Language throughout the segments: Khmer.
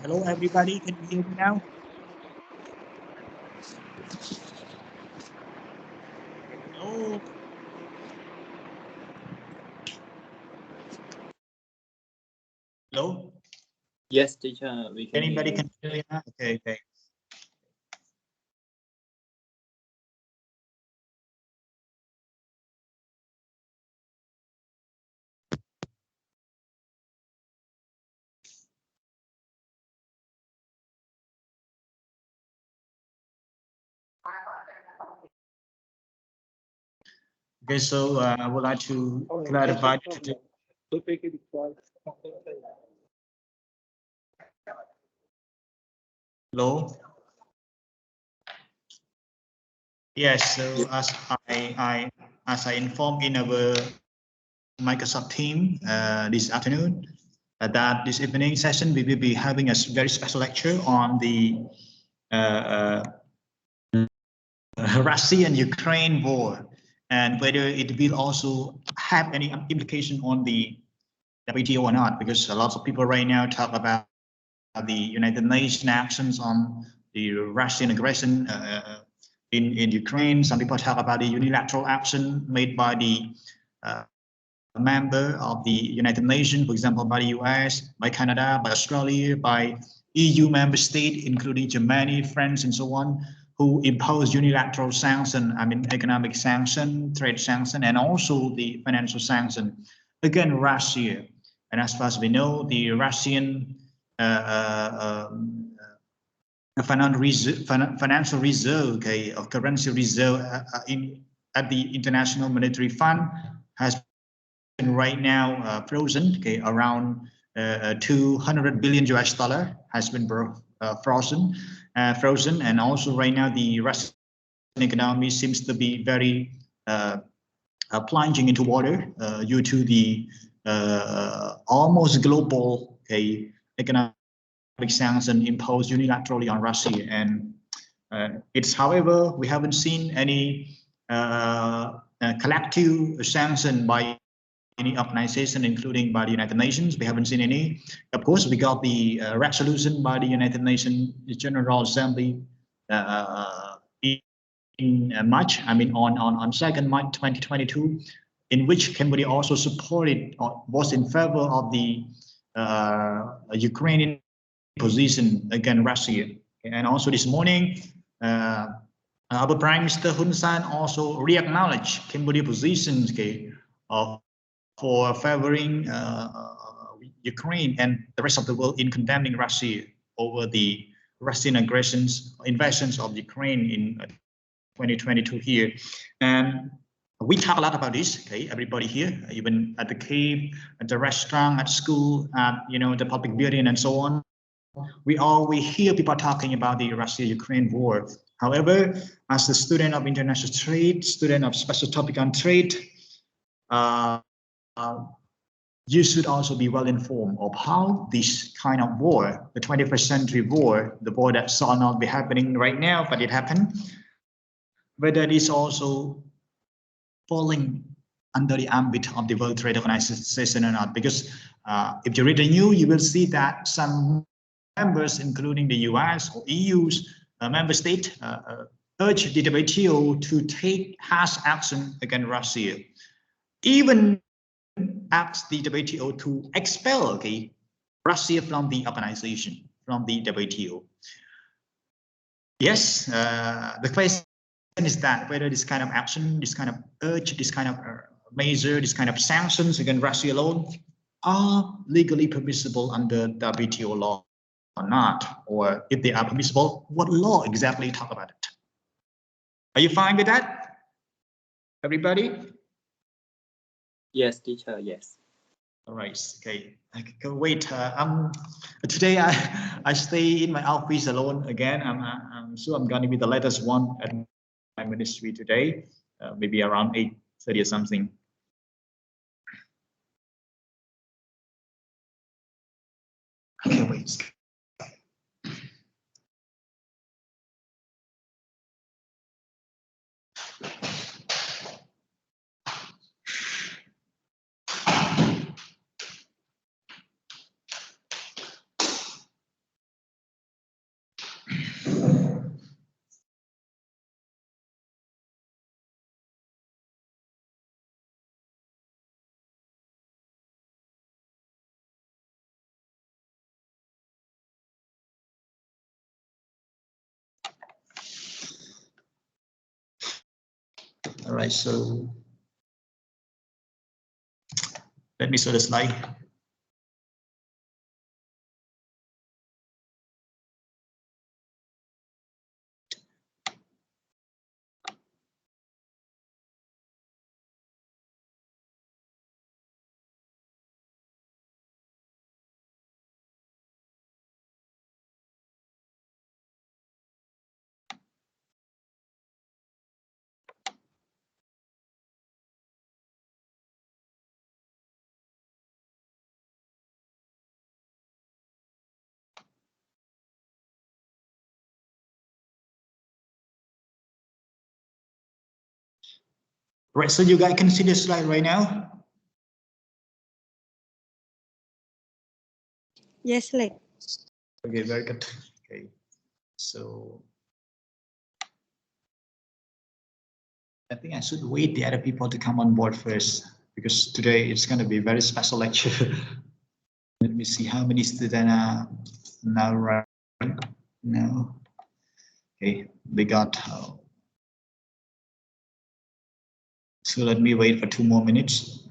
Hello, everybody. Can you hear me now? Hello. Hello. Yes, teacher, we can Anybody hear can hear me now? Okay, okay. Okay, so I would like to clarify today. Hello. Yes. So as I informed in our Microsoft team this afternoon, that this evening session we will be having a very special lecture on the Russia and Ukraine war, and whether it will also have any implication on the WTO or not, because a lot of people right now talk about the United Nations actions on the Russian aggression in Ukraine. Some people talk about the unilateral action made by the member of the United Nations, for example, by the US, by Canada, by Australia, by EU member states, including Germany, France, and so on, who impose unilateral sanction, I mean, economic sanction, trade sanction, and also the financial sanction against Russia. And as far as we know, the Russian financial reserve, okay, of currency reserve at the International Monetary Fund has been right now frozen, okay, around 200 billion US dollar has been frozen, and also right now the Russian economy seems to be very plunging into water due to the almost global, okay, economic sanction imposed unilaterally on Russia. And it's, however, we haven't seen any collective sanction by any organization, including by the United Nations. We haven't seen any. Of course, we got the resolution by the United Nations General Assembly in March, I mean on 2nd March 2022, in which Cambodia also supported or was in favor of the Ukrainian position against Russia. And also this morning, our Prime Minister Hun Sen also re-acknowledged Cambodia positions, okay, for favoring Ukraine and the rest of the world in condemning Russia over the Russian invasions of Ukraine in 2022 here. And we talk a lot about this, okay, everybody here, even at the cave, at the restaurant, at school, you know, the public building and so on. We hear people talking about the Russia-Ukraine war. However, as a student of international trade, student of special topic on trade, you should also be well informed of how this kind of war, the 21st century war, the war that shall not be happening right now, but it happened, whether it is also falling under the ambit of the World Trade Organization or not. Because if you read the news, you will see that some members, including the US or EU's member state, urge the WTO to take harsh action against Russia, even ask the WTO to expel, okay, Russia from the organization, from the WTO. Yes, the question is that whether this kind of action, this kind of urge, this kind of measure, this kind of sanctions against Russia alone are legally permissible under WTO law or not, or if they are permissible, what law exactly talk about it? Are you fine with that, everybody? Yes, teacher, yes. All right, okay, I can wait. Today I stay in my office alone again. I'm sure I'm going to be the latest one at my ministry today, maybe around 8:30 or something. Okay, wait. All right, so let me show the slide. Right, so you guys can see the slide right now. Yes, like. Okay, very good. Okay, so I think I should wait the other people to come on board first, because today it's going to be a very special lecture. Let me see how many students are now right now. Okay, we got. So let me wait for 2 more minutes.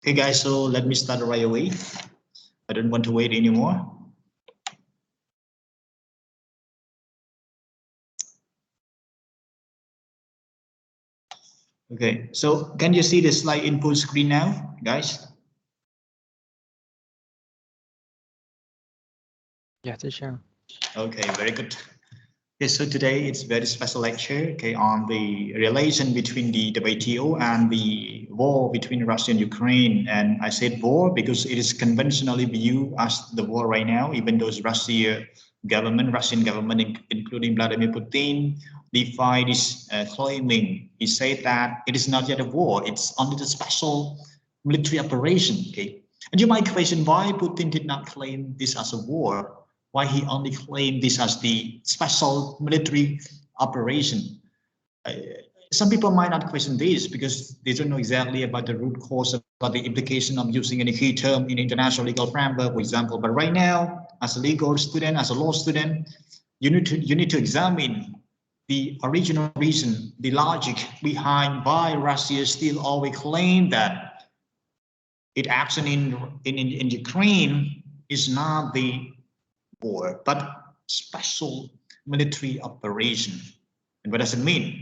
Okay, guys, so let me start right away. I don't want to wait anymore. Okay, so can you see the slide input screen now, guys? Yeah, teacher. Okay, very good. Okay, so today it's very special lecture, okay, on the relation between the WTO and the war between Russia and Ukraine. And I said war because it is conventionally viewed as the war right now, even though Russian government, including Vladimir Putin, defied this claiming. He said that it is not yet a war; it's only the special military operation. Okay, and you might question why Putin did not claim this as a war. Why he only claimed this as the special military operation. Some people might not question this because they don't know exactly about the root cause, about the implication of using any key term in international legal framework, for example. But right now, as a legal student, as a law student, you need to examine the original reason, the logic behind why Russia still always claim that its action in Ukraine is not the war, but special military operation. And what does it mean?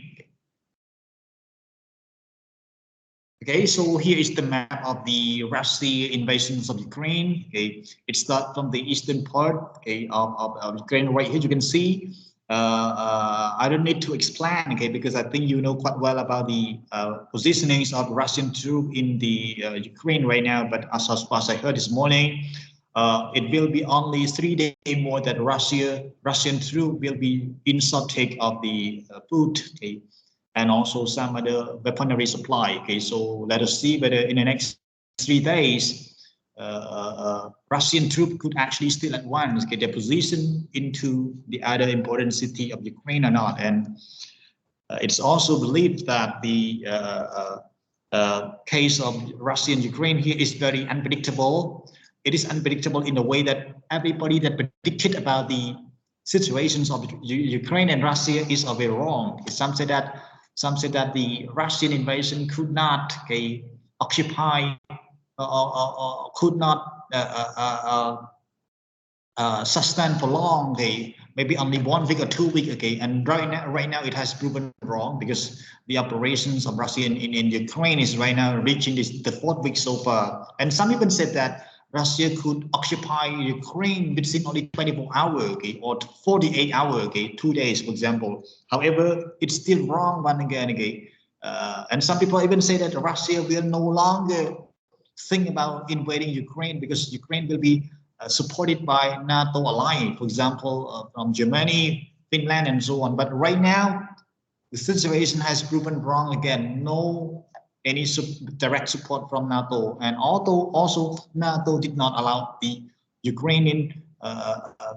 Okay, so here is the map of the Russian invasions of Ukraine. Okay, it starts from the eastern part, okay, of Ukraine. Right here, you can see. I don't need to explain, okay, because I think you know quite well about the positionings of Russian troops in the Ukraine right now. But as far as I heard this morning, it will be only 3 days more that Russian troops will be inside of the food, okay, and also some other weaponry supply. Okay, so let us see whether in the next 3 days Russian troops could actually still advance, get their position into the other important city of Ukraine or not. And it's also believed that the case of Russia and Ukraine here is very unpredictable. It is unpredictable in a way that everybody that predicted about the situations of Ukraine and Russia is very wrong. Some say that the Russian invasion could not occupy or could not sustain for long. Maybe only 1 week or 2 weeks. Okay, and right now it has proven wrong because the operations of Russia in Ukraine is right now reaching the 4th week so far. And some even said that Russia could occupy Ukraine within only 24 hours, okay, or 48 hours, okay, 2 days, for example. However, it's still wrong one again, okay. And some people even say that Russia will no longer think about invading Ukraine because Ukraine will be supported by NATO alliance, for example, from Germany, Finland, and so on. But right now, the situation has proven wrong again. No any direct support from NATO, and although also NATO did not allow the Ukrainian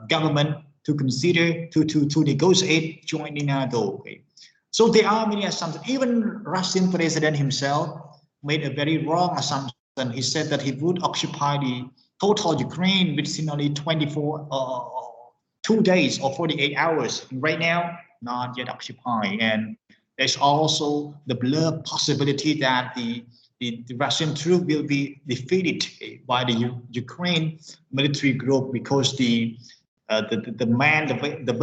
government to consider to negotiate joining NATO. Okay. So there are many assumptions. Even Russian president himself made a very wrong assumption. He said that he would occupy the total Ukraine within only 2 days or 48 hours. And right now, not yet occupied. And there's also the blurred possibility that the Russian troops will be defeated by the Ukraine military group because the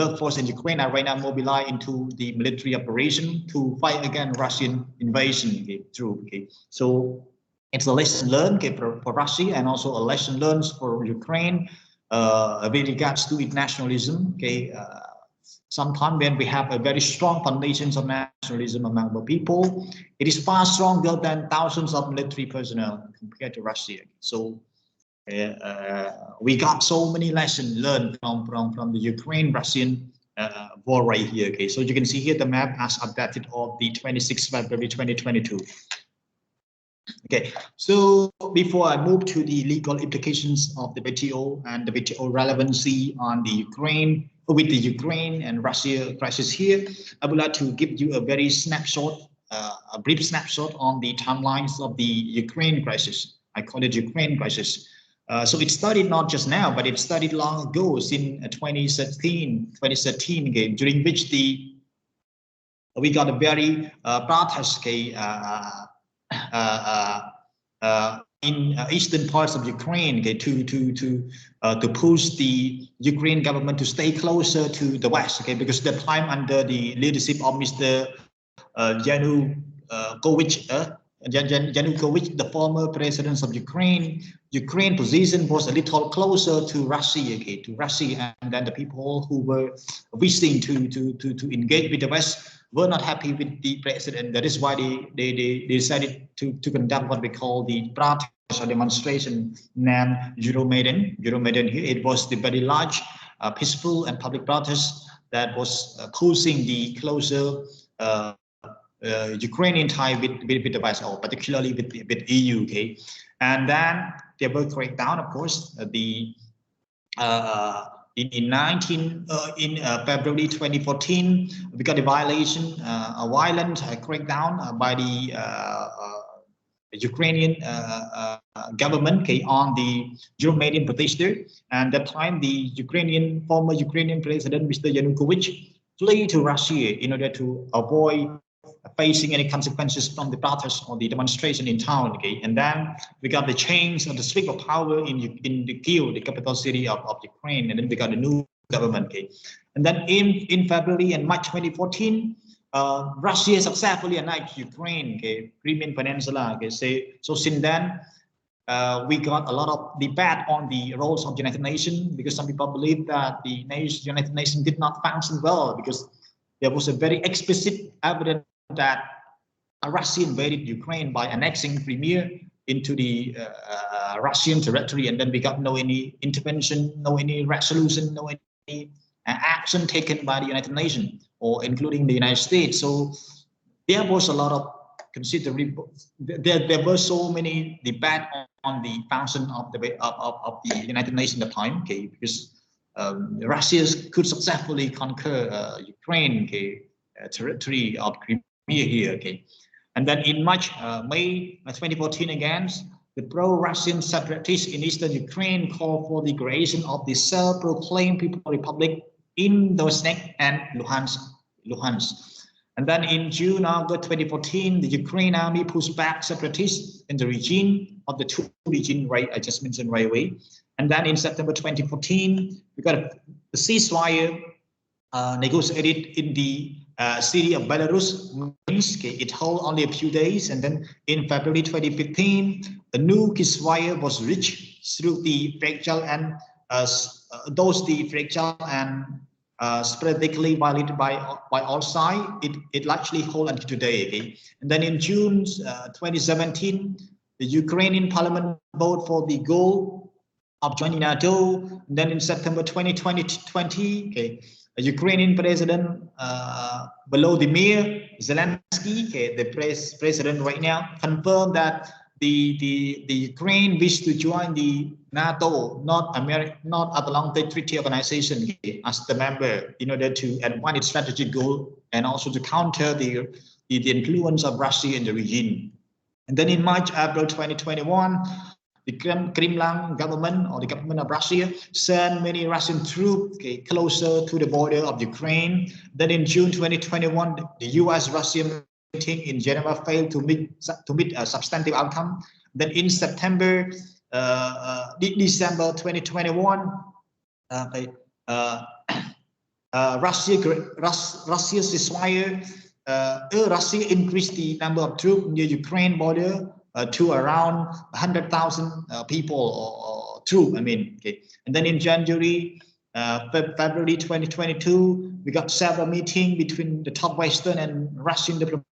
workforce in Ukraine are right now mobilized into the military operation to fight against Russian invasion. Okay, true. Okay, so it's a lesson learned, okay, for Russia, and also a lesson learned for Ukraine with regards to its nationalism. Okay, sometimes when we have a very strong foundations of nationalism among the people, it is far stronger than thousands of military personnel compared to Russia. So we got so many lessons learned from the Ukraine-Russian war right here. Okay, so you can see here the map as updated of the 26th February 2022. Okay, so before I move to the legal implications of the WTO and the WTO relevancy on the Ukraine, with the Ukraine and Russia crisis here, I would like to give you a very a brief snapshot on the timelines of the Ukraine crisis. I call it Ukraine crisis. So it started not just now, but it started long ago, since 2013 again, during which we got a very protest in eastern parts of Ukraine, okay, to push the Ukraine government to stay closer to the West, okay, because the time under the leadership of Mr. Yanukovych, the former president of Ukraine, Ukraine position was a little closer to Russia, okay, and then the people who were wishing to engage with the West were not happy with the president. That is why they decided to conduct what we call the protest or demonstration named Euromaidan. Euromaidan here, it was the very large, peaceful and public protest that was pushing the closer Ukrainian tie with the West, or particularly with EU. Okay, and then there were crackdown, of course. In February 2014, we got a violation, a violent crackdown by the Ukrainian government, okay, on the Euromaidan protester. And that time, the former Ukrainian president, Mr. Yanukovych, fled to Russia in order to avoid facing any consequences from the protest or the demonstration in town. Okay, and then we got the change of the split of power in the Kyiv, the capital city of Ukraine, and then we got a new government. Okay, and then in February and March 2014, Russia successfully annexed Ukraine, okay, Crimean Peninsula. Okay, so since then, we got a lot of debate on the roles of the United Nations, because some people believe that the United Nations did not function well because there was a very explicit evidence that Russia invaded Ukraine by annexing Crimea into the Russian territory, and then we got no any intervention, no any resolution, no any action taken by the United Nations or including the United States. So there was a lot of there were so many debate on the function of the United Nations at the time, okay, because Russia could successfully conquer Ukraine, okay, territory of Crimea here, okay. And then in May 2014 again, the pro-Russian separatists in eastern Ukraine called for the creation of the self-proclaimed People's Republic in Donetsk and Luhansk. And then in June of 2014, the Ukraine army pushed back separatists in the region of the two regions, right, I just mentioned right away. And then in September 2014, we got a ceasefire negotiated in the city of Belarus, Minsk. It held only a few days, and then in February 2015, a new ceasefire was reached through the fragile and those the fragile and sporadically violated by all sides. It largely hold until today. Okay? And then in June 2017, the Ukrainian parliament voted for the goal of joining NATO. And then in September 2020, okay, Ukrainian President Volodymyr Zelensky, okay, the president right now, confirmed that the Ukraine wish to join the NATO, not Atlantic Treaty Organization, okay, as the member in order to advance its strategic goal and also to counter the influence of Russia in the region. And then in March, April 2021, the Kremlin government or the government of Russia sent many Russian troops closer to the border of Ukraine. Then in June 2021, the U.S.-Russia meeting in Geneva failed to meet a substantive outcome. Then in December 2021, Russia ceasefire. Russia increased the number of troops near Ukraine border to around 100,000 people or troops. I mean, okay. And then in January, February 2022, we got several meetings between the top Western and Russian diplomats,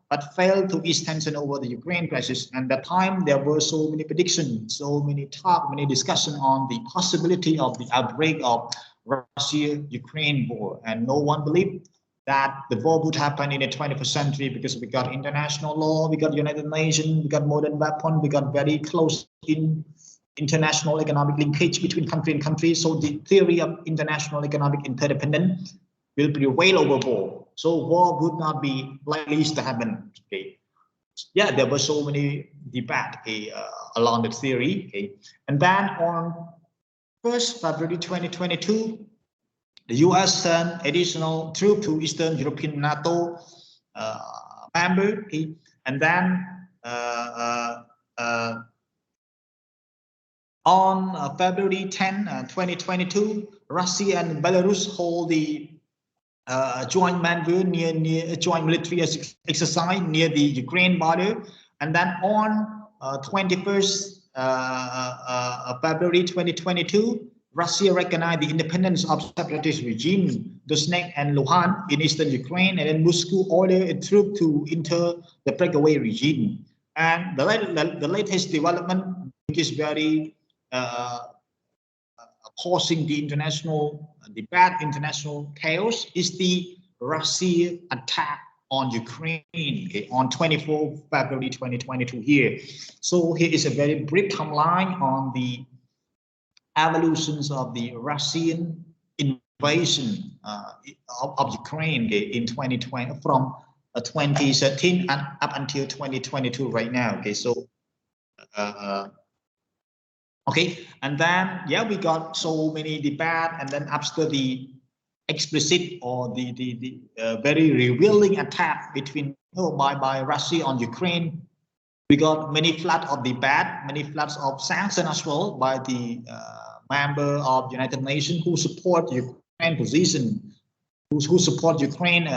but failed to ease tension over the Ukraine crisis. And at that time, there were so many predictions, so many talk, many discussion on the possibility of the outbreak of Russia-Ukraine war, and no one believed that the war would happen in the 21st century because we got international law, we got United Nations, we got modern weapons, we got very close in international economic linkage between country and country. So the theory of international economic interdependence will prevail over war. So war would not be likely to happen. Okay. Yeah, there were so many debates along the theory. Okay. And then on 1st February 2022, the U.S. sent additional troops to Eastern European NATO member. Okay. And then on February 10, 2022, Russia and Belarus hold the joint maneuver near joint military exercise near the Ukraine border. And then on 21st February 2022, Russia recognized the independence of separatist regime, Donetsk and Luhansk in eastern Ukraine, and then Moscow ordered a troop to enter the breakaway regime. And the latest development, which is very causing the international debate, international chaos, is the Russia attack on Ukraine, okay, on 24 February 2022 here. So here is a very brief timeline on the evolutions of the Russian invasion of Ukraine, okay, in 2020 from 2013 and up until 2022 right now. Okay, so okay, and then yeah, we got so many debate, and then after the explicit or the very revealing attack between by Russia on Ukraine, we got many floods of debate, many floods of sanctions as well by the member of United Nations who support Ukraine position, who support Ukraine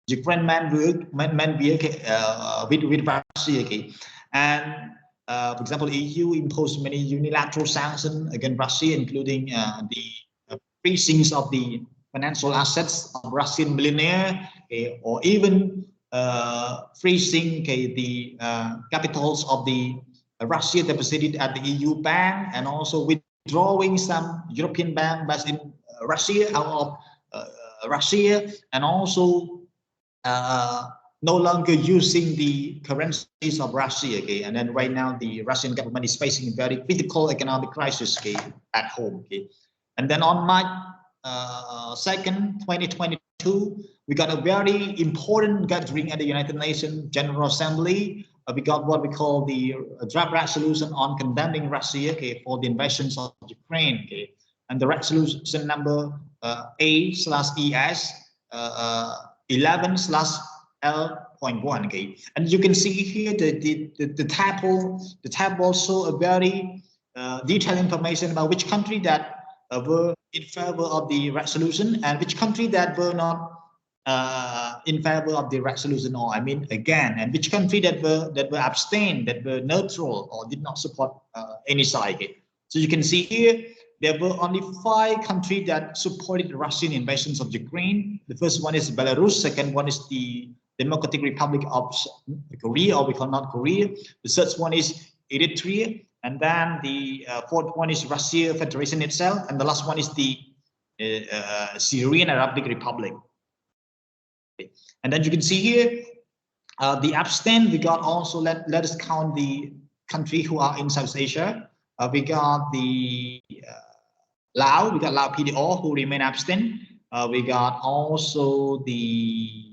Ukraine man with Russia. Okay. And for example, EU imposed many unilateral sanctions against Russia, including the freezing of the financial assets of Russian billionaire, okay, or even freezing, okay, the capitals of the Russia deposited at the EU bank, and also withdrawing some European bank based in Russia out of Russia, and also no longer using the currencies of Russia. Okay, and then right now the Russian government is facing a very critical economic crisis, okay, at home. Okay, and then on March 2nd, 2022, we got a very important gathering at the United Nations General Assembly. We got what we call the draft resolution on condemning Russia, okay, for the invasions of Ukraine. Okay, and the resolution number A/ES 11/L.1. Okay, and you can see here the table show a very detailed information about which country that were in favor of the resolution and which country that were not in favor of the resolution, or I mean again, and which country that were abstained, that were neutral or did not support any side. Okay? So you can see here there were only 5 countries that supported the Russian invasions of Ukraine. The first one is Belarus, second one is the Democratic Republic of Korea, or we call North Korea. The third one is Eritrea, and then the fourth one is Russia Federation itself, and the last one is the Syrian Arabic Republic. And then you can see here the abstain. We got also, let us count the country who are in South Asia. We got the Laos, we got Laos PDO who remain abstain. We got also the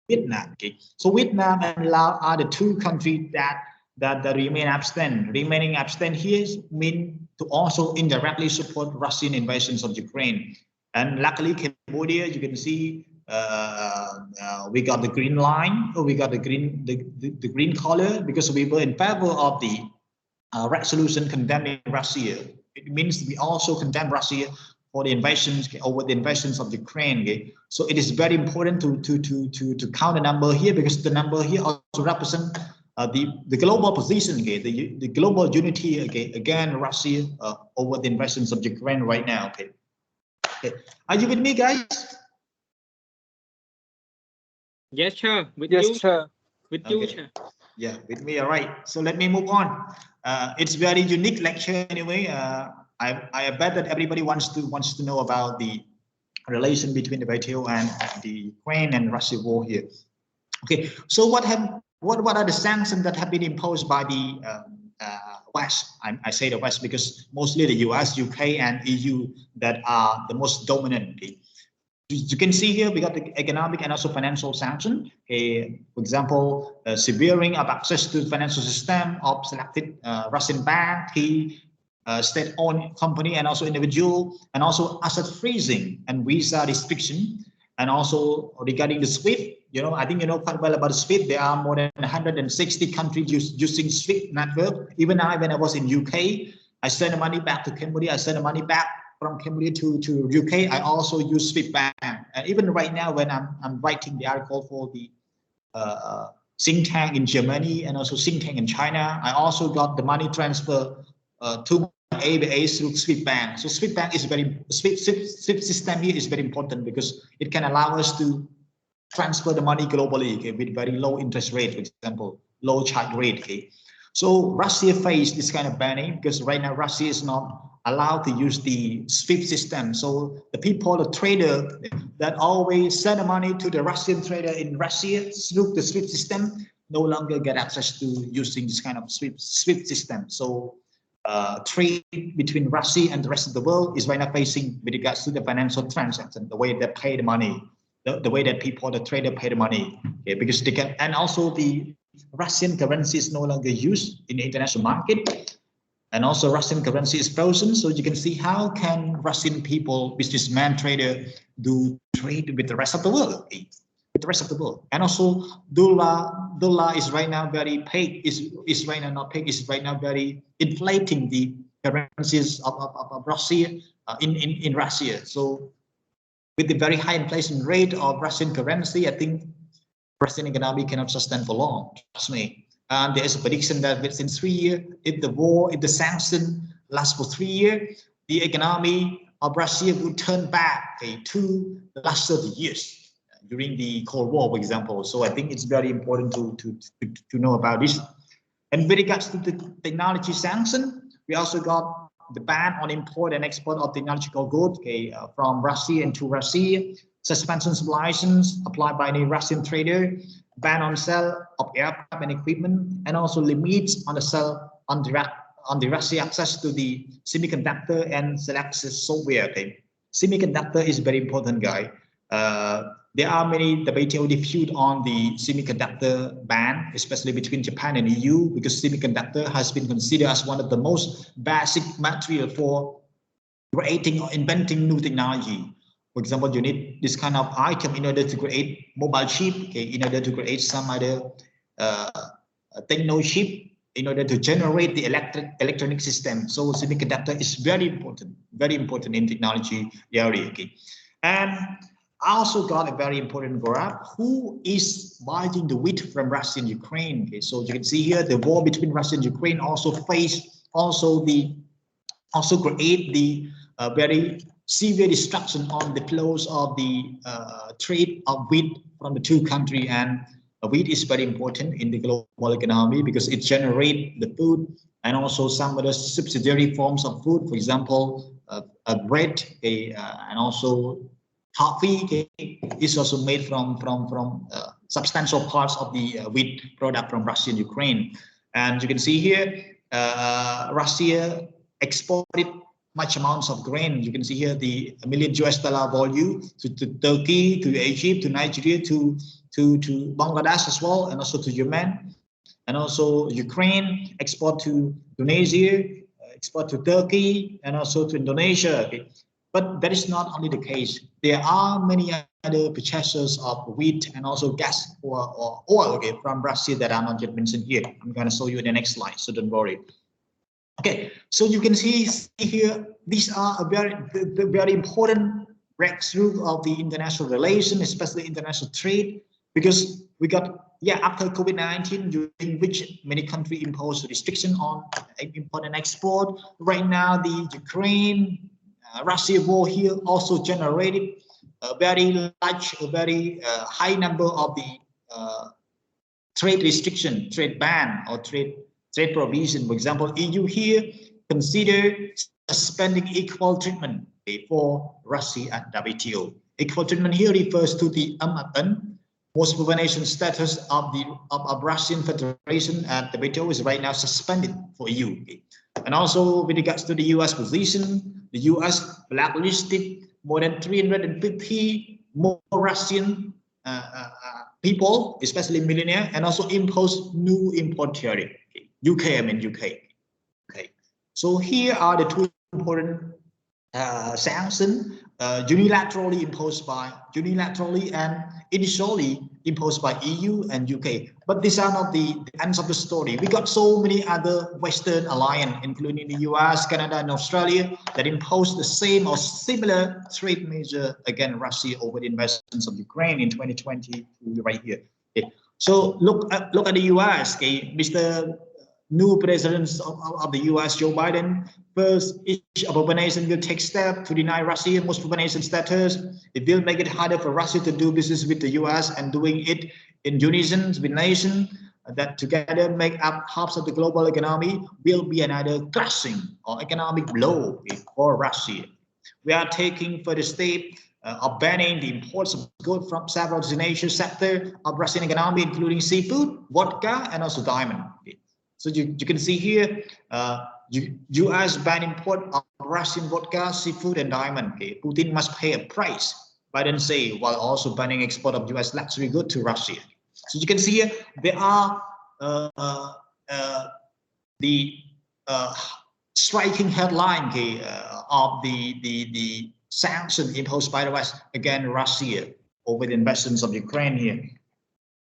Vietnam. Okay, so Vietnam and Laos are the 2 countries that remain abstain. Remaining abstain here mean to also indirectly support Russian invasions of Ukraine. And luckily, Cambodia, you can see we got the green line, or we got the green color, because we were in favor of the resolution condemning Russia. It means we also condemn Russia for the invasions, over the invasions of Ukraine. Okay? So it is very important to count the number here, because the number here also represent the global position, okay? the global unity, okay, again Russia over the invasions of Ukraine right now. Okay. Okay. Are you with me, guys? Yes, sir. With Yes, you, sir. with you, sir. Yeah, with me. All right. So let me move on. It's very unique lecture anyway. I bet that everybody wants to know about the relation between the WTO and the Ukraine and Russia war here. Okay. So what are the sanctions that have been imposed by the West? I say the West because mostly the US, UK, and EU that are the most dominant. Okay? You can see here we got the economic and also financial sanction. For example, severing of access to the financial system of selected Russian bank, state-owned company, and also individual, and also asset freezing and visa restriction, and also regarding the SWIFT. You know, I think you know quite well about the SWIFT. There are more than 160 countries using SWIFT network. Even I, when I was in UK, I send the money back to Cambodia. I send the money back from Cambodia to UK. I also use SWIFT bank. And even right now, when I'm writing the article for the think tank in Germany and also think tank in China, I also got the money transfer to ABA through SWIFT bank. So SWIFT bank is SWIFT system here is very important because it can allow us to transfer the money globally, okay, with very low interest rate, for example, low charge rate. Okay. So Russia faced this kind of banning because right now Russia is not allowed to use the SWIFT system. So the people, the trader that always send the money to the Russian trader in Russia through the SWIFT system no longer get access to using this kind of SWIFT system. So trade between Russia and the rest of the world is right now facing with regards to the financial transaction, the way they pay the money, the way that people, the trader pay the money, okay, because they can, and also the Russian currency is no longer used in the international market, and also Russian currency is frozen. So you can see how can Russian people, businessman, trader, do trade with the rest of the world, okay? With the rest of the world, and also dollar is right now very paid. Is right now not paid. Is right now very inflating the currencies of Russia in Russia. So with the very high inflation rate of Russian currency, I think Russian economy cannot sustain for long. Trust me. And there is a prediction that within 3 years, if the sanction lasts for 3 years, the economy of Russia will turn back to the last 30 years during the Cold War, for example. So I think it's very important to know about this. And with regards to the technology sanction, we also got the ban on import and export of technological goods from Russia into Russia, suspension of license applied by the Russian trader, ban on sale of aircraft and equipment, and also limits on the sale on the Russia access to the semiconductor and selected software. Semiconductor is very important, guy. There are many WTO dispute on the semiconductor ban, especially between Japan and EU, because semiconductor has been considered as one of the most basic material for creating or inventing new technology. For example, you need this kind of item in order to create mobile chip, okay, in order to create some other techno chip, in order to generate the electronic system. So semiconductor is very important in technology area. Okay. And I also got a very important graph. Who is buying the wheat from Russia and Ukraine? Okay, so you can see here the war between Russia and Ukraine also create the very severe destruction on the flows of the trade of wheat from the two countries. And wheat is very important in the global economy because it generates the food and also some other subsidiary forms of food, for example, bread, and also coffee is also made from substantial parts of the wheat product from Russia and Ukraine. And you can see here, Russia exported much amounts of grain. You can see here the million US dollar volume to Turkey, to Egypt, to Nigeria, to Bangladesh as well, and also to Yemen, and also Ukraine, export to Tunisia, export to Turkey, and also to Indonesia. Okay. But that is not only the case. There are many other purchasers of wheat and also gas or oil, okay, from Russia that are not yet mentioned here. I'm going to show you in the next slide, so don't worry. Okay, so you can see here, these are the very important breakthrough of the international relation, especially international trade, because we got, after COVID-19, during which many countries imposed restriction on import and export. Right now, the Ukraine, Russia war here also generated a very large, a very high number of the trade restriction, trade ban, or trade provision. For example, EU here consider suspending equal treatment for Russia at WTO. Equal treatment here refers to the most favored nation status of the Russian Federation at WTO is right now suspended for EU. And also with regards to the US position, the US blacklisted more than 350 more Russian people, especially millionaires, and also imposed new import tariff. UK. Okay. So here are the two important sanctions unilaterally and initially imposed by EU and UK. But these are not the ends of the story. We got so many other Western alliances, including the US, Canada, and Australia, that imposed the same or similar trade measure against Russia over the invasions of Ukraine in 2020, right here. Okay. So look at the US, okay, Mr. New president of the US, Joe Biden, first each of our nation will take steps to deny Russia most favored nation status. It will make it harder for Russia to do business with the US, and doing it in unison with nations that together make up half of the global economy will be another crushing or economic blow for Russia. We are taking further steps of banning the imports of goods from several destination sectors of Russian economy, including seafood, vodka, and also diamond. So you can see here, U.S. ban import of Russian vodka, seafood, and diamond. Okay. Putin must pay a price, Biden say, while also banning export of U.S. luxury goods to Russia. So you can see here, there are the striking headline of the sanctions imposed by the West against Russia over the invasions of Ukraine here.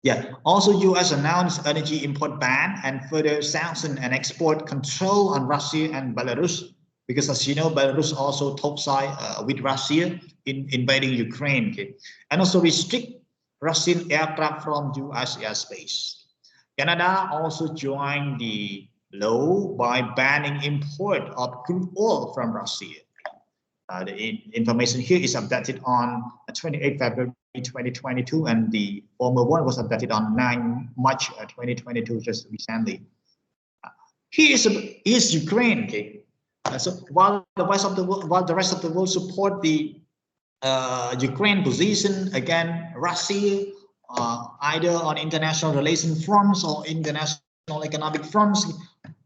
Yeah. Also, U.S. announced energy import ban and further sanction and export control on Russia and Belarus, because as you know, Belarus also top side with Russia in invading Ukraine, okay? And also restrict Russian aircraft from U.S. airspace. Canada also joined the law by banning import of crude oil from Russia. The information here is updated on 28 February 2022, and the former one was updated on 9 March 2022, just recently. Here's Ukraine. Okay? So while the rest of the world support the Ukraine position against Russia, either on international relations fronts or international economic fronts,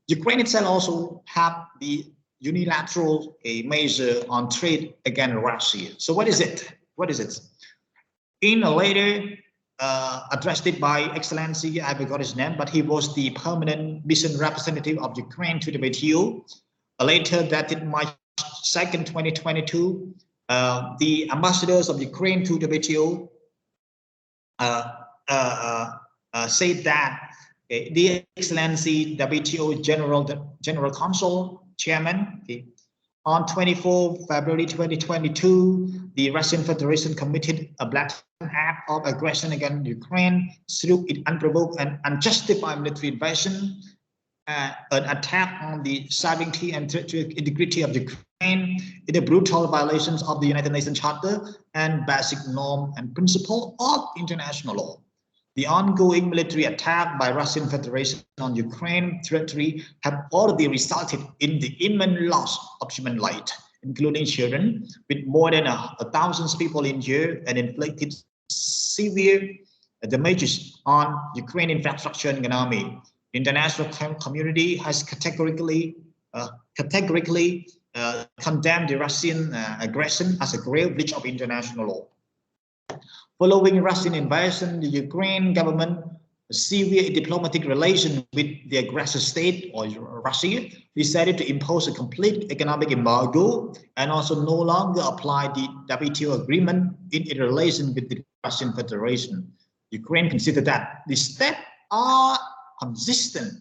Ukraine itself also have the unilateral measure on trade against Russia. So what is it? What is it? In a letter addressed it by Excellency, I forgot his name, but he was the permanent mission representative of Ukraine to the WTO. A letter dated March 2nd, 2022, the ambassadors of Ukraine to the WTO said that the Excellency WTO General Council Chairman On 24 February 2022, the Russian Federation committed a blatant act of aggression against Ukraine through its unprovoked and unjustified military invasion, an attack on the sovereignty and territorial integrity of Ukraine, in the brutal violations of the United Nations Charter and basic norm and principle of international law. The ongoing military attack by Russian Federation on Ukraine territory have already resulted in the immense loss of human life, including children, with more than 1,000 people injured and inflicted severe damages on Ukrainian infrastructure and economy. The international community has categorically condemned the Russian aggression as a grave breach of international law. Following Russian invasion, the Ukraine government severe diplomatic relations with the aggressor state or Russia decided to impose a complete economic embargo and also no longer apply the WTO agreement in relation with the Russian Federation. Ukraine considered that the steps are consistent.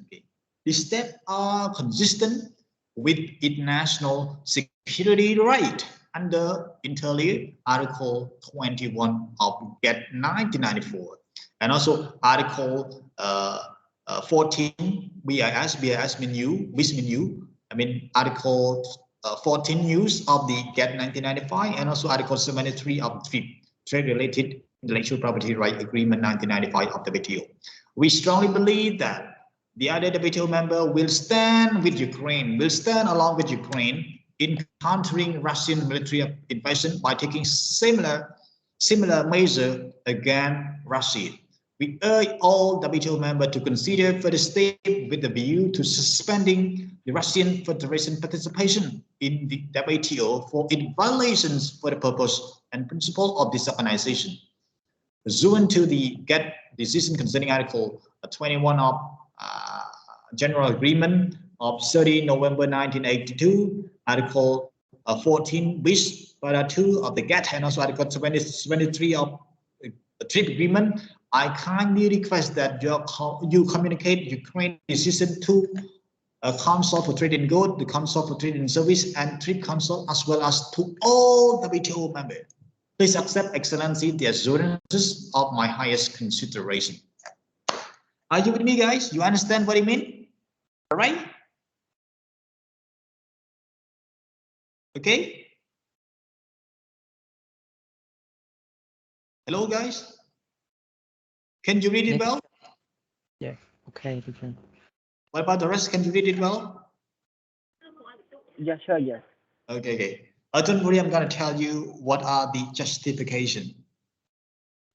The steps are consistent with its national security right under entirely Article 21 of GATT 1994, and also Article 14 BIS mean you. I mean Article 14 use of the GATT 1995, and also Article 73 of the Trade-Related Intellectual Property Right Agreement 1995 of the WTO. We strongly believe that the other WTO member will stand with Ukraine, will stand along with Ukraine in countering Russian military invasion by taking similar measures against Russia. We urge all WTO members to consider further steps with a view to suspending the Russian Federation participation in the WTO for its violations for the purpose and principle of this organization. Pursuant to the GATT decision concerning Article 21 of General Agreement of 30 November 1982, Article 14 bis para 2 of the GATT, and also Article 23 of the TRIP Agreement, I kindly request that you communicate Ukraine's decision to Council for Trade in Goods, the Council for Trade in Service, and TRIP Council, as well as to all WTO members. Please accept, Excellency, the assurances of my highest consideration. Are you with me, guys? You understand what I mean? All right? Okay? Hello, guys? Can you read it well? Yeah, okay, teacher. What about the rest? Can you read it well? Yeah, sure, yes. Okay. Don't worry, I'm going to tell you what are the justification.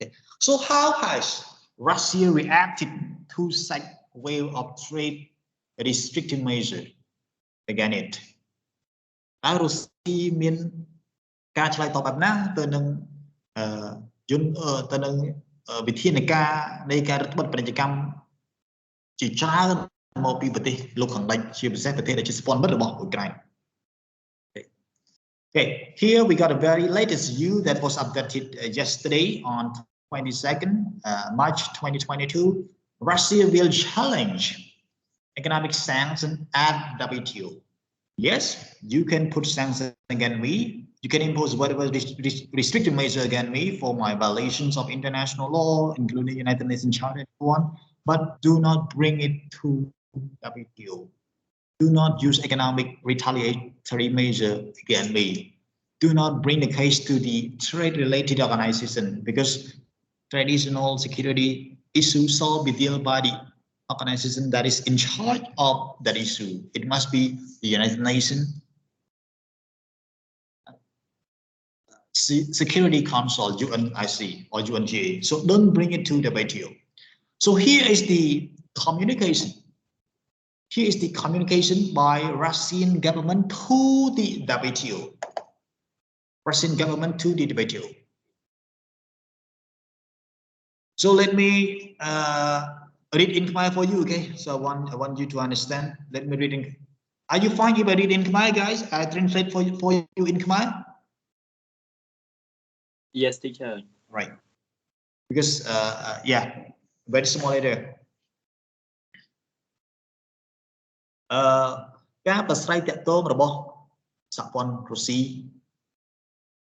Okay. So how has Russia reacted to such wave of trade restrictive measure against it? តើរុស្ស៊ីមានការឆ្លើយតបបែបណាទៅនឹងវិធានការនៃការរដ្ឋបတ်ពាណិជ្ជកម្មជាច្រើនមកពីប្រទេសលោកខាងលិចជាពិសេសប្រទេសដែលជាស្ព័នមិត្តរបស់អ៊ុយក្រែន Okay, here we got a very latest view that was updated yesterday on 22nd March 2022. Russia will challenge economic sanctions at WTO. Yes, you can put sanctions against me. You can impose whatever restrictive measure against me for my violations of international law, including United Nations Charter and so on, but do not bring it to WTO. Do not use economic retaliatory measure against me. Do not bring the case to the trade-related organization because traditional security issues shall be dealt by the organization that is in charge of that issue. It must be the United Nations Security Council, UNIC or UNGA. So don't bring it to the WTO. So here is the communication. Here is the communication by Russian government to the WTO. Russian government to the WTO. So let me read in Khmer for you, okay? So I want you to understand. Let me read in. Are you fine if I read in Khmer, guys? I translate for you in Khmer. Yes, teacher. Right. Because yeah, very small letter. ការប្រស្រ័យតាក់ទងរបស់ សហព័ន្ធរុស្ស៊ី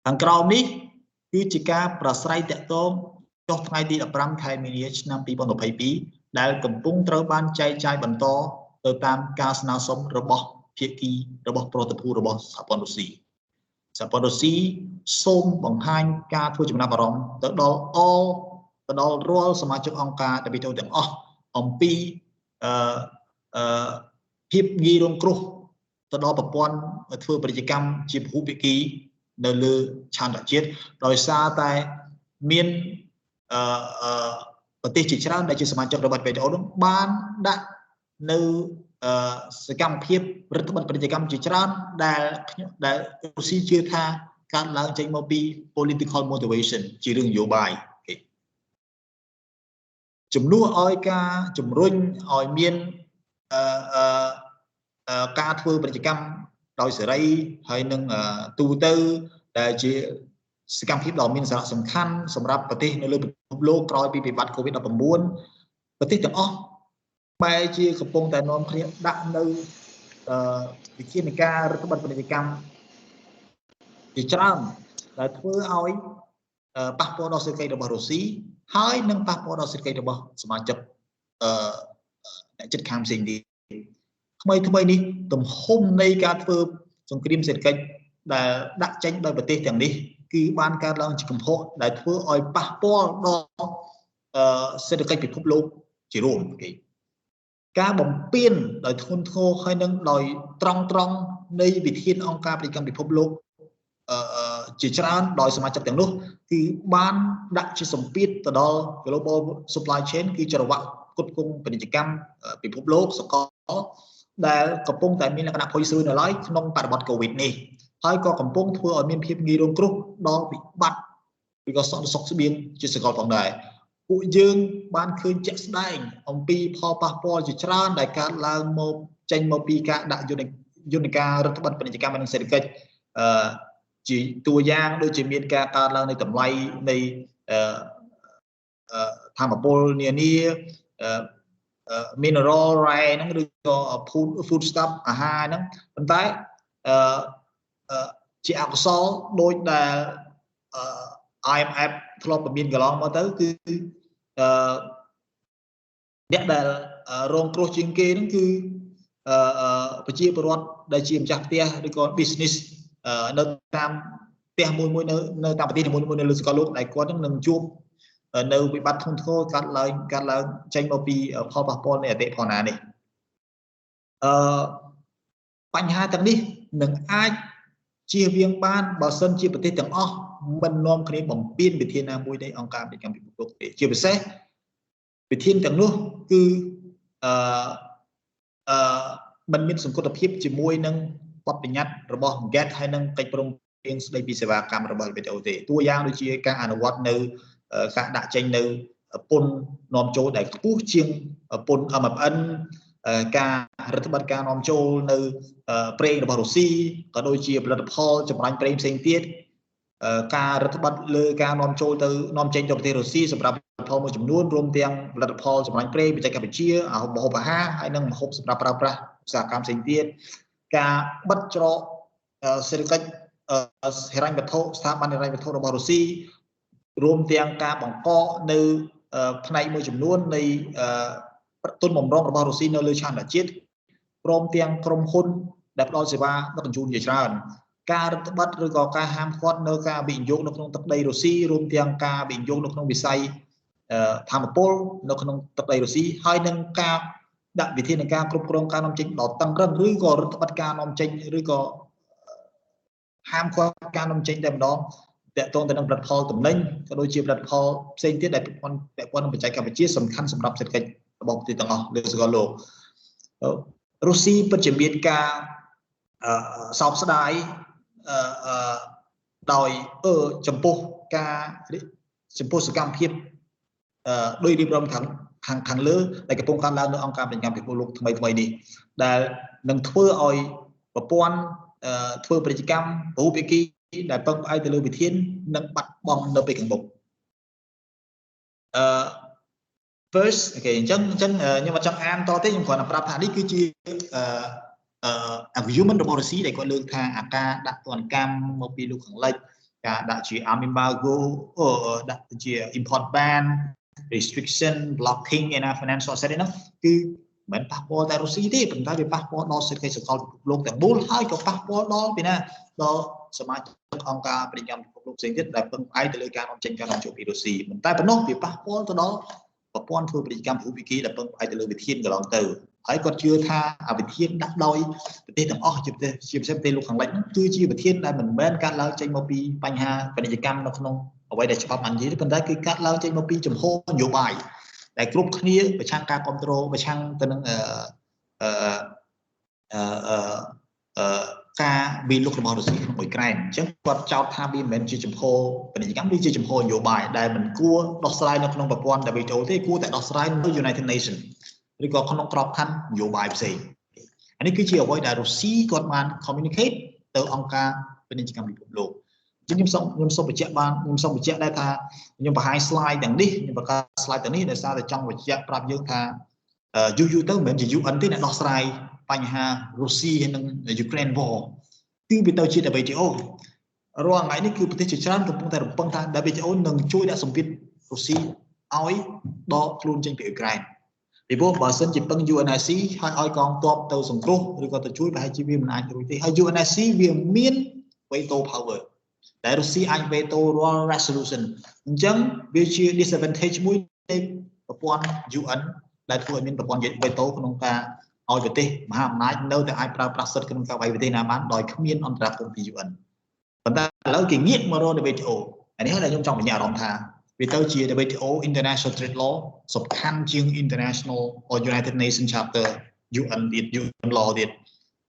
ខាងក្រោមនេះគឺជាការប្រស្រ័យតាក់ទងចុះថ្ងៃទី15 ខែមីនាឆ្នាំ 2022 ដែលកំពុងត្រូវបានចែកចាយបន្តទៅតាមការស្នើសុំរបស់ភាគីរបស់ប្រតិភូរបស់សហព័ន្ធរុស្ស៊ីសហព័ន្ធរុស្ស៊ីសូមបង្ហាញការធ្វើចំណាប់អារម្មណ៍ទៅដល់រាល់សមាជិកអង្គការ WTO ទាំងអស់អំពីភាពងាយរងគ្រោះទៅដល់ប្រព័ន្ធធ្វើពាណិជ្ជកម្មជាពហុភាគីនៅលើឆានតជាតិដោយសារតែមានប្រទេសជាច្រើនដែលជាសមាជិករបស់ WTO នោះបានដាក់នៅសកម្មភាពរដ្ឋបတ်ពាណិជ្ជកម្មជាច្រើនដែលរុស្ស៊ីជឿថាកើតឡើងចេញមកពី political motivation ជារឿងនយោបាយជំនួសឲ្យការជំរុញឲ្យមានការធ្វើពាណិជ្ជកម្មដោយសេរីហើយនឹងទូទៅដែលជាសកម្មភាពដ៏មានសារៈសំខាន់សម្រាប់ប្រទេសនៅលើពិភពលោកក្រោយពីវិបត្តិ COVID-19 ប្រទេសទាំងអស់បែរជាកំពុងតែនាំគ្នាដាក់នៅវិធានការរដ្ឋបတ်ពាណិជ្ជកម្មជាច្រើនដែលធ្វើឲ្យប៉ះពាល់ដល់សេដ្ឋកិច្ចរបស់រុស្ស៊ីហើយនឹងប៉ះពាល់ដល់សេដ្ឋកិច្ចរបស់សមាជិកអ្នកជិតខាងផ្សេងទៀតថ្មីនេះទំហំនៃការធ្វើសង្គ្រាមសេដ្ឋកិច្ចដែលដាក់ចេញដោយប្រទេសទាំងនេះគឺបានកើតឡើងជាកំហុសដែលធ្វើឲ្យប៉ះពាល់ដល់សេដ្ឋកិច្ចពិភពលោកជារួមការបំពេញដោយធ្ងន់ធ្ងរហើយនឹងដោយត្រង់នៃវិធានអង្គការពាណិជ្ជកម្មពិភពលោកជាច្រើនដោយសមាជិកទាំងនោះគឺបានដាក់ជាសម្ពាធទៅដល់ global supply chain គឺចរវ៉ាក់ផ្គត់ផ្គង់ពាណិជ្ជកម្មពិភពលោកសកលដែលកំពុងតែមានលក្ខណៈផុយស្រួយនៅឡើយក្នុងបរិបទ COVID នេះហើយក៏កំពុងធ្វើឲ្យមានភាពងាយរងគ្រោះដល់វិបត្តិពីក៏សន្តិសុខស្បៀងជាសកលផងដែរពួកយើងបានឃើញជាក់ស្ដែងអំពីផលប៉ះពាល់ជាច្រើនដែលកើតឡើងមកចេញមកពីការដាក់យន្តការរដ្ឋបတ်ពាណិជ្ជកម្មនិងសេដ្ឋកិច្ចជាតួយ៉ាងដូចជាមានការកើនឡើងនៃតម្លៃនៃធម្មពលនានាmineral right ហ្នឹងឬក៏ food stuff អាហារហ្នឹងប៉ុន្តែជាអកុសលដូចដែល IMF ធ្លាប់មានកន្លងមកទៅគឺអ្នកដែលរងគ្រោះជាងគេហ្នឹងគឺប្រជាពលរដ្ឋដែលជាម្ចាស់ផ្ទះឬក៏ business នៅតាមផ្ទះមួយនៅតាមប្រទេសមួយនៅលើសកលលោកដែលគាត់នឹងជួបនៅវិបត្តិធ្ងន់ធ្ងរកើតឡើងចេញមកពីផលប៉ះពាល់នៃអតិផរណានេះបញ្ហាទាំងនេះនឹងអាចជៀសវាងបានបើសិនជាប្រទេសទាំងអស់មិននាំគ្នាបំពេញវិធានណាមួយនៃអង្គការពាណិជ្ជកម្មពិភពលោកទេជាពិសេសវិធានទាំងនោះគឺមិនមានសង្កត់ភាពជាមួយនឹងបទបញ្ញត្តិរបស់ GATT ហើយនឹងកិច្ចព្រមព្រៀងស្តីពីសេវាកម្មរបស់ WTO ទេតួយ៉ាងដូចជាការអនុវត្តនៅការដាក់ចេញនៅពន្ធនាំចូលដែលខ្ពស់ជាងពន្ធ MFN ការរដ្ឋបတ်ការនាំចូលនៅប្រេងរបស់រុស្ស៊ីក៏ដូចជាផលិតផលចម្រាញ់ប្រេងផ្សេងទៀតការរដ្ឋបတ်លើការនាំចូលទៅនាំចេញទៅប្រទេសរុស្ស៊ីសម្រាប់ផលិតផលមួយចំនួនរួមទាំងផលិតផលចម្រាញ់ប្រេងបច្ចេកវិទ្យាម្ហូបអាហារហើយនិងម្ហូបសម្រាប់ប្រើប្រាស់ឧស្សាហកម្មផ្សេងទៀតការបិទច្រកសេដ្ឋកិច្ចហិរញ្ញវត្ថុស្ថាប័នហិរញ្ញវត្ថុរបស់រុស្ស៊ីរួមទាំងការបង្កកនៅផ្នែកមួយចំនួននៃទុនបំរុងរបស់រុស្ស៊ីនៅលើឆានតជាតិព្រមទាំងក្រុមហ៊ុនដែលផ្ដល់សេវាដឹកជញ្ជូនជាច្រើនការរដ្ឋបတ်ឬក៏ការហាមឃាត់នៅការវិនិយោគនៅក្នុងទឹកដីរុស្ស៊ីរួមទាំងការវិនិយោគនៅក្នុងវិស័យធម្មពលនៅក្នុងទឹកដីរុស្ស៊ីហើយនឹងការដាក់វិធានការគ្រប់គ្រងការនាំចេញដល់តឹងរឹងឬក៏រដ្ឋបတ်ការនាំចេញឬក៏ហាមឃាត់ការនាំចេញតែម្ដងតកតងទៅនឹងផលិតផលទំនិញក៏ដូចជាផលិតផលផ្សេងទៀតដែលពាក់ព័ន្ធនឹងបច្ចេកវិទ្យាសំខាន់សម្រាប់សេដ្ឋកិច្ចរបស់ប្រទេសទាំងអស់លើសកលលោករុស្ស៊ីពិតជាមានការសោកស្ដាយដោយចំពោះសកម្មភាពដោយរៀបរាប់ខាងលើដែលកំពុងកើតឡើងនៅអង្គការពាណិជ្ជកម្មពិភពលោកថ្មីនេះដែលនឹងធ្វើឲ្យប្រព័ន្ធធ្វើពាណិជ្ជកម្មពហុភាគីដែលពឹងផ្អែកទៅលើវិធាននឹងបាត់បង់នៅពេលខាងមុខfirst អូខេអញ្ចឹងខ្ញុំអត់ចង់អានតទេខ្ញុំគ្រាន់តែប្រាប់ថានេះគឺជា argument របស់រុស្ស៊ីដែលគាត់លើកថាអាការដាក់ទណ្ឌកម្មមកពីលោកខាងលិចការដាក់ជា arm embargo ដាក់ជា import ban restriction blocking in financial asset ហ្នឹងគឺមិនប៉ះពាល់តែរុស្ស៊ីទេប៉ុន្តែវាប៉ះពាល់ដល់សេដ្ឋកិច្ចសកលពិភពលោកទាំងមូលហើយក៏ប៉ះពាល់ដល់ពីណាដល់សមាជិកអង្គការពាណិជ្ជកម្មពិភពលោកផ្សេងទៀតដែលពឹងផ្អែកទៅលើការនាំចេញការនាំចូលពីរុស្ស៊ីមិនតែប៉ុណ្ណោះវាប៉ះពាល់ទៅដល់ប្រព័ន្ធធ្វើពាណិជ្ជកម្មភូមិភាគីដែលពឹងផ្អែកទៅលើវិធានកន្លងទៅហើយគាត់ជឿថាអាវិធានដាក់ដោយប្រទេសទាំងអស់ជាពិសេសប្រទេសលោកខាងលិចហ្នឹងគឺជាវិធានដែលមិនមែនកាត់ឡើងចេញមកពីបញ្ហាពាណិជ្ជកម្មនៅក្នុងអ្វីដែលច្បាប់បាននិយាយទេប៉ុន្តែគឺកាត់ឡើងចេញមកពីចំហនយោបាយដែលគ្រប់គ្នាប្រឆាំងការគ្រប់គ្រងប្រឆាំងទៅនឹងការវាយលុករបស់រុស្ស៊ីក្នុងអ៊ុយក្រែនអញ្ចឹងគាត់ចោទថាវាមិនមែនជាចំហពាណិជ្ជកម្មវាជាចំហនយោបាយដែលមិនគួរដោះស្រាយនៅក្នុងប្រព័ន្ធ WTO ទេគួរតែដោះស្រាយនៅ United Nations ឬក៏ក្នុងក្របខ័ណ្ឌនយោបាយផ្សេងអានេះគឺជាអ្វីដែលរុស្ស៊ីគាត់បាន communicate ទៅអង្គការពាណិជ្ជកម្មពិភពលោកអញ្ចឹងខ្ញុំសូមបញ្ជាក់ដែរថាខ្ញុំបង្ហាញ slide ទាំងនេះខ្ញុំបង្កើត slide ទាំងនេះដោយសារតែចង់បញ្ជាក់ប្រាប់យើងថាយូរទៅមិនមែនជា UN ទេដែលដោះស្រាយបញ្ហារុស្ស៊ីនិង Ukraine war គឺវាទៅជា WTO រាល់ថ្ងៃនេះគឺប្រទេសជាច្រើនកំពុងតែរំពឹងថា WTO នឹងជួយដាក់សម្ពាធរុស្ស៊ីឲ្យដកខ្លួនចេញពីអ៊ុយក្រែនពីព្រោះបើសិនជាពឹង UNSC ហើយឲ្យកងទ័ពទៅសង្គ្រោះឬក៏ទៅជួយប្រហែលជាវាមិនអាចរួចទេហើយ UNSC វាមាន veto power ដែលរុស្ស៊ីអាច veto រាល់ resolution អញ្ចឹងវាជា disadvantage មួយនៃប្រព័ន្ធ UN ដែលធ្វើឲ្យមានប្រព័ន្ធ veto ក្នុងការឲ្យប្រទេសមហាអំណាចនៅតែអាចប្រើប្រាស់សិទ្ធិក្នុងការវាយប្រទេសណាបានដោយគ្មានអន្តរាគមន៍ពី UN ប៉ុន្តែឥឡូវគេងាកមករក WTO អានេះហើយដែលខ្ញុំចង់បញ្ជាក់អារម្មណ៍ថាវាទៅជា WTO International Trade Law សំខាន់ជាង International or United Nations Chapter UN Law ទៀត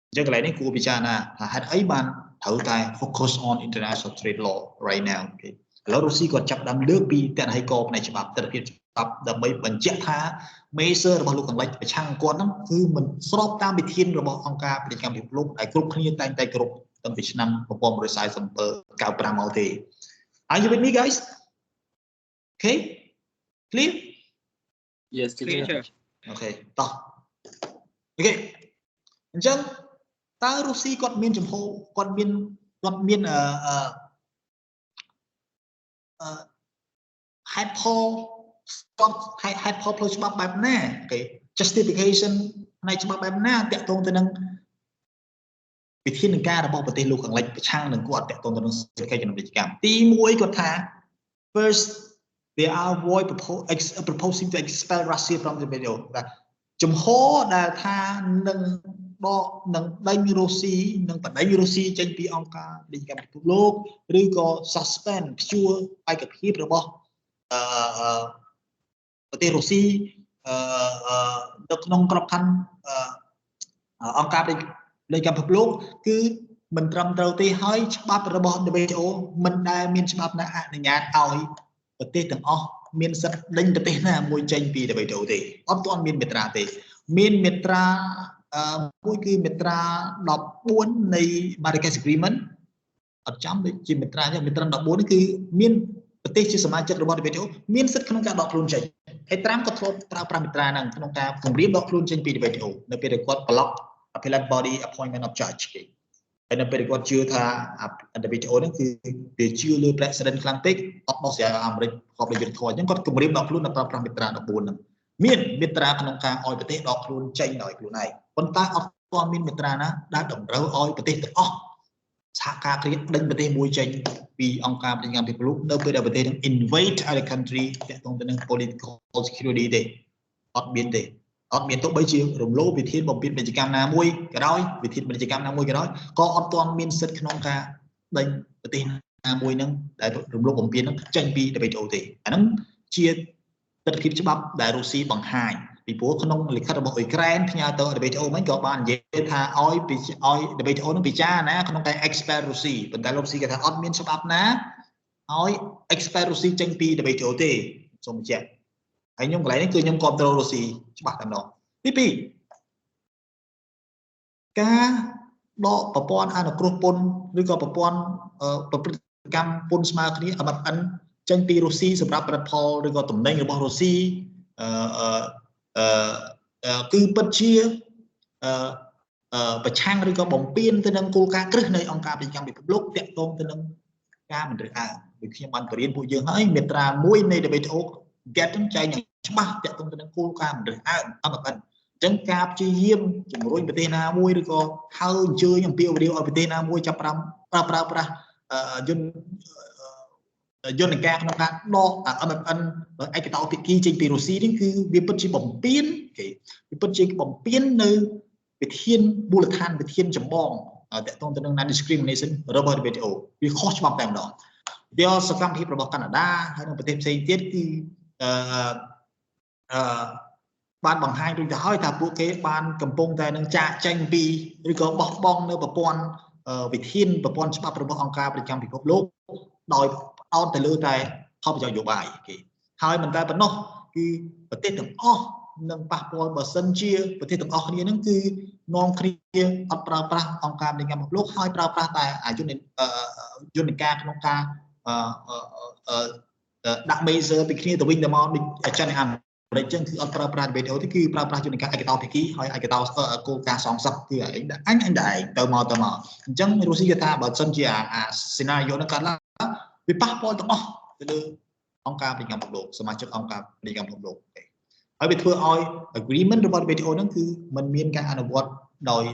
អញ្ចឹងកន្លែងនេះគួរពិចារណាថាហេតុអីបានត្រូវតែ focus on International Trade Law right now ឥឡូវរុស្ស៊ីគាត់ចាប់ដើមលើកពីតនហេកផ្នែកច្បាប់ទស្សនវិជ្ជាច្បាប់ដើម្បីបញ្ជាក់ថា measure របស់លោកខាងលិចប្រឆាំងគាត់ហ្នឹងគឺមិនស្របតាមវិធានរបស់អង្គការពាណិជ្ជកម្មពិភពលោកដែលគ្រប់គ្នាតែងតែគ្រប់តាំងពីឆ្នាំ1947 95មកទេ Are you with me guys? Okay? Clear? Yes, teacher. Okay តោះ Okay អញ្ចឹងតើរុស្ស៊ីគាត់មានចំហគាត់មានហេតុផលផ្លូវច្បាប់បែបណា justification ផ្នែកច្បាប់បែបណាតាក់ទងទៅនឹងវិធានការរបស់ប្រទេសលោកខាងលិចប្រឆាំងនឹងគាត់តាក់ទងទៅនឹងសេដ្ឋកិច្ចនិងពាណិជ្ជកម្មទី1គាត់ថា first they are proposing to expel Russia from the WTO ចំហដែលថានឹងដកនឹងដេញរុស្ស៊ីនឹងបដិញរុស្ស៊ីចេញពីអង្គការពាណិជ្ជកម្មពិភពលោកឬក៏ suspend ព្យួរឯកភាពរបស់ប្រទេសរុស្ស៊ីនៅក្នុងក្របខ័ណ្ឌអង្គការពាណិជ្ជកម្មពិភពលោកគឺមិនត្រឹមត្រូវទេហើយច្បាប់របស់ WTO មិនដែលមានច្បាប់ណាអនុញ្ញាតឲ្យប្រទេសទាំងអស់មានសិទ្ធិដេញប្រទេសណាមួយចេញពី WTO ទេអត់ទាន់មានមាត្រាទេមានមាត្រាមួយគឺមាត្រា14នៃ Marrakesh Agreement អត់ចាំដូចជាមាត្រាមាត្រា14នេះគឺមានប្រទេសជាសមាជិករបស់ WTO មានសិទ្ធិក្នុងការដកខ្លួនចេញហើយត្រាំក៏ធ្លាប់ប្រើប្រាស់មាត្រាហ្នឹងក្នុងការគម្រាមដកខ្លួនចេញពី WTO នៅពេលដែលគាត់ block appellate body appointment of judge ហើយនៅពេលគាត់ជឿថា WTO ហ្នឹងគឺវាជឿលើ president ខ្លាំងពេកអត់ដោះស្រាយអាមេរិកខកដោយយុត្តិធម៌អញ្ចឹងគាត់គម្រាមដកខ្លួននៅប្រើប្រាស់មាត្រា14ហ្នឹងមានមាត្រាក្នុងការឲ្យប្រទេសដកខ្លួនចេញដោយខ្លួនឯងប៉ុន្តែអត់ទាន់មានមាត្រាណាដែលតម្រូវឲ្យប្រទេសទាំងអស់សហការគ្នាដេញប្រទេសមួយចេញពីអង្គការពាណិជ្ជកម្មពិភពលោកនៅពេលដែលប្រទេសនឹង invade other country ទាក់ទងទៅនឹង political security ទេអត់មានទេអត់មានទោះបីជារំលោភវិធានបំពេញពាណិជ្ជកម្មណាមួយក៏ដោយវិធានពាណិជ្ជកម្មណាមួយក៏ដោយក៏អត់ទាន់មានសិទ្ធិក្នុងការដេញប្រទេសណាមួយហ្នឹងដែលរំលោភបំពានហ្នឹងចេញពី WTO ទេអាហ្នឹងជាទស្សនវិជ្ជាច្បាប់ដែលរុស្ស៊ីបង្ហាញពីព្រោះក្នុងលិខិតរបស់អ៊ុយក្រែនផ្ញើទៅ WTO មិញក៏បាននិយាយថាឲ្យ WTO នឹងពិចារណាក្នុងការ expel រុស្ស៊ីប៉ុន្តែរុស្ស៊ីគេថាអត់មានច្បាប់ណាឲ្យ expel រុស្ស៊ីចេញពី WTO ទេសូមបញ្ជាក់ហើយខ្ញុំកន្លែងនេះគឺខ្ញុំគ្រប់គ្រងរុស្ស៊ីច្បាស់តែម្ដងទី2ការដកប្រព័ន្ធអនុគ្រោះពន្ធឬក៏ប្រព័ន្ធប្រព្រឹត្តកម្មពន្ធស្មើគ្នា MFN ចេញពីរុស្ស៊ីសម្រាប់ផលិតផលឬក៏ទំនិញរបស់រុស្ស៊ីគឺពិតជា ប្រឆាំងឬក៏បំពេញទៅនឹងគោលការណ៍គ្រឹះនៃអង្គការពាណិជ្ជកម្មពិភពលោកតាក់ទងទៅនឹងការមិនរើសអើងដូចខ្ញុំបានបរៀនពួកយើងហើយមាត្រា1នៃ WTO get ចែងយ៉ាងច្បាស់តាក់ទងទៅនឹងគោលការណ៍មិនរើសអើងអត់អញ្ចឹងការព្យាយាមជំរុញប្រទេសណាមួយឬក៏ហៅអញ្ជើញអំពាវនាវឲ្យប្រទេសណាមួយចាប់ប្រើប្រាស់យន្តការក្នុងការដក MFN ឯកតោភាគីចេញពីរុស្ស៊ីនេះគឺវាពិតជាបំពេញគេវាពិតជាបំពេញនៅវិធានមូលដ្ឋានវិធានចម្បងតាក់ទងទៅនឹង non discrimination របស់ WTO វាខុសច្បាប់តែម្ដងវាសកម្មភាពរបស់កាណាដាហើយនិងប្រទេសផ្សេងទៀតគឺបានបង្ហាញដូចទៅហើយថាពួកគេបានកំពុងតែនឹងចាកចេញពីឬក៏បោះបង់នៅប្រព័ន្ធវិធានប្រព័ន្ធច្បាប់របស់អង្គការពាណិជ្ជកម្មពិភពលោកដោយផ្ដោតទៅលើតែផលប្រយោជន៍នយោបាយគេហើយមិនតែប៉ុណ្ណោះគឺប្រទេសទាំងអស់នឹងប៉ះពាល់បើសិនជាប្រទេសទាំងអស់គ្នានឹងគឺនាំគ្នាអត់ប្រើប្រាស់អង្គការពាណិជ្ជកម្មពិភពលោកហើយប្រើប្រាស់តែយន្តការក្នុងការដាក់ measure ពីគ្នាទៅវិញទៅមកដូចចិនអាមេរិកចឹងគឺអត់ប្រើប្រាស់ WTO ទេគឺប្រើប្រាស់យន្តការឯកតោភាគីហើយឯកតោគោលការណ៍សងសឹកគឺអញទៅមកអញ្ចឹងរុស្ស៊ីគេថាបើសិនជាអា scenario នោះកើតឡើងវាប៉ះពាល់ទាំងអស់ទៅលើអង្គការពាណិជ្ជកម្មពិភពលោកសមាជិកអង្គការពាណិជ្ជកម្មពិភពលោកហើយវាធ្វើឲ្យ agreement របស់ WTO ហ្នឹងគឺมันមានការអនុវត្តដោយ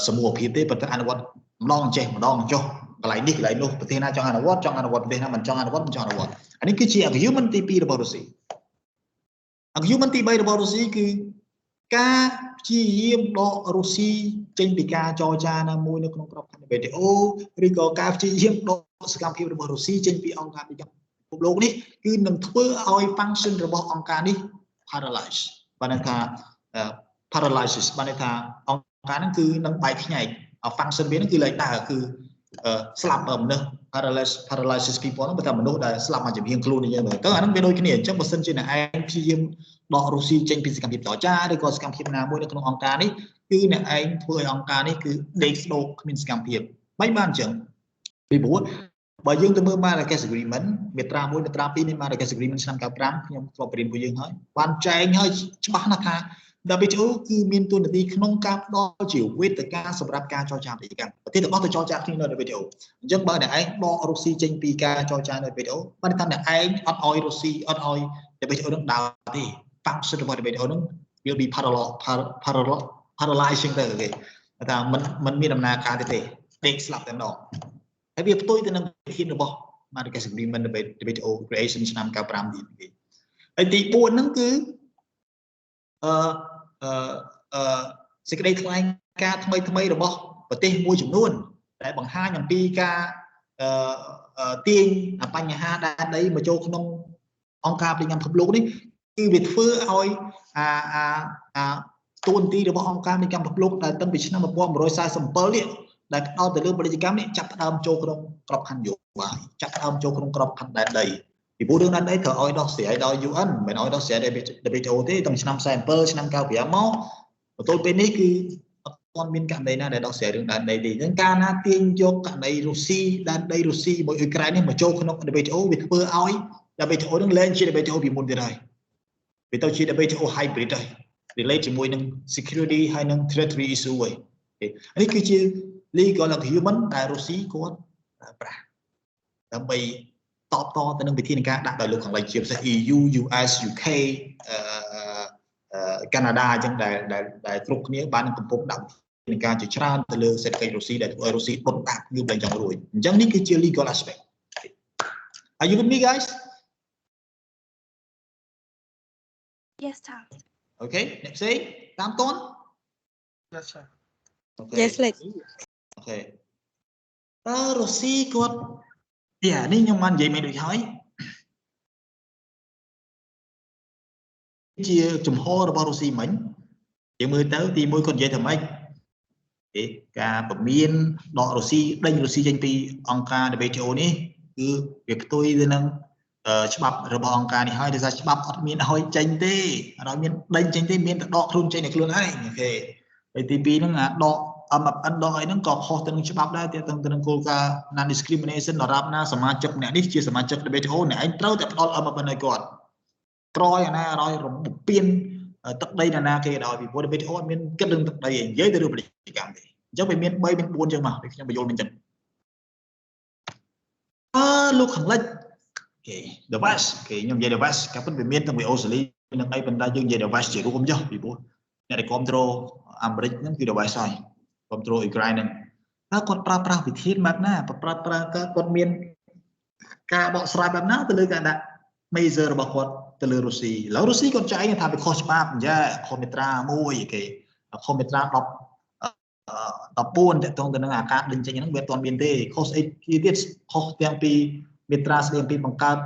សមូហភាពទេប៉ុន្តែអនុវត្តម្ដងចេះម្ដងចុះកន្លែងនេះកន្លែងនោះប្រទេសណាចង់អនុវត្តប្រទេសណាមិនចង់អនុវត្តអានេះគឺជា argument ទី2របស់រុស្ស៊ី argument ទី3របស់រុស្ស៊ីគឺការព្យាយាមដករុស្ស៊ីចេញពីការចរចាណាមួយនៅក្នុងក្របខ័ណ្ឌ WTO ឬក៏ការព្យាយាមដកសកម្មភាពរបស់រុស្ស៊ីចេញពីអង្គការពាណិជ្ជកម្មពិភពលោកនេះគឺនឹងធ្វើឲ្យ function របស់អង្គការនេះ paralyze បានន័យថា paralysis បានន័យថាអង្គការហ្នឹងគឺនឹងបែកខ្ញែក function វាហ្នឹងគឺលែងដើរគឺស្លាប់មនុស្ស paralysis people ហ្នឹងបើថាមនុស្សដែលស្លាប់មកជំនាញខ្លួននេះទៅអាហ្នឹងវាដូចគ្នាអញ្ចឹងបើសិនជាអ្នកឯងព្យាយាមដករុស្ស៊ីចេញពីសកម្មភាពចរចាឬក៏សកម្មភាពណាមួយនៅក្នុងអង្គការនេះគឺអ្នកឯងធ្វើឲ្យអង្គការនេះគឺដេកស្ដោកគ្មានសកម្មភាពមិនបានអញ្ចឹងពីព្រោះបើយើងទៅមើល Marrakesh Agreement មាត្រា1មាត្រា2នៃ Marrakesh Agreement ឆ្នាំ95ខ្ញុំធ្លាប់បរៀនពួកយើងហើយបានចែងឲ្យច្បាស់ណាស់ថា WTO គឺមានតួនាទីក្នុងការផ្ដល់ជាវេទិកាសម្រាប់ការចរចាពាណិជ្ជកម្មប្រទេសទាំងអស់ទៅចរចាគ្នានៅ WTO អញ្ចឹងបើអ្នកឯងដករុស្ស៊ីចេញពីការចរចានៅ WTO បានថាអ្នកឯងអត់ឲ្យរុស្ស៊ីអត់ឲ្យ WTO នឹងដើរទេ function របស់ WTO នឹង will be paralyzing ទៅគេថាมันមានដំណើរការទេដេកស្លាប់តែម្ដងហើយវាផ្ទុយទៅនឹងវិធានរបស់ Marrakesh Agreement WTO creation ឆ្នាំ95ទៀតគេហើយទី4ហ្នឹងគឺសេចក្តីថ្លែងការណ៍ថ្មីរបស់ប្រទេសមួយចំនួនដែលបង្ហាញអំពីការទាញបញ្ហាដែនដីមកចូលក្នុងអង្គការពាណិជ្ជកម្មពិភពលោកនេះគឺវាធ្វើឲ្យតួនាទីរបស់អង្គការពាណិជ្ជកម្មពិភពលោកដែលតាំងពីឆ្នាំ1947នេះដែលផ្ដោតទៅលើពាណិជ្ជកម្មនេះចាប់ផ្ដើមចូលក្នុងក្របខ័ណ្ឌនយោបាយចាប់ផ្ដើមចូលក្នុងក្របខ័ណ្ឌដែនដីពីព្រោះរឿងដែនដីត្រូវឲ្យដោះស្រាយដោយ UN មិនឲ្យដោះស្រាយដោយ WTO ទេតាំងឆ្នាំ47ឆ្នាំ95មកបន្ទាប់ពេលនេះគឺអត់ទាន់មានករណីណាដែលដោះស្រាយរឿងដែនដីទេអញ្ចឹងការណាទាញយកករណីរុស្ស៊ីដែនដីរុស្ស៊ីមួយអ៊ុយក្រែននេះមកចូលក្នុង WTO វាធ្វើឲ្យ WTO នឹងលែងជា WTO ពីមុនទៀតហើយវាទៅជា WTO hybrid ហើយ relate ជាមួយនឹង security ហើយនឹង territory issue ហើយនេះគឺជា legal argument ដែលរុស្ស៊ីគាត់ប្រាស់ដើម្បីតបតទៅនឹងវិធានការដាក់ដោយលោកខាងលិចជាពិសេស EU US UK កាណាដាអញ្ចឹងដែលគ្រប់គ្នាបានកំពុងដាក់វិធានការជាច្រើនទៅលើសេដ្ឋកិច្ចរុស្ស៊ីដែលធ្វើឲ្យរុស្ស៊ីដុតដាក់គឺបែងចង់រួចអញ្ចឹងនេះគឺជា legal aspect Are you with me guys Yes sir Okay next say តាមតន Yes sir Yes let's Okay រុស្ស៊ីគាត់នេះខ្ញុំបាននិយាយមិនដូចហើយជាជំហររបស់រុស្ស៊ីមិញយើងមើលទៅទី1គាត់និយាយថាម៉េចការពមៀនដករុស្ស៊ីដេញរុស្ស៊ីចេញពីអង្គការ WTO នេះគឺវាផ្ទុយទៅនឹងច្បាប់របស់អង្គការនេះហើយដោយសារច្បាប់អត់មានឲ្យចេញទេអត់ឲ្យមានដេញចេញទេមានតែដកខ្លួនចេញតែខ្លួនឯងអូខេហើយទី2ហ្នឹងអាដក MFN ដកអីហ្នឹងក៏ខុសទៅនឹងច្បាប់ដែរទាក់ទងទៅនឹងគោលការណ៍ non discrimination ដរាបណាសមាជិកអ្នកនេះជាសមាជិក WTO អ្នកឯងត្រូវតែផ្ដល់ MFN ឲ្យគាត់ក្រោយអាណាឲ្យរំពៀន ទឹកដីណាគេដោយពីព្រោះ WTO អត់មានគិតរឿងទឹកដីឯងនិយាយទៅរឿងពាណិជ្ជកម្មទេអញ្ចឹងវាមាន3មាន4ចឹងមកខ្ញុំបញ្យល់មិនចឹងលោកខាងលិចគេ the west គេខ្ញុំនិយាយ the west ក៏ប៉ុន្តែវាមានទាំងពីអូស្ត្រាលីនិងអីប៉ុន្តែយើងនិយាយ the west ជារួមចុះពីព្រោះអ្នកដែលគ្រប់គ្រងអាមេរិកហ្នឹងគឺ the west ហើយគ្រប់គ្រងអ៊ុយក្រែនហ្នឹងតើគាត់ប្រើប្រាស់វិធីបែបណាប្រើប្រាស់គាត់មានការបកស្រាយបែបណាទៅលើការដាក់ measure របស់គាត់ទៅលើរុស្ស៊ីឥឡូវរុស្ស៊ីគាត់ចែងថាវាខុសច្បាប់អញ្ចឹងខុសមាត្រា1គេខុសមាត្រា14តកតងទៅនឹងអាការដេញចេញហ្នឹងវាអត់ទាន់មានទេខុសអីទៀតខុសទាំងពីមាត្រាស្តីអំពីបង្កើត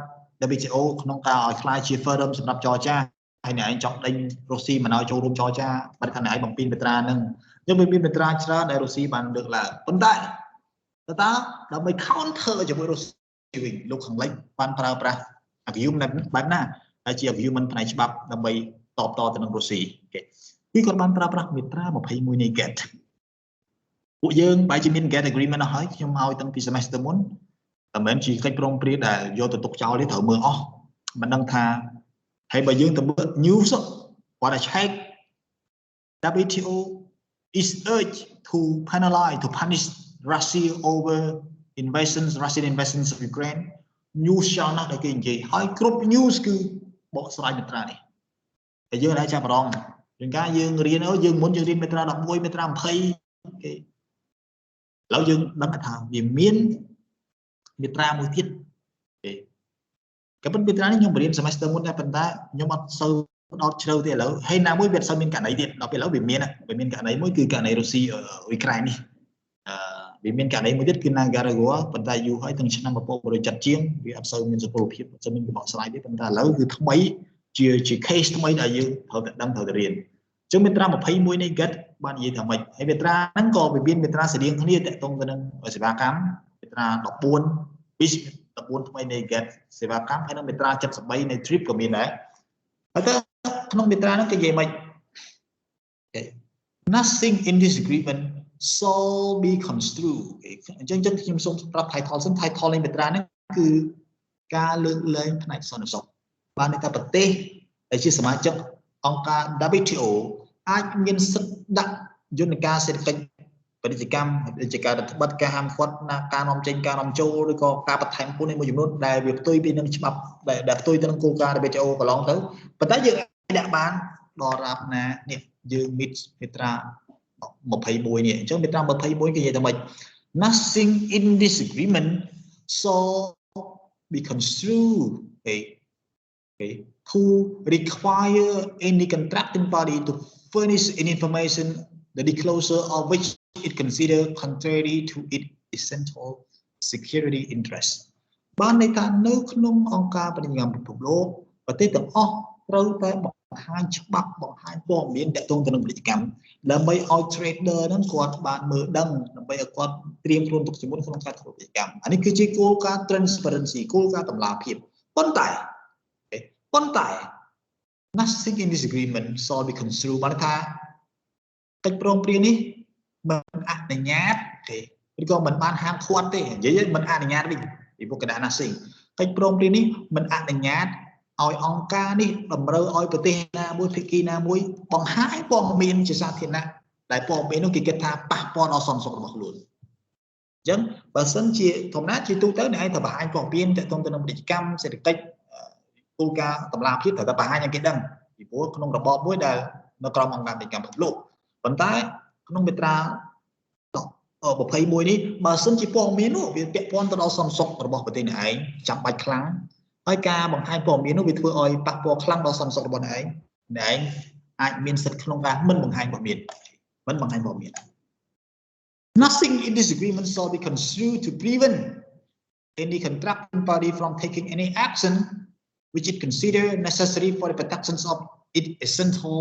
WTO ក្នុងការឲ្យខ្លាយជា forum សម្រាប់ចរចាហើយអ្នកឯងចង់ដេញរុស្ស៊ីមកឲ្យចូលរួមចរចាបើថាអ្នកឯងបំពេញមាត្រាហ្នឹងអញ្ចឹងវាមានមាត្រាច្រើនដែលរុស្ស៊ីបានលើកឡើងប៉ុន្តែតើដើម្បី counter ជាមួយរុស្ស៊ីវិញលោកខាងលិចបានប្រើប្រាស់ argument បែបណាហើយជា argument ផ្នែកច្បាប់ដើម្បីតបតទៅនឹងរុស្ស៊ីគេគឺគាត់បានប្រើប្រាស់មាត្រា21នៃ GATT ពួកយើងបែរជាមាន GATT agreement អស់ហើយខ្ញុំឲ្យតាំងពី semester មុនតែមិនមែនជាកិច្ចព្រមព្រៀងដែលយកទៅទុកចោលទេត្រូវមើលអស់មិនដឹងថាហើយបើយើងទៅមើល news គាត់ថាឆែក WTO is urged to penalize to punish Russia over Russian invasions of Ukraine news ច្រើនណាស់ដែលគេនិយាយហើយគ្រប់ news គឺបកស្រាយមាត្រានេះតែយើងអាចចាប់អារម្មណ៍ជាងការយើងរៀនយើងមុនយើងរៀនមាត្រា11មាត្រា20គេឥឡូវយើងដឹងថាវាមានមាត្រាមួយទៀតគេក៏ប៉ុន្តែមាត្រានេះខ្ញុំរៀន semester មុនដែរប៉ុន្តែខ្ញុំអត់សូវដកជ្រៅទេឥឡូវហើយណាមួយវាអត់សូវមានករណីទៀតដល់ពេលឥឡូវវាមានករណីមួយគឺករណីរុស្ស៊ីអ៊ុយក្រែននេះវាមានករណីមួយទៀតគឺ Nicaragua ប៉ុន្តែយូរហើយទាំងឆ្នាំ1970ជាងវាអត់សូវមានសុពលភាពអត់សូវមានបកស្រាយទេប៉ុន្តែឥឡូវគឺថ្មីជា case ថ្មីដែលយើងត្រូវតែដឹងត្រូវតែរៀនអញ្ចឹងមាត្រា21នៃ GATT បាននិយាយថាម៉េចហើយមាត្រាហ្នឹងក៏វាមានមាត្រាស្តៀងគ្នាតាក់ទងទៅនឹងសេវាកម្មមាត្រា14ថ្មីនៃ GATT សេវាកម្មហើយនិងមាត្រា73នៃ TRIPS ក៏មានដែរហើយទៅក្នុងមាត្រាហ្នឹងគេនិយាយម៉េច nothing in this agreement shall be construed អញ្ចឹងខ្ញុំសូមប្រាប់ title សិន title នៃមាត្រាហ្នឹងគឺការលើកលែងផ្នែកសន្តិសុខបានន័យថាប្រទេសដែលជាសមាជិកអង្គការ WTO អាចមានសិទ្ធិដាក់យន្តការសេដ្ឋកិច្ចពាណិជ្ជកម្មដូចជាការរដ្ឋបတ်ការហាមឃាត់ការនាំចេញការនាំចូលឬក៏ការបន្ថែមពន្ធមួយចំនួនដែលវាផ្ទុយពីនឹងច្បាប់ដែលផ្ទុយទៅនឹងគោលការណ៍ WTO កន្លងទៅប៉ុន្តែយើងអាចដាក់បានដល់រាបណានេះយើងមាត្រា21នេះអញ្ចឹងមាត្រា21គេនិយាយថាម៉េច nothing in this agreement shall be construed to require any contracting party to furnish any information the disclosure of which it consider contrary to its essential security interest បានន័យថានៅក្នុងអង្គការពាណិជ្ជកម្មពិភពលោកប្រទេសទាំងអស់ត្រូវតែបង្ហាញច្បាប់បង្ហាញព័ត៌មានទាក់ទងទៅនឹងពាណិជ្ជកម្មដើម្បីឲ្យ trader ហ្នឹងគាត់បានមើលដឹងដើម្បីឲ្យគាត់ត្រៀមខ្លួនទុកជាមុនក្នុងការធ្វើពាណិជ្ជកម្មអានេះគឺជាគោលការណ៍ transparency គោលការណ៍តម្លាភាពប៉ុន្តែ nothing in this agreement shall be construed បានថាកិច្ចព្រមព្រៀងនេះមិនអនុញ្ញាតទេឬក៏មិនបានហាមឃាត់ទេនិយាយមិនអនុញ្ញាតវិញពីពួកកណ្ដាល nothing កិច្ចព្រមព្រៀងនេះមិនអនុញ្ញាតឲ្យអង្គការនេះតម្រូវឲ្យប្រទេសណាមួយភាគីណាមួយបង្ហាញព័ត៌មានជាសាធារណៈដែលព័ត៌មាននោះគេគិតថាប៉ះពាល់ដល់សន្តិសុខរបស់ខ្លួនអញ្ចឹងបើសិនជាធម្មតាជាទូទៅអ្នកឯងត្រូវបង្ហាញព័ត៌មានទាក់ទងទៅនឹងពាណិជ្ជកម្មសេដ្ឋកិច្ចគោលការណ៍តម្លាភាពត្រូវតែបង្ហាញឲ្យគេដឹងពីព្រោះក្នុងរបបមួយដែលនៅក្រោមអង្គការពាណិជ្ជកម្មពិភពលោកប៉ុន្តែក្នុងមាត្រា21នេះបើសិនជាព័ត៌មាននោះវាពាក់ព័ន្ធទៅដល់សន្តិសុខរបស់ប្រទេសអ្នកឯងចាំបាច់ខ្លាំងហើយការបង្ហាញព័ត៌មាននោះវាធ្វើឲ្យប៉ះពាល់ខ្លាំងដល់សន្តិសុខរបស់អ្នកឯងអាចមានសិទ្ធិក្នុងការមិនបង្ហាញព័ត៌មាន Nothing in this agreement shall be construed to prevent any contracting party from taking any action which it consider necessary for the protection of its essential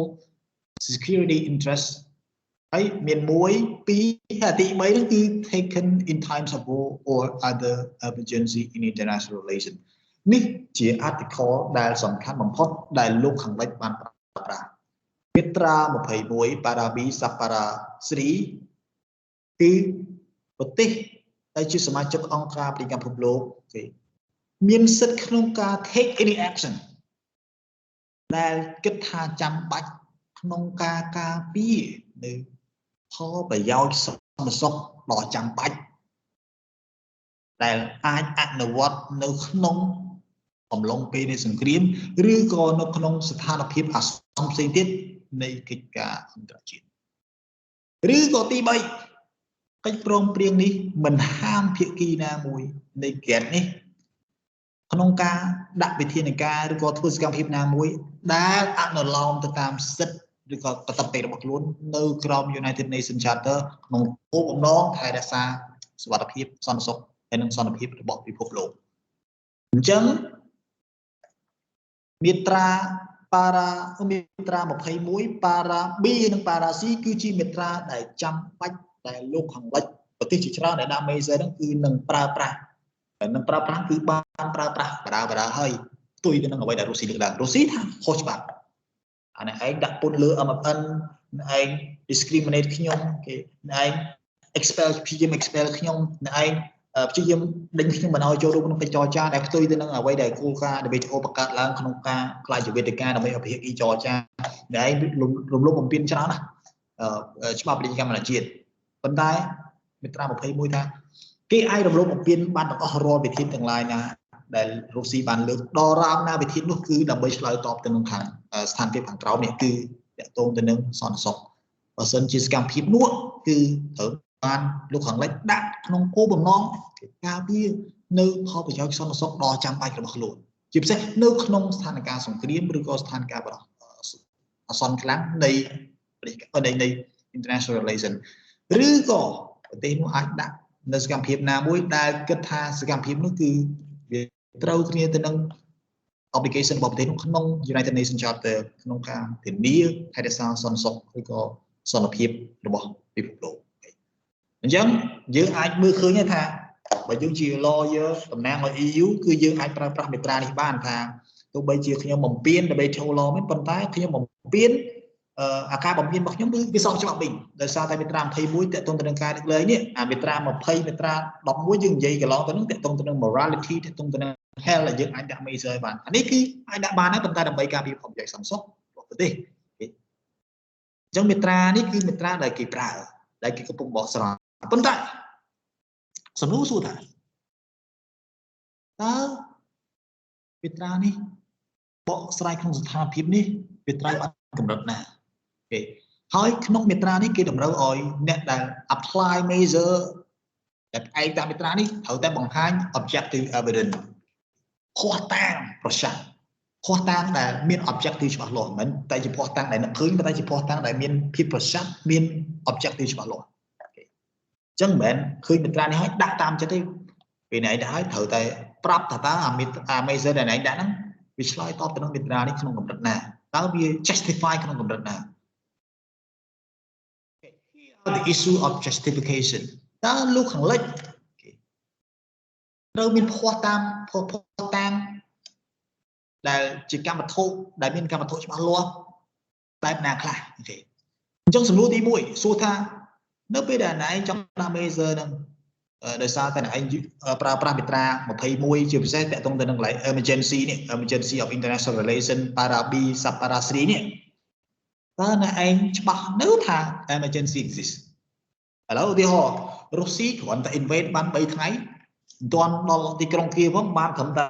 security interests ហើយមាន1 2ទី3ហ្នឹងគឺ taken in times of war or other emergency in international relations នេះជា article ដែលសំខាន់បំផុតដែលលោកខាងលិចបានប្រើប្រាស់មាត្រា21 para b para 3គឺប្រទេសដែលជាសមាជិកអង្គការពាណិជ្ជកម្មពិភពលោកគេមានសិទ្ធិក្នុងការ take any action ដែលគិតថាចាំបាច់ nông ca ca bia nơi khó phải giao xong sốc đỏ chẳng bạchដែលអាចអនុវត្តនៅក្នុងអំឡុងពេលនៃសង្គ្រាមឬក៏នៅក្នុងស្ថានភាពអាសន្នផ្សេងទៀតនៃកិច្ចការអន្តរជាតិឬក៏ទី3កិច្ចព្រមព្រៀងនេះមិនហាមភាគីណាមួយនៃកេតនេះក្នុងការដាក់វិធានការឬក៏ធ្វើសកម្មភាពណាមួយដែលអនុលោមទៅតាមសិទ្ធិឬក៏កតបកិច្ចរបស់ខ្លួននៅក្រោម United Nations Charter ក្នុងគោលបំណងថែរក្សាសុវត្ថិភាពសន្តិសុខហើយនិងសន្តិភាពរបស់ពិភពលោកអញ្ចឹងមាត្រា21ប៉ារ៉ា B និងប៉ារ៉ា C គឺជាមាត្រាដែលចាំបាច់ដែលលោកខាងលិចប្រទេសជាច្រើនដែលដាក់ measure ហ្នឹងគឺនឹងប្រើប្រាស់នឹងប្រើប្រាស់គឺបានប្រើប្រាស់បដាហើយផ្ទុយទៅនឹងអ្វីដែលរុស្ស៊ីលើកឡើងរុស្ស៊ីថាខុសច្បាប់អានេះឯងដាក់ពន្ធលើ MFN ឯង discriminate ខ្ញុំគេឯង expel ព្យាយាម expel ខ្ញុំឯងព្យាយាមដេញខ្ញុំមិនឲ្យចូលរួមក្នុងកិច្ចចរចាដែលផ្ទុយទៅនឹងអ្វីដែលគោលការណ៍ WHO បង្កើតឡើងក្នុងការខ្លាយជាវេទិកាដើម្បីឲ្យភាគីចរចាដែលឯងរំលោភបំពានច្រើនណាស់ច្បាប់ពាណិជ្ជកម្មអន្តរជាតិប៉ុន្តែមាត្រា21ថាគេអាចរំលោភបំពានបានទាំងអស់រាល់វិធានទាំងឡាយណាដែលរុស្ស៊ីបានលើកដល់រាមណាវិធាននោះគឺដើម្បីឆ្លើយតបទៅនឹងខាងស្ថានភាពខាងក្រោមនេះគឺតាក់ទងទៅនឹងសន្តិសុខបើសិនជាសកម្មភាពនោះគឺត្រូវបានលោកខាងលិចដាក់ក្នុងគោលបំណងការពារនៅផលប្រយោជន៍សន្តិសុខដ៏ចាំបាច់របស់ខ្លួនជាពិសេសនៅក្នុងស្ថានភាពសង្គ្រាមឬក៏ស្ថានភាពអាសន្នខ្លាំងនៃ international relation ឬក៏ប្រទេសនោះអាចដាក់នៅសកម្មភាពណាមួយដែលគិតថាសកម្មភាពនោះគឺវាត្រូវគ្នាទៅនឹង obligation របស់ប្រទេសនោះក្នុង United Nations Charter ក្នុងការធានាថែរក្សាសន្តិសុខឬក៏សន្តិភាពរបស់ពិភពលោកអញ្ចឹងយើងអាចមើលឃើញថាបើយើងជា lawyer តំណាងឲ្យ EU គឺយើងអាចប្រើប្រាស់មាត្រានេះបានថាទោះបីជាខ្ញុំបំពេញដើម្បីចូល law មិនប៉ុន្តែខ្ញុំបំពេញអាការបំពេញរបស់ខ្ញុំគឺវាសងច្បាប់វិញដោយសារតែមាត្រា21តកតងទៅនឹងការដឹកលើនេះអាមាត្រា20មាត្រា11យើងនិយាយកន្លងទៅនឹងតកតងទៅនឹង morality តកតងទៅនឹង health ដែលយើងអាចដាក់ measure បានអានេះគឺអាចដាក់បានដែរប៉ុន្តែដើម្បីការពារផលប្រយោជន៍សន្តិសុខរបស់ប្រទេសអញ្ចឹងមាត្រានេះគឺមាត្រាដែលគេប្រើដែលគេកំពុងបកស្រាយប៉ុន្តែសំណួរសួរថាតើមាត្រានេះបកស្រាយក្នុងស្ថានភាពនេះវាត្រូវបានកម្រិតណាគេហើយក្នុងមាត្រានេះគេតម្រូវឲ្យអ្នកដែល apply measure តែផ្អែកតាមមាត្រានេះត្រូវតែបង្ហាញ objective evidence ខុសតាមប្រសាទខុសតាមដែលមាន objective ច្បាស់លាស់មិនតែជាភ័ស្តុតាងដែលនឹកឃើញតែជាភ័ស្តុតាងដែលមានភាពប្រសាទមាន objective ច្បាស់លាស់ចឹងមិនមែនឃើញមាត្រានេះឲ្យដាក់តាមចិត្តទេពេលណែដាក់ឲ្យត្រូវតែប្រាប់ថាតើអា measure ដែលណែដាក់ហ្នឹងវាឆ្លើយតបទៅនឹងមាត្រានេះក្នុងកម្រិតណាតើវា justify ក្នុងកម្រិតណា the issue of justification តើលោកខាងលិចត្រូវមានភ័ស្តុតាងដែលជាកម្មវត្ថុដែលមានកម្មវត្ថុច្បាស់លាស់បែបណាខ្លះអូខេអញ្ចឹងសំណួរទី1សួរថានៅពេលដែលណែចង់ដាក់ measure នឹងដោយសារតែឯងប្រើប្រាស់មាត្រា21ជាពិសេសតកតងទៅនឹង emergency នេះ emergency of international relation para B sub para 3នេះតើណែឯងច្បាស់នៅថា emergency exist ឥឡូវឧទាហរណ៍រុស្ស៊ីគ្រាន់តែ invade បាន3ថ្ងៃមិនទាន់ដល់ទីក្រុងគៀវផងបានត្រឹមតែ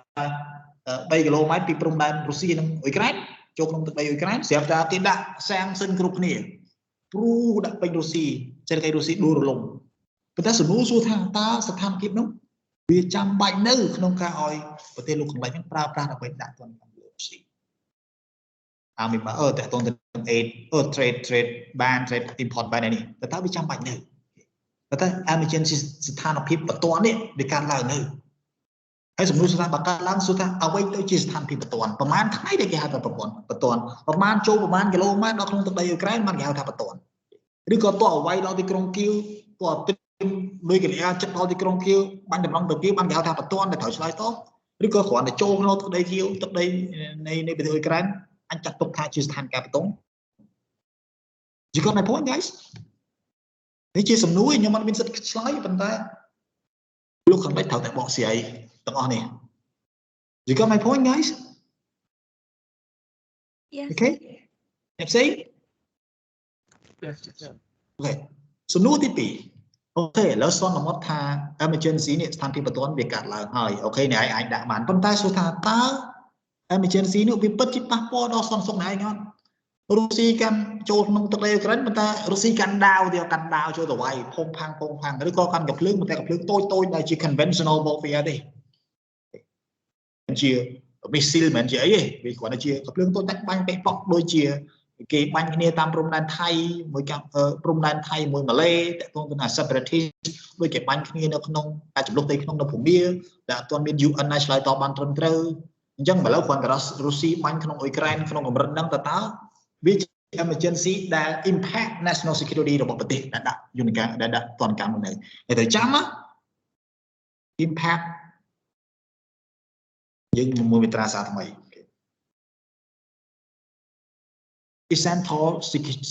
3គីឡូម៉ែត្រពីព្រំដែនរុស្ស៊ីនិងអ៊ុយក្រែនចូលក្នុងទឹកដីអ៊ុយក្រែនស្រាប់តែគេដាក់សាំងសិនគ្រប់គ្នាព្រោះដាក់ពេញរុស្ស៊ីចេះតែរុស្ស៊ីដួលរលំប៉ុន្តែសំណួរសួរថាតើស្ថានភាពនោះវាចាំបាច់នៅក្នុងការឲ្យប្រទេសលោកខាងលិចហ្នឹងប្រើប្រាស់ដើម្បីដាក់ទណ្ឌកម្មលើរុស្ស៊ីអាមីបើតើតើទៅនឹង aid trade ban trade import ban នេះតើវាចាំបាច់នៅតែ emergency ស្ថានភាពបន្ទាន់នេះវាកើតឡើងនៅហើយសំណួរស្ថានភាពកើតឡើងសួរថាអ្វីទៅជាស្ថានភាពបន្ទាន់ប្រហែលថ្ងៃដែលគេហៅថាបន្ទាន់ប្រហែលចូលប្រហែលគីឡូម៉ែត្រដល់ក្នុងទឹកដីអ៊ុយក្រែនបានគេហៅថាបន្ទាន់ឬក៏តើអ្វីដល់ទីក្រុងគៀវតើលុយកលៀចិត្តដល់ទីក្រុងគៀវបាញ់តម្រង់ទៅគៀវបានគេហៅថាបន្ទាន់ដែលត្រូវឆ្លើយតបឬក៏គ្រាន់តែចូលក្នុងទឹកដីគៀវទឹកដីនៃប្រទេសអ៊ុយក្រែនអញចាត់ទុកថាជាស្ថានភាពបន្ទាន់ You got my point guys នេះជាសំណួរខ្ញុំមិនមានសិទ្ធិឆ្លើយប៉ុន្តែលោកខាងលិចត្រូវតែបកស្រាយទាំងអស់នេះ You got my point guys Yes Okay Next say Yes, teacher. Okay. សំណួរទី 2 អូខេឥឡូវសន្មតថា emergency នេះស្ថានភាពបន្ទាន់វាកាត់ឡើងហើយអូខេអ្នកឯងអាចដាក់បានប៉ុន្តែសួរថាតើ emergency នេះវាពិតជាប៉ះពាល់ដល់សន្តិសុខអ្នកឯងអត់រុស្ស៊ីកាន់ចូលក្នុងទឹកដីអ៊ុយក្រែនប៉ុន្តែរុស្ស៊ីកាន់ដាវទៀតកាន់ដាវចូលទៅវាយផុងផាំងឬក៏កាន់កាភ្លើងប៉ុន្តែកាភ្លើងតូចដែលជា conventional warfare ទេមិនជា missile មិនជាអីទេវាគ្រាន់តែជាកាភ្លើងតូចតាច់បាញ់ពេកប៉ុកដូចជាគេបាញ់គ្នាតាមព្រំដែនថៃមួយព្រំដែនថៃមួយម៉ាឡេតកតងទៅនឹង separatist ដូចគេបាញ់គ្នានៅក្នុងការចំនួនដីក្នុងនៅភូមាដែលអត់ទាន់មាន UN ណាឆ្លើយតបបានត្រឹមត្រូវអញ្ចឹងឥឡូវគ្រាន់តែរុស្ស៊ីបាញ់ក្នុងអ៊ុយក្រែនក្នុងកម្រិតហ្នឹងតើវាជា emergency ដែល impact national security របស់ប្រទេសដែលដាក់យន្តការដែលដាក់ទណ្ឌកម្មនៅតែទៅចាំ impact យើងមួយមាត្រាសាថ្មី essential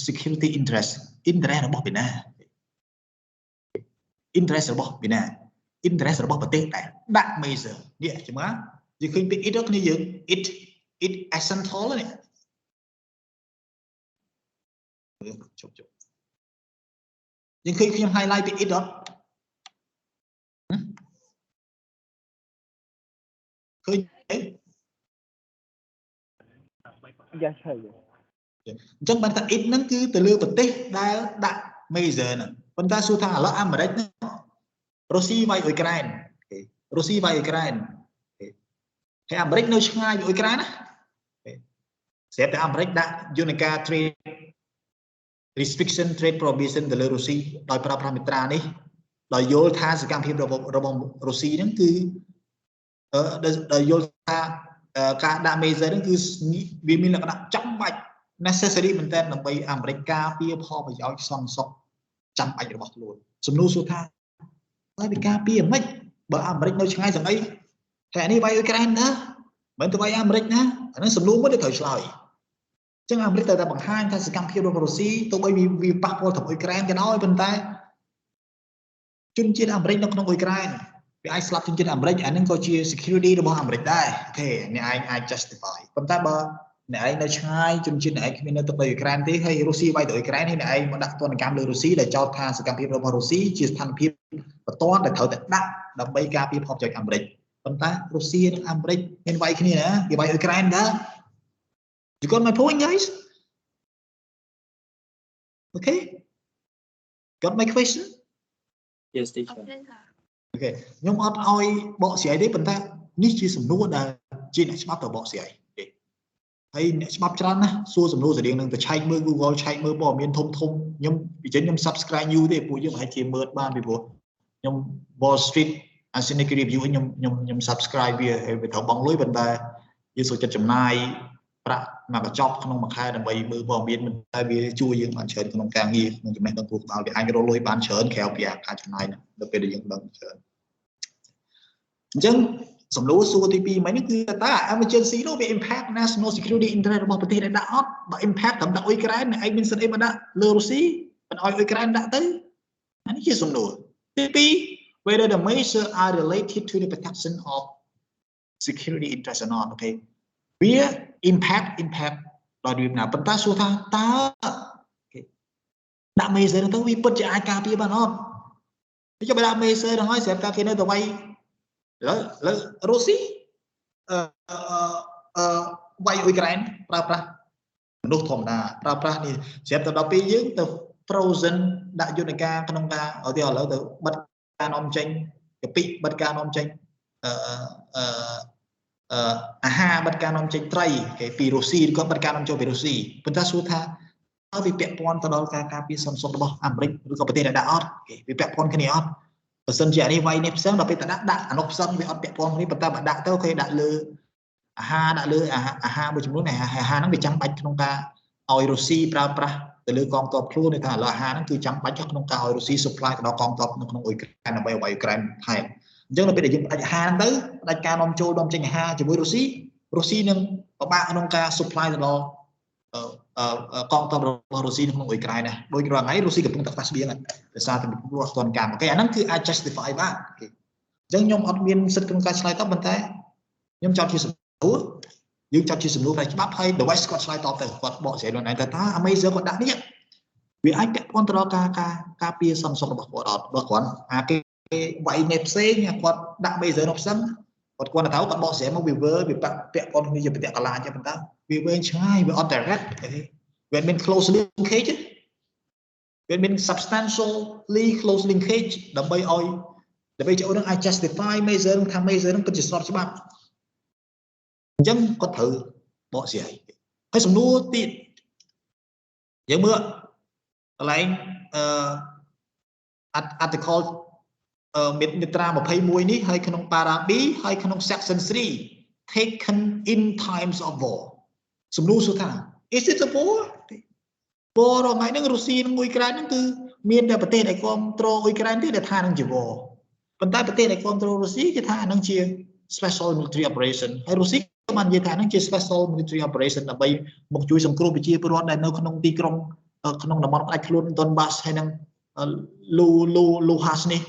security interest របស់ពីណា interest របស់ពីណា interest របស់ប្រទេសតែដាក់ major នេះចាំមើលយើងឃើញពី it គ្នាយើង it essential នេះជប់យើងឃើញខ្ញុំ highlight ពី it អត់ឃើញទេ Yes, sir. អញ្ចឹងបានថា it ហ្នឹងគឺទៅលើប្រទេសដែលដាក់ major ហ្នឹងប៉ុន្តែសួរថាឥឡូវអាមេរិករុស្ស៊ីវាយអ៊ុយក្រែនរុស្ស៊ីវាយអ៊ុយក្រែនហើយអាមេរិកនៅឆ្ងាយពីអ៊ុយក្រែនណាស្រាប់តែអាមេរិកដាក់យន្តការ trade restriction trade prohibition ទៅលើរុស្ស៊ីដោយប្រើប្រាស់មាត្រានេះដោយយល់ថាសកម្មភាពរបស់រុស្ស៊ីហ្នឹងគឺដោយយល់ថាការដាក់ major ហ្នឹងគឺវាមានលក្ខណៈចាំបាច់ necessary មែនតើដើម្បីអាមេរិកការពារផលប្រយោជន៍សន្តិសុខចាំបាច់របស់ខ្លួនសំណួរសួរថាហើយវាការពារមិនបើអាមេរិកនៅឆ្ងាយស្អីតែនេះវាយអ៊ុយក្រែនណាមិនទៅវាយអាមេរិកណាអានេះសំណួរមួយដែលត្រូវឆ្លើយអញ្ចឹងអាមេរិកត្រូវតែបង្ហាញថាសកម្មភាពរបស់រុស្ស៊ីទោះបីវាប៉ះពាល់ទៅអ៊ុយក្រែនក៏ដោយប៉ុន្តែជនជាតិអាមេរិកនៅក្នុងអ៊ុយក្រែនវាអាចស្លាប់ជនជាតិអាមេរិកអានឹងក៏ជា security របស់អាមេរិកដែរអូខេអ្នកឯងអាច justify ប៉ុន្តែបើអ្នកឯងនៅឆ្ងាយជនជាតិអ្នកឯងគ្មាននៅទឹកដីអ៊ុយក្រែនទេហើយរុស្ស៊ីវាយទៅអ៊ុយក្រែនហើយអ្នកឯងមកដាក់ទណ្ឌកម្មលើរុស្ស៊ីដែលចោទថាសកម្មភាពរបស់រុស្ស៊ីជាស្ថានភាពបន្ទាន់ដែលត្រូវតែដាក់ដើម្បីការពារផលប្រយោជន៍អាមេរិកប៉ុន្តែរុស្ស៊ីនិងអាមេរិកមានវាយគ្នាណាគេវាយអ៊ុយក្រែនដែរ You got my point guys Okay got my question Yes, teacher. Okay ខ្ញុំអត់ឲ្យបកស្រាយទេប៉ុន្តែនេះជាសំណួរដែលជាអ្នកច្បាប់ទៅបកស្រាយហើយអ្នកច្បាប់ច្រើនណាស់សួរសំណួរស្តៀងនឹងទៅឆែកមើល Google ឆែកមើលព័ត៌មានធំខ្ញុំពីចឹងខ្ញុំ subscribe you ទេពួកយើងប្រហែលជាមើលបានពីព្រោះខ្ញុំ Wall Street Asian Review ខ្ញុំ subscribe វាត្រូវបង់លុយប៉ុន្តែយើងចូលចិត្តចំណាយប្រាក់មកកញ្ចប់ក្នុងមួយខែដើម្បីមើលព័ត៌មានមិនតែវាជួយយើងបានច្រើនក្នុងការងារក្នុងចំណេះដឹងទូទៅវាអាចរកលុយបានច្រើនក្រៅពីការចំណាយនៅពេលដែលយើងដឹងច្រើនអញ្ចឹងសំណួរសួរទី2មិញគឺតើ emergency នោះវា impact national security interest របស់ប្រទេសដែលដាក់អត់បើ impact ត្រឹមតែអ៊ុយក្រែនឯងមានសិទ្ធិអីមកដាក់លើរុស្ស៊ីមិនឲ្យអ៊ុយក្រែនដាក់ទៅអានេះជាសំណួរទី2 whether the measures are related to the protection of security interest or not okay វា impact ដល់វាណាប៉ុន្តែសួរថាតើដាក់ measure ទៅវាពិតជាអាចការពារបានអត់ចុះបើដាក់ measure ហ្នឹងហើយស្រាប់តែគេនៅទៅវាយលើរុស្ស៊ីវាយអ៊ុយក្រែនប្រើប្រាស់មនុស្សធម្មតាប្រើប្រាស់នេះស្រាប់តែដល់ពេលយើងទៅ frozen ដាក់យន្តការក្នុងការឲ្យទៅឥឡូវទៅបិទការនាំចេញកាពិបិទការនាំចេញអាហារបិទការនាំចេញត្រីគេពីរុស្ស៊ីឬក៏បិទការនាំចូលពីរុស្ស៊ីប៉ុន្តែសួរថាតើវាពាក់ព័ន្ធទៅដល់ការការពារសន្តិសុខរបស់អាមេរិកឬក៏ប្រទេសដែលដាក់អត់គេវាពាក់ព័ន្ធគ្នាអត់បើសិនជាអានេះវាយនេះផ្សឹងដល់ពេលតែដាក់អានោះផ្សឹងវាអត់ពាក់ព័ន្ធគ្នាប៉ុន្តែបើដាក់ទៅគេដាក់លើអាហារដាក់លើអាហារមួយចំនួនអាហារហ្នឹងវាចាំបាច់ក្នុងការឲ្យរុស្ស៊ីប្រើប្រាស់ទៅលើកងទ័ពខ្លួននេះថាឥឡូវអាហារហ្នឹងគឺចាំបាច់ក្នុងការឲ្យរុស្ស៊ី supply ទៅដល់កងទ័ពនៅក្នុងអ៊ុយក្រែនដើម្បីឲ្យអ៊ុយក្រែនថែមអញ្ចឹងដល់ពេលដែលយើងផ្ដាច់អាហារហ្នឹងទៅផ្ដាច់ការនាំចូលនាំចេញអាហារជាមួយរុស្ស៊ីនឹងពិបាកក្នុងការ supply ទៅដល់កងទ័ពរបស់រុស្ស៊ីនៅក្នុងអ៊ុយក្រែនដែរដូចរាល់ថ្ងៃរុស្ស៊ីកំពុងតែខ្វះស្បៀងដោយសារតែគ្រោះទណ្ឌកម្មអូខេអាហ្នឹងគឺអាច justify បានអញ្ចឹងខ្ញុំអត់មានសិទ្ធិក្នុងការឆ្លើយតបប៉ុន្តែខ្ញុំចោទជាសំណួរយើងចោទជាសំណួរផ្នែកច្បាប់ហើយ The West គាត់ឆ្លើយតបទៅគាត់បកស្រាយខ្លួនឯងថាតើ Amazon គាត់ដាក់នេះ vì ai biết con tao ca pia xong xong bọc quạt cái vậy nếp xe nha quạt đã bây giờ nó sẵn quạt con là tháo quạt bỏ sẽ mà vì vơ vì bạn vẽ con bây giờ bị cả là cho mình ta vì vơ trái vì on direct when mình close linkage chứ when mình substantially close linkage đâm bay oi đâm bay chỗ nó ai justify bây giờ thằng bây giờ nó cần chỉ sort cho bạn dân có thử bỏ gì hay sống đua tiền giờ mưa lại article mid tra một hay muối ní hay khung para B hay khung section 3 taken in times of war sống đua số thằng is it a war war rồi ngày nó Russia nó Ukraine nó cứ miền đạiประเทศไอ้ control Ukraine ที่ได้ทางนั่งจีวอប៉ុន្តែประเทศไอ้ control Russia គេថាนั่งជា special military operation ហើយ Russia ក៏បាននិយាយថាนั่งជា special military operation ដើម្បីមកជួយសង្គ្រោះប្រជាពលរដ្ឋដែលនៅក្នុងទីក្រុងក្នុងតំបន់ផ្ដាច់ខ្លួន Donbass ហើយនឹង Luhansk នេះ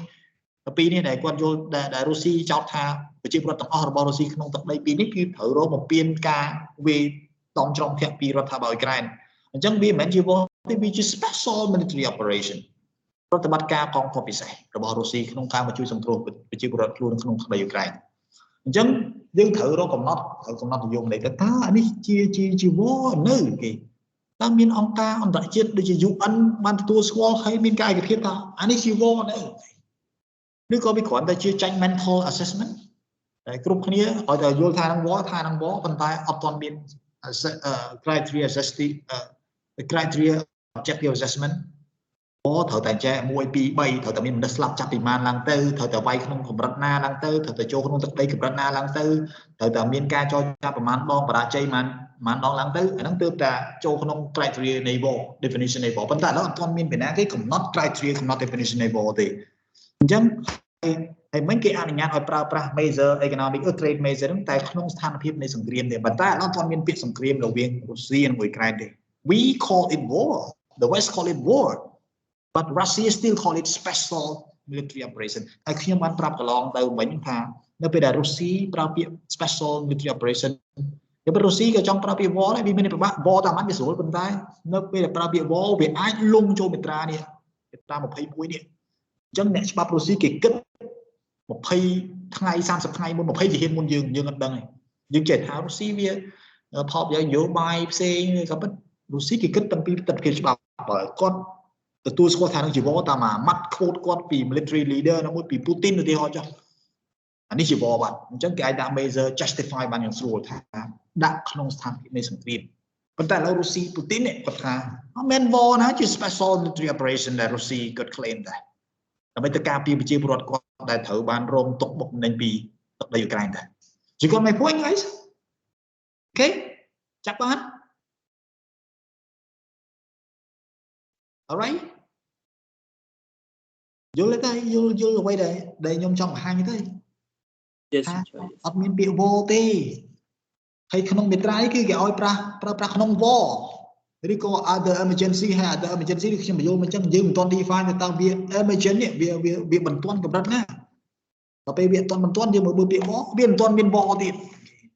ពីនេះដែលគាត់យល់ដែល Russia ចោទថាប្រជាពលរដ្ឋទាំងអស់របស់ Russia ក្នុងទឹកដីពីនេះគឺត្រូវរងបំពានការវាយដំច្រំធាក់ពីរដ្ឋាភិបាលអ៊ុយក្រែនអញ្ចឹងវាមិនមែនជាវាជា special military operation ប្រតិបត្តិការកងទ័ពពិសេសរបស់ Russia ក្នុងការមកជួយសង្គ្រោះប្រជាពលរដ្ឋខ្លួនក្នុងទឹកដីអ៊ុយក្រែនអញ្ចឹងយើងត្រូវរកកំណត់និយមនេះថាអានេះជាវ៉នៅគេតើមានអង្គការអន្តរជាតិដូចជា UN បានទទួលស្គាល់ហើយមានការឯកភាពថាអានេះជាវ៉នៅឬក៏វាគ្រាន់តែជា judgmental assessment តែគ្រប់គ្នាឲ្យតែយល់ថានឹងវ៉ប៉ុន្តែអត់ទាន់មាន criteria assessment criteria objective assessment ត្រូវតែចែក1 2 3ត្រូវតែមានមនុស្សស្លាប់ចាប់ពីម៉ានឡើងទៅត្រូវតែវាយក្នុងកម្រិតណាឡើងទៅត្រូវតែចូលក្នុងទឹកដីកម្រិតណាឡើងទៅត្រូវតែមានការចរចាប្រមាណដងបរាជ័យម៉ានដងឡើងទៅអាហ្នឹងទើបតែចូលក្នុង criteria នៃ war definition នៃ war ប៉ុន្តែឥឡូវអត់ទាន់មានពីណាគេកំណត់ criteria កំណត់ definition នៃ war ទេអញ្ចឹងហើយមិនគេអនុញ្ញាតឲ្យប្រើប្រាស់ major economic trade major ហ្នឹងតែក្នុងស្ថានភាពនៃសង្គ្រាមទេប៉ុន្តែឥឡូវអត់ទាន់មានពាក្យសង្គ្រាមរវាងរុស្ស៊ីនិងអ៊ុយក្រែនទេ we call it war the West call it war but Russia still call it special military operation ហើយខ្ញុំបានប្រាប់កន្លងទៅមិញថានៅពេលដែលរុស្ស៊ីប្រើពាក្យ special military operation តែរុស្ស៊ីក៏ចង់ប្រើពាក្យ war ដែរវាមានពិបាក war តាមមិនវាស្រួលប៉ុន្តែនៅពេលដែលប្រើពាក្យ war វាអាចលងចូលមាត្រានេះមាត្រា21នេះអញ្ចឹងអ្នកច្បាប់រុស្ស៊ីគេគិត20ថ្ងៃ30ថ្ងៃមុន20ជាហ៊ានមុនយើងអត់ដឹងទេយើងចេះថារុស្ស៊ីវាថបយកនយោបាយផ្សេងក៏ប៉ុន្តែរុស្ស៊ីគេគិតតាំងពីទឹកគេច្បាប់បើគាត់ទទួលស្គាល់ថានឹងជាវ៉តាមម៉ាត់ខូតគាត់ពី military leader ណាមួយពី Putin ទៅទីហោចចុះអានេះជាវ៉បាទអញ្ចឹងគេអាចដាក់ major justify បានយ៉ាងស្រួលថាដាក់ក្នុងស្ថានភាពនៃសង្គ្រាមប៉ុន្តែឥឡូវរុស្ស៊ី Putin គាត់ថាអត់មែនវ៉ណាជា special military operation ដែលរុស្ស៊ីគាត់ claim ដែរដើម្បីទៅការពារប្រជាពលរដ្ឋគាត់ដែលត្រូវបានរងទុក្ខបុកម្នេញពីទឹកដីអ៊ុយក្រែនដែរ You got my point guys Okay ចាប់បានalright យល់ទេយល់អ្វីដែលខ្ញុំចង់បង្ហាញទេ Yes អត់មានពាក្យ war ទេហើយក្នុងមេត្រានេះគឺគេឲ្យប្រើប្រាស់ក្នុង war ឬក៏ other emergency ហើយ other emergency គឺខ្ញុំបញ្យល់មកអញ្ចឹងយើងមិនទាន់ define ទៅតើវា emergency នេះវាមិនទាន់កម្រិតណាដល់ពេលវាអត់ទាន់យើងមើលពាក្យ war វាមិនទាន់មាន war ទៀត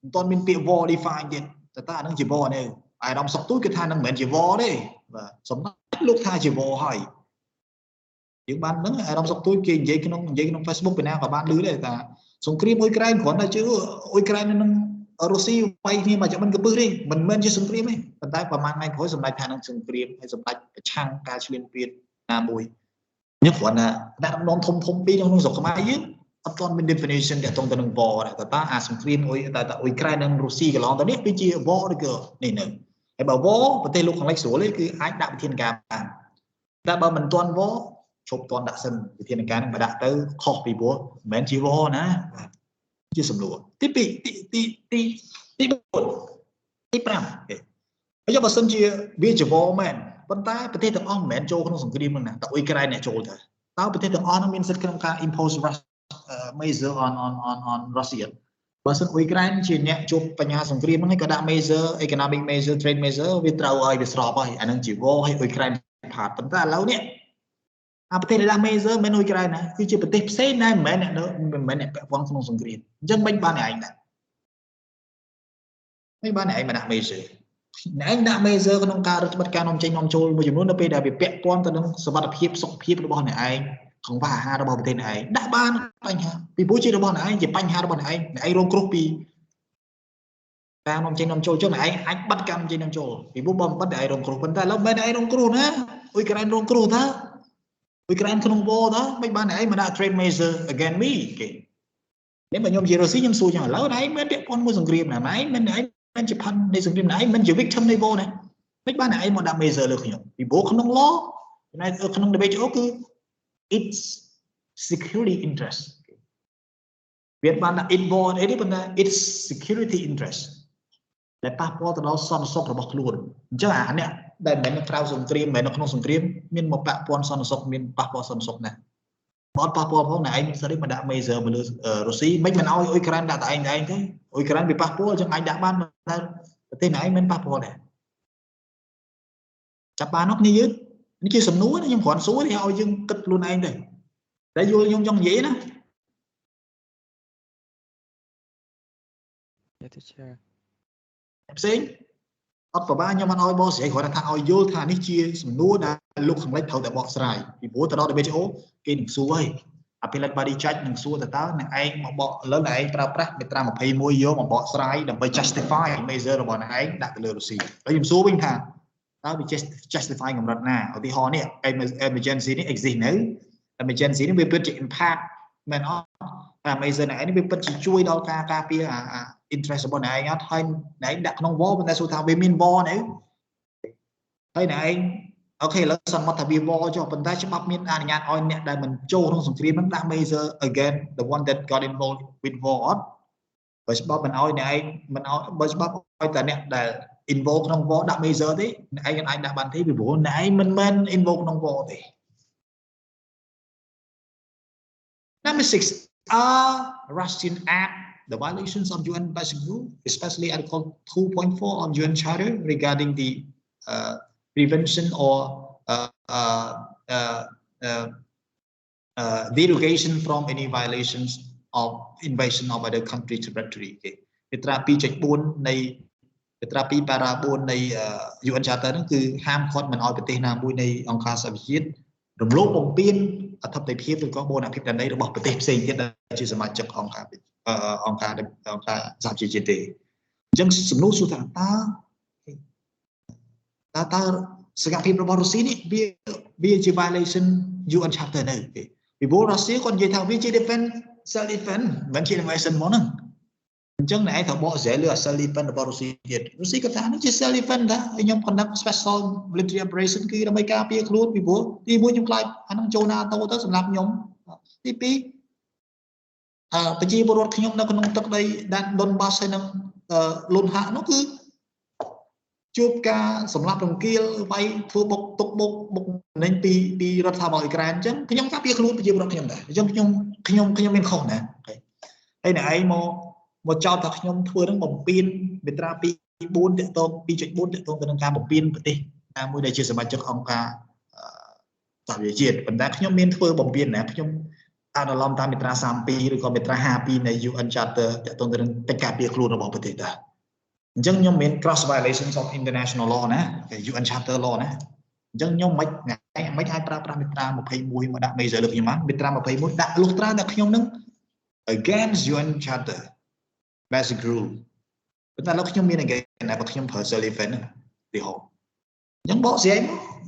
មិនទាន់មានពាក្យ war define ទៀតតើអានឹងជា war ទេអារម្មណ៍សុខទូចគឺថានឹងមិនមែនជា war ទេបាទសម្រាប់លោកថាជា war ហើយយើងបានហ្នឹងអារម្មណ៍សុខទូចគេនិយាយក្នុង Facebook ពីណាក៏បានឮដែរថាសង្គ្រាមអ៊ុយក្រែនគ្រាន់តែជឿអ៊ុយក្រែននឹងរុស្ស៊ីវាយគ្នាមកចាំមិនកំពឹសទេមិនមែនជាសង្គ្រាមទេប៉ុន្តែប្រហែលថ្ងៃក្រោយសម្ដេចថានឹងសង្គ្រាមហើយសម្ដេចប្រឆាំងការឈ្លានពានណាមួយនេះគ្រាន់តែដាក់ដំណំធំពីរក្នុងស្រុកខ្មែរយើងអត់ទាន់មាន definition ទាក់ទងទៅនឹង war ដែរតើអាសង្គ្រាមអ៊ុយក្រែននិងរុស្ស៊ីកន្លងទៅនេះវាជា war ឬក៏នេះនៅហើយបើ war ប្រទេសលោកខាងលិចស្រួលទេគឺអាចដាក់វិធានការបានតែបើមិនទាន់ war ឈប់ទាន់ដាក់សិនវិធានការនឹងបើដាក់ទៅខុសពីព្រោះមិនមែនជា war ណាជាសំណួរទី2ទី4ទី5ហើយបើសិនជាវាជា war មែនប៉ុន្តែប្រទេសទាំងអស់មិនមែនចូលក្នុងសង្គ្រាមហ្នឹងណាតែអ៊ុយក្រែនអ្នកចូលទៅតើប្រទេសទាំងអស់ហ្នឹងមានសិទ្ធិក្នុងការ impose measure on Russia បើសិនអ៊ុយក្រែនជាអ្នកជួបបញ្ហាសង្គ្រាមហ្នឹងហើយក៏ដាក់ measure economic measure trade measure វាត្រូវឲ្យវាស្របហើយអាហ្នឹងជា war ហើយអ៊ុយក្រែនផាតប៉ុន្តែឥឡូវនេះប្រទេសដែលដាក់ measure មិនអ៊ុយក្រែនណាគឺជាប្រទេសផ្សេងដែរមិនមែនអ្នកពាក់ព័ន្ធក្នុងសង្គ្រាមអញ្ចឹងមិនបានឯងដែរមិនបានឯងមកដាក់ measure nãy đã measure cái nông ca được bắt ca nông tranh nông trôi một chừng nữa nó bây giờ bị bẹt quan từ nông sản vật hiệp sọc hiệp nó bọn này không phải ha nó bọn tên này đã ban anh ha vì bố trí nó bọn này chỉ banh ha nó bọn này rong cướp bị ca nông tranh nông trôi chỗ này anh bắt cam tranh nông trôi vì bố bom bắt đại rong cướp bên ta lúc bên này rong cướp nữa ui cái anh rong cướp đó ui cái anh không vô đó mấy bạn này mà đã train measure again me nếu mà nhom zero nhom xui chẳng lỡ đấy mấy bẹt quan mua sừng riêng là máy bên này mình chỉ panในสงครามไหนมันอยู่victim ในโบนะไม่บ้านไหนมันดาเมจเลยคุณพี่โบขนมล้อในขนมเดบิตโอคือ it's security interest เวียดบ้าน involved ไอ้นี่เป็นนะ it's security interest และป้าพ่อตอนเราซ่อนซอกระบบล้วนจังอ่ะเนี่ยได้เหมือนในคราวสงครามเหมือนในขนมสงครามมีมาปะปอนซ่อนซอกมีป้าพ่อซ่อนซอกนะบอลป้าพ่อพวกไหนมันสริมันดาเมจมาเลยรัสเซียไม่มันเอาอุยแกรนด่าแต่เองthếอุยแกรนbịป้าพ่อจังไงด่าบ้านประเทศไหนมันป้าพ่อเนี่ยจับปลานกนี่ยืดนี่คือสำนวนยังขวัญสู้ที่เอายังกึศluôn anh đâyได้ยูยงยงdễนะ Yes, teacher. ផ្សេងអត់ប្របាខ្ញុំមិនអោយបកស្រាយគាត់ថាឲ្យយល់ថានេះជាសំណួរដែលលោកខាងលិចត្រូវតែបកស្រាយពីព្រោះទៅដល់ WHO គេនឹងសួរហើយអាពេល body check នឹងសួរទៅតើអ្នកឯងមកបកឥឡូវអ្នកឯងប្រើប្រាស់មេត្រា21យកមកបកស្រាយដើម្បី justify measure របស់អ្នកឯងដាក់ទៅលើរុស្ស៊ីហើយខ្ញុំសួរវិញថាតើវា justify កម្រិតណាឧទាហរណ៍នេះ emergency នេះ exist នៅ emergency នេះវាពិតជា impact មែនអត់តែ measure អ្នកឯងនេះវាពិតជាជួយដល់ការការពារinterest របស់អ្នកឯងអត់ហើយអ្នកឯងដាក់ក្នុង wall ប៉ុន្តែសួរថាវាមាន wall នៅហើយអ្នកឯងអូខេឥឡូវសន្មតថាវា wall ចុះប៉ុន្តែច្បាប់មានអនុញ្ញាតឲ្យអ្នកដែលមិនចូលក្នុងសង្គ្រាមហ្នឹងដាក់ measure again the one that got involved with war អត់បើច្បាប់មិនឲ្យអ្នកឯងមិនឲ្យបើច្បាប់ឲ្យតែអ្នកដែល involve ក្នុង war ដាក់ measure ទេអ្នកឯងអាចដាក់បានទេពីព្រោះអ្នកឯងមិនមែន involve ក្នុង war ទេ Number 6 are Russian act the violations of UN basic rule, especially Article 2.4 of UN Charter regarding the prevention or derogation from any violations of invasion of other country territory. មាត្រា 2.4 នៃមាត្រា 2 para 4 នៃ UN Charter ហ្នឹងគឺហាមឃាត់មិនឲ្យប្រទេសណាមួយនៃអង្គការសហប្រជាជាតិរំលោភបំពានអធិបតេយ្យភាពឬក៏បូរណភាពដែនដីរបស់ប្រទេសផ្សេងទៀតដែលជាសមាជិកអង្គការសហជីវជាតិទេអញ្ចឹងសំណួរសួរថាតើសកម្មភាពរបស់រុស្ស៊ីនេះវាជា violation UN Charter នៅពីព្រោះរុស្ស៊ីគាត់និយាយថាវាជា defense self defense មិនជា invasion ហ្មងហ្នឹងអញ្ចឹងអ្នកឯងត្រូវបកស្រាយលើ self defense របស់រុស្ស៊ីទៀតរុស្ស៊ីគាត់ថានេះជា self defense ថាខ្ញុំ conduct special military operation គឺដើម្បីការពារខ្លួនពីព្រោះទីមួយខ្ញុំខ្លាចអាហ្នឹងចូលណាតូទៅសម្រាប់ខ្ញុំទីពីរប្រជាពលរដ្ឋខ្ញុំនៅក្នុងទឹកដីដែនដុនបាសហើយនឹងលុនហាក់នោះគឺជួបការសម្លាប់រង្គាលវាយធ្វើបុកទុកបុកមិញពីរដ្ឋាភិបាលអ៊ុយក្រែនអញ្ចឹងខ្ញុំការពារខ្លួនប្រជាពលរដ្ឋខ្ញុំដែរអញ្ចឹងខ្ញុំមានខុសណាហើយអ្នកឯងមកចោទថាខ្ញុំធ្វើនឹងបំពេញមាត្រា 2.4 តាក់ទង 2.4 តាក់ទងទៅនឹងការបំពេញប្រទេសណាមួយដែលជាសមាជិកអង្គការសហប្រជាជាតិប៉ុន្តែខ្ញុំមានធ្វើបំពេញណាខ្ញុំអនុលោមតាមមាត្រា 32 ឬក៏មាត្រា 52 នៃ UN Charter តាក់ទងទៅនឹងកិច្ចការពារខ្លួនរបស់ប្រទេសដែរអញ្ចឹងខ្ញុំមាន cross violations of international law ណា UN Charter law ណាអញ្ចឹងខ្ញុំមិនអាចប្រើប្រាស់មាត្រា 21 មកដាក់ measure លើខ្ញុំបានមាត្រា 21 ដាក់លុះត្រាតែខ្ញុំនឹង against UN Charter basic rule ប៉ុន្តែឥឡូវខ្ញុំមាន against តែបើខ្ញុំប្រើ self defense ទីហោអញ្ចឹងបកស្រាយ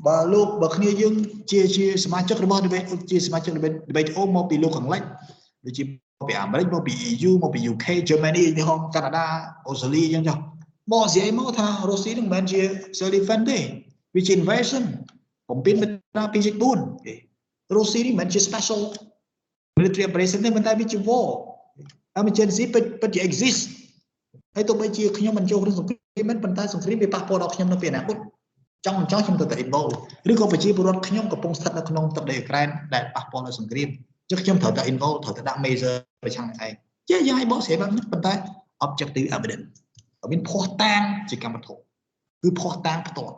មកបើគ្នាយើងជាសមាជិករបស់ ជាសមាជិក WHO មកពីលោកខាងលិចដូចជាពីអាមេរិកមកពី EU មកពី UK Germany ទីហោកាណាដាអូស្ត្រាលីអញ្ចឹងចុះបកស្រាយមកថារុស្ស៊ីនឹងមិនមែនជា self defense ទេវាជា invasion បំពេញមាត្រា 2.4 រុស្ស៊ីនេះមិនមែនជា special military operation ទេប៉ុន្តែវាជា war emergency ពិតជា exist ហើយទោះបីជាខ្ញុំមិនចូលក្នុងសង្គ្រាមប៉ុន្តែសង្គ្រាមវាប៉ះពាល់ដល់ខ្ញុំនៅពេលអនាគតចង់ខ្ញុំទៅតែ involve ឬក៏ប្រជាពលរដ្ឋខ្ញុំកំពុងស្ថិតនៅក្នុងទឹកដីអ៊ុយក្រែនដែលប៉ះពាល់ដល់សង្គ្រាមអញ្ចឹងខ្ញុំត្រូវតែ involve ត្រូវតែដាក់ measure ប្រឆាំងនឹងឯងជាយ៉ាងឲ្យបកស្រាយបែបនេះប៉ុន្តែ objective evidence មានភស្តុតាងជាកម្មវត្ថុគឺភស្តុតាងផ្ទាល់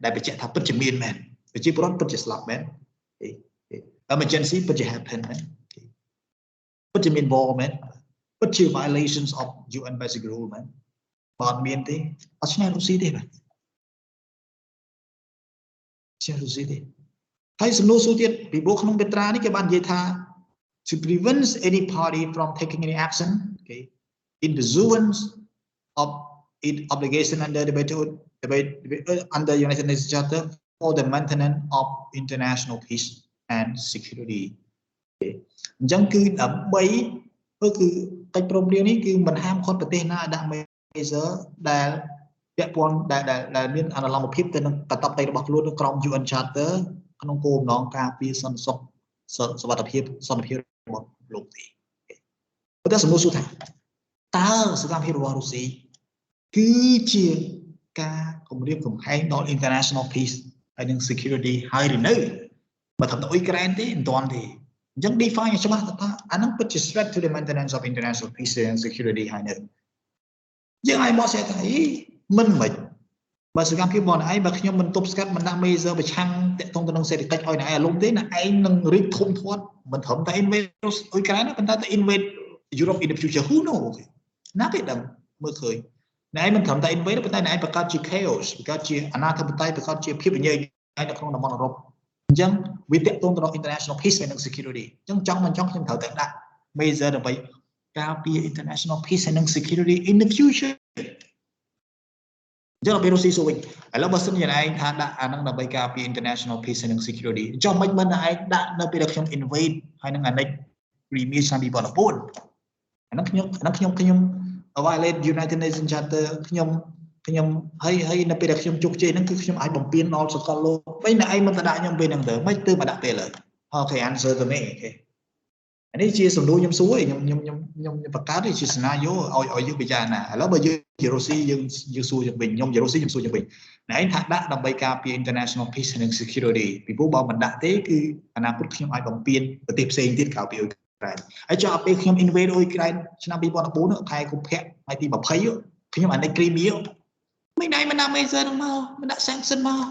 ដែលបញ្ជាក់ថាពិតជាមានមែនប្រជាពលរដ្ឋពិតជាស្លាប់មែន emergency ពិតជា happen មែនពិតជាមាន war មែនពិតជា violations of UN basic rule មែន bọn miền thế ở trên Russia thế này trên Russia thế hay sum số tiết bị bố không biết ra cái ban dây tha to prevent any party from taking any action okay in the zones of its obligation under under United Nations Charter for the maintenance of international peace and security អញ្ចឹងគឺដើម្បីគឺកិច្ចព្រមព្រៀងនេះគឺមិនហាមឃាត់ប្រទេសណាដាក់ measure ដែលពាក់ព័ន្ធដែលមានអនុលោមភាពទៅនឹងកាតព្វកិច្ចរបស់ខ្លួននៅក្រោម UN Charter ក្នុងគោលបំណងការពារសន្តិសុខសុវត្ថិភាពសន្តិភាពរបស់លោកទេប៉ុន្តែសំណួរសួរថាតើសកម្មភាពរបស់រុស្ស៊ីគឺជាការគម្រាមកំហែងដល់ international peace ហើយនិង security ហើយឬនៅបើថាទៅអ៊ុយក្រែនទេមិនទាន់ទេអញ្ចឹង define ឲ្យច្បាស់ថាអានឹងពិតជា threat to the maintenance of international peace and security ហើយនៅយើងឲ្យមកស្អាតថាមិនបើសកម្មភាពរបស់ឯងបើខ្ញុំមិនទប់ស្កាត់មិនដាក់ measure ប្រឆាំងតាក់ទងទៅនឹងសេដ្ឋកិច្ចឲ្យឯងអារម្មណ៍ទេណាឯងនឹងរីកធំធាត់មិនត្រឹមតែ invade អ៊ុយក្រែនទេប៉ុន្តែទៅ invade Europe in the future who know ណាគេដឹងមើលឃើញណែមិនត្រឹមតែ invade ប៉ុន្តែណែបង្កើតជា chaos បង្កើតជាអនាធិបតេយ្យបង្កើតជាភាពញញែងនៅក្នុងតំបន់អឺរ៉ុបអញ្ចឹងវាតាក់ទងទៅនឹង international peace and security អញ្ចឹងចង់មិនចង់ខ្ញុំត្រូវតែដាក់ measure ដើម្បីការពារ international peace and security in the future អញ្ចឹងពេលរុស្ស៊ីសួរវិញឥឡូវបើសិនជាឯងថាដាក់អានឹងដើម្បីការពារ international peace and security ចុះមិនឯងដាក់នៅពេលដែលខ្ញុំ invade ហើយនឹង annex Crimea ឆ្នាំ2014អានឹងខ្ញុំ violate United Nations Charter ខ្ញុំហើយនៅពេលដែលខ្ញុំជោគជ័យហ្នឹងគឺខ្ញុំអាចបំពេញដល់សកលលោកវិញតែឯងមិនទៅដាក់ខ្ញុំពេលហ្នឹងទៅមិនទៅមកដាក់ពេលឡើយអូខេ answer to me អូខេអានេះជាសំណួរខ្ញុំសួរខ្ញុំបង្កើតជា scenario ឲ្យយើងពិចារណាឥឡូវបើយើងជារុស្ស៊ីយើងសួរយើងវិញខ្ញុំជារុស្ស៊ីខ្ញុំសួរយើងវិញណែឯងថាដាក់ដើម្បីការពារ international peace and security ពីព្រោះបើមិនដាក់ទេគឺអនាគតខ្ញុំអាចបំពេញប្រទេសផ្សេងទៀតក្រៅពីអ៊ុយក្រែនហើយចុះពេលខ្ញុំ invade អ៊ុយក្រែនឆ្នាំ2014ខែកុម្ភៈថ្ងៃទី20ខ្ញុំអានេះ Crimea មិនឯងមិនដាក់ measure ហ្នឹងមកមិនដាក់ sanction មក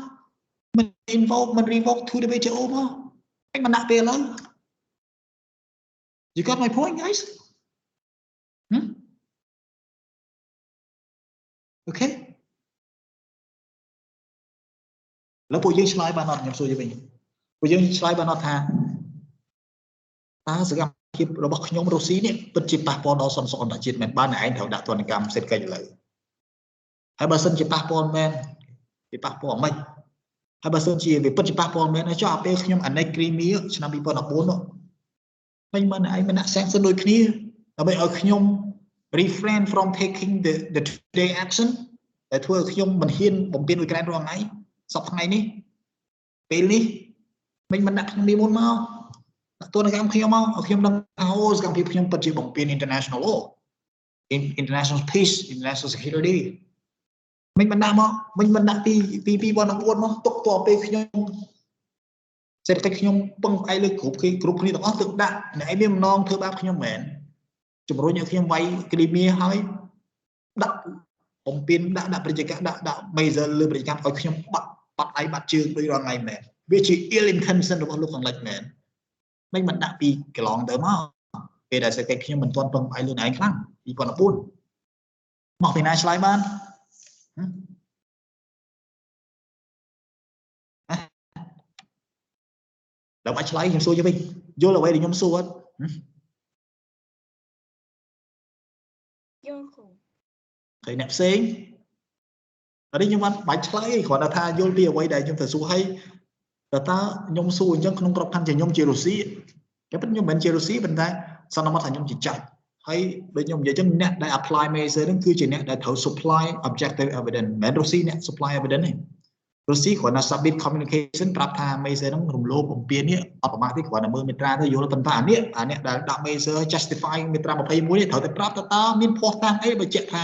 មិន invoke មិន revoke to the WTO មកឯងមិនដាក់ពេលឡើយYou got my point, guys? Okay. แล้วពួកយើងឆ្លើយបានអត់ខ្ញុំសួរយើងវិញពួកយើងឆ្លើយបានអត់ថាតើសកម្មភាពរបស់ខ្ញុំរុស្ស៊ីនេះពិតជាប៉ះពាល់ដល់សន្តិសុខអន្តរជាតិមែនបានឯងត្រូវដាក់ទណ្ឌកម្មសេដ្ឋកិច្ចឥឡូវហើយបើសិនជាប៉ះពាល់មែនវាប៉ះពាល់មិនហើយបើសិនជាវាពិតជាប៉ះពាល់មែនចុះពេលខ្ញុំ annex Crimea ឆ្នាំ2014នោះមិនឯងមិនដាក់ sanction ដូចគ្នាដើម្បីឲ្យខ្ញុំ refrain from taking the today action តែធ្វើឲ្យខ្ញុំមិនហ៊ានបំពេញអ៊ុយក្រែនរាល់ថ្ងៃសប្តាហ៍ថ្ងៃនេះពេលនេះមិនដាក់ខ្ញុំពីមុនមកដាក់ទណ្ឌកម្មខ្ញុំមកឲ្យខ្ញុំដឹងថាអូសកម្មភាពខ្ញុំពិតជាបំពេញ international law international peace international security មិនដាក់មកមិនដាក់ពី2014មកទុកតពេលខ្ញុំសេដ្ឋកិច្ចខ្ញុំពឹងផ្អែកលើគ្រប់គ្នាទាំងអស់ទើបដាក់អ្នកឯងមានបំណងធ្វើបាបខ្ញុំមែនជំរុញឲ្យខ្ញុំវាយគ្រីមៀហើយដាក់បំពេញដាក់ប្រជាកម្មដាក់ measure លើប្រជាកម្មឲ្យខ្ញុំបាត់ដៃបាត់ជើងដូចរាល់ថ្ងៃមែនវាជា ill intention របស់លោកខាងលិចមែនមិនដាក់ពីកន្លងទៅមកពេលដែលសេដ្ឋកិច្ចខ្ញុំមិនទាន់ពឹងផ្អែកលើអ្នកឯងខ្លាំង2014មកពីណាឆ្លើយបានដល់បាច់ឆ្លើយខ្ញុំសួរយវិញយល់អ្វីដែលខ្ញុំសួរអត់យល់គ្រូឃើញអ្នកផ្សេងអរិញខ្ញុំបាច់ឆ្លើយគ្រាន់តែថាយល់ពីអ្វីដែលខ្ញុំទៅសួរឲ្យតើខ្ញុំសួរអញ្ចឹងក្នុងក្របខ័ណ្ឌជាខ្ញុំជារុស្ស៊ីតែពិតខ្ញុំមិនមែនជារុស្ស៊ីប៉ុន្តែសន្មតថាខ្ញុំជាចាច់ហើយដូចខ្ញុំនិយាយអញ្ចឹងអ្នកដែល apply measure ហ្នឹងគឺជាអ្នកដែលត្រូវ supply objective evidence មិនមែនរុស្ស៊ីអ្នក supply evidence ទេរុស្ស៊ីគ្រាន់តែ submit communication ប្រាប់ថា measure ហ្នឹងរំលោភបំពាននេះអត់ប្រមាថទេគ្រាន់តែមើលមេត្រាទៅយល់ប៉ុន្តែអានេះដែលដាក់ measure justify មេត្រា21នេះត្រូវតែប្រាប់តើមានភស្តុតាងអីបញ្ជាក់ថា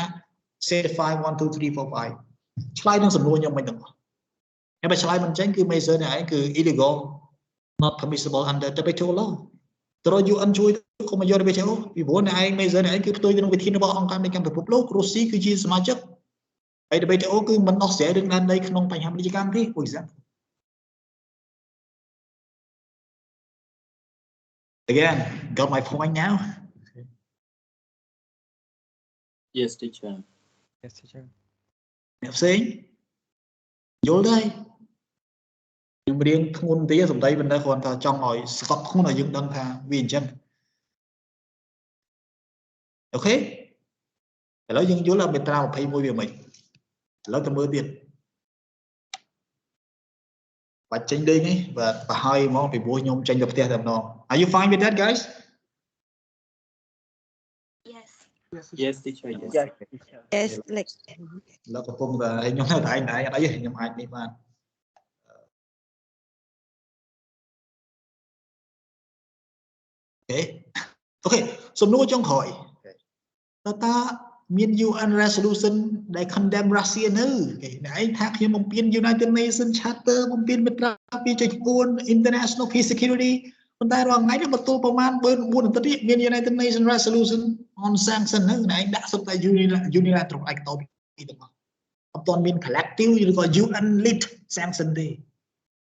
certify 1 2 3 4 5ឆ្លើយនឹងសំណួរខ្ញុំមិនទាំងអស់ហើយបើឆ្លើយមិនចេញគឺ measure នេះឯងគឺ illegal not permissible under WTO law ត្រូវ UN ជួយកុំមកយក WTO ពីព្រោះអ្នកឯង measure នេះឯងគឺផ្ទុយទៅនឹងវិធានរបស់អង្គការនៃកម្មពិភពលោករុស្ស៊ីគឺជាសមាជិកហើយ WTO គឺមិនដោះស្រាយរឿងដែនដីក្នុងបញ្ហាពាណិជ្ជកម្មទេ for example again got my point now Yes, teacher. Yes, teacher. អ្នកផ្សេងយល់ទេខ្ញុំរៀងធ្ងន់តិចសំដីប៉ុន្តែគ្រាន់តែចង់ឲ្យស្កប់ធ្ងន់ឲ្យយើងដឹងថាវាអញ្ចឹងអូខេឥឡូវយើងយល់មេត្រា21វាមិនឥឡូវទៅមើលទៀតបាច់ចេញលេងទេបាទប្រហើយហ្មងពីព្រោះខ្ញុំចេញទៅផ្ទះតែម្ដង Are you fine with that guys Yes. Yes, teacher. Yes. Yes, like ឥឡូវកំពុងតែខ្ញុំនៅតែឯងអត់អីទេខ្ញុំអាចនេះបានអូខេសំណួរចុងក្រោយតើមាន UN resolution ដែល condemn Russia នៅអ្នកឯងថាខ្ញុំបំពេញ United Nations Charter បំពេញមាត្រា2.4 International Peace Security ប៉ុន្តែរាល់ថ្ងៃនេះបន្ទល់ប្រមាណ4អាទិត្យនេះមាន United Nations Resolution on sanction នៅអ្នកឯងដាក់សុទ្ធតែ unilateral ឯកតោពីទាំងអស់អត់ទាន់មាន collective ឬក៏ UN led sanction ទេ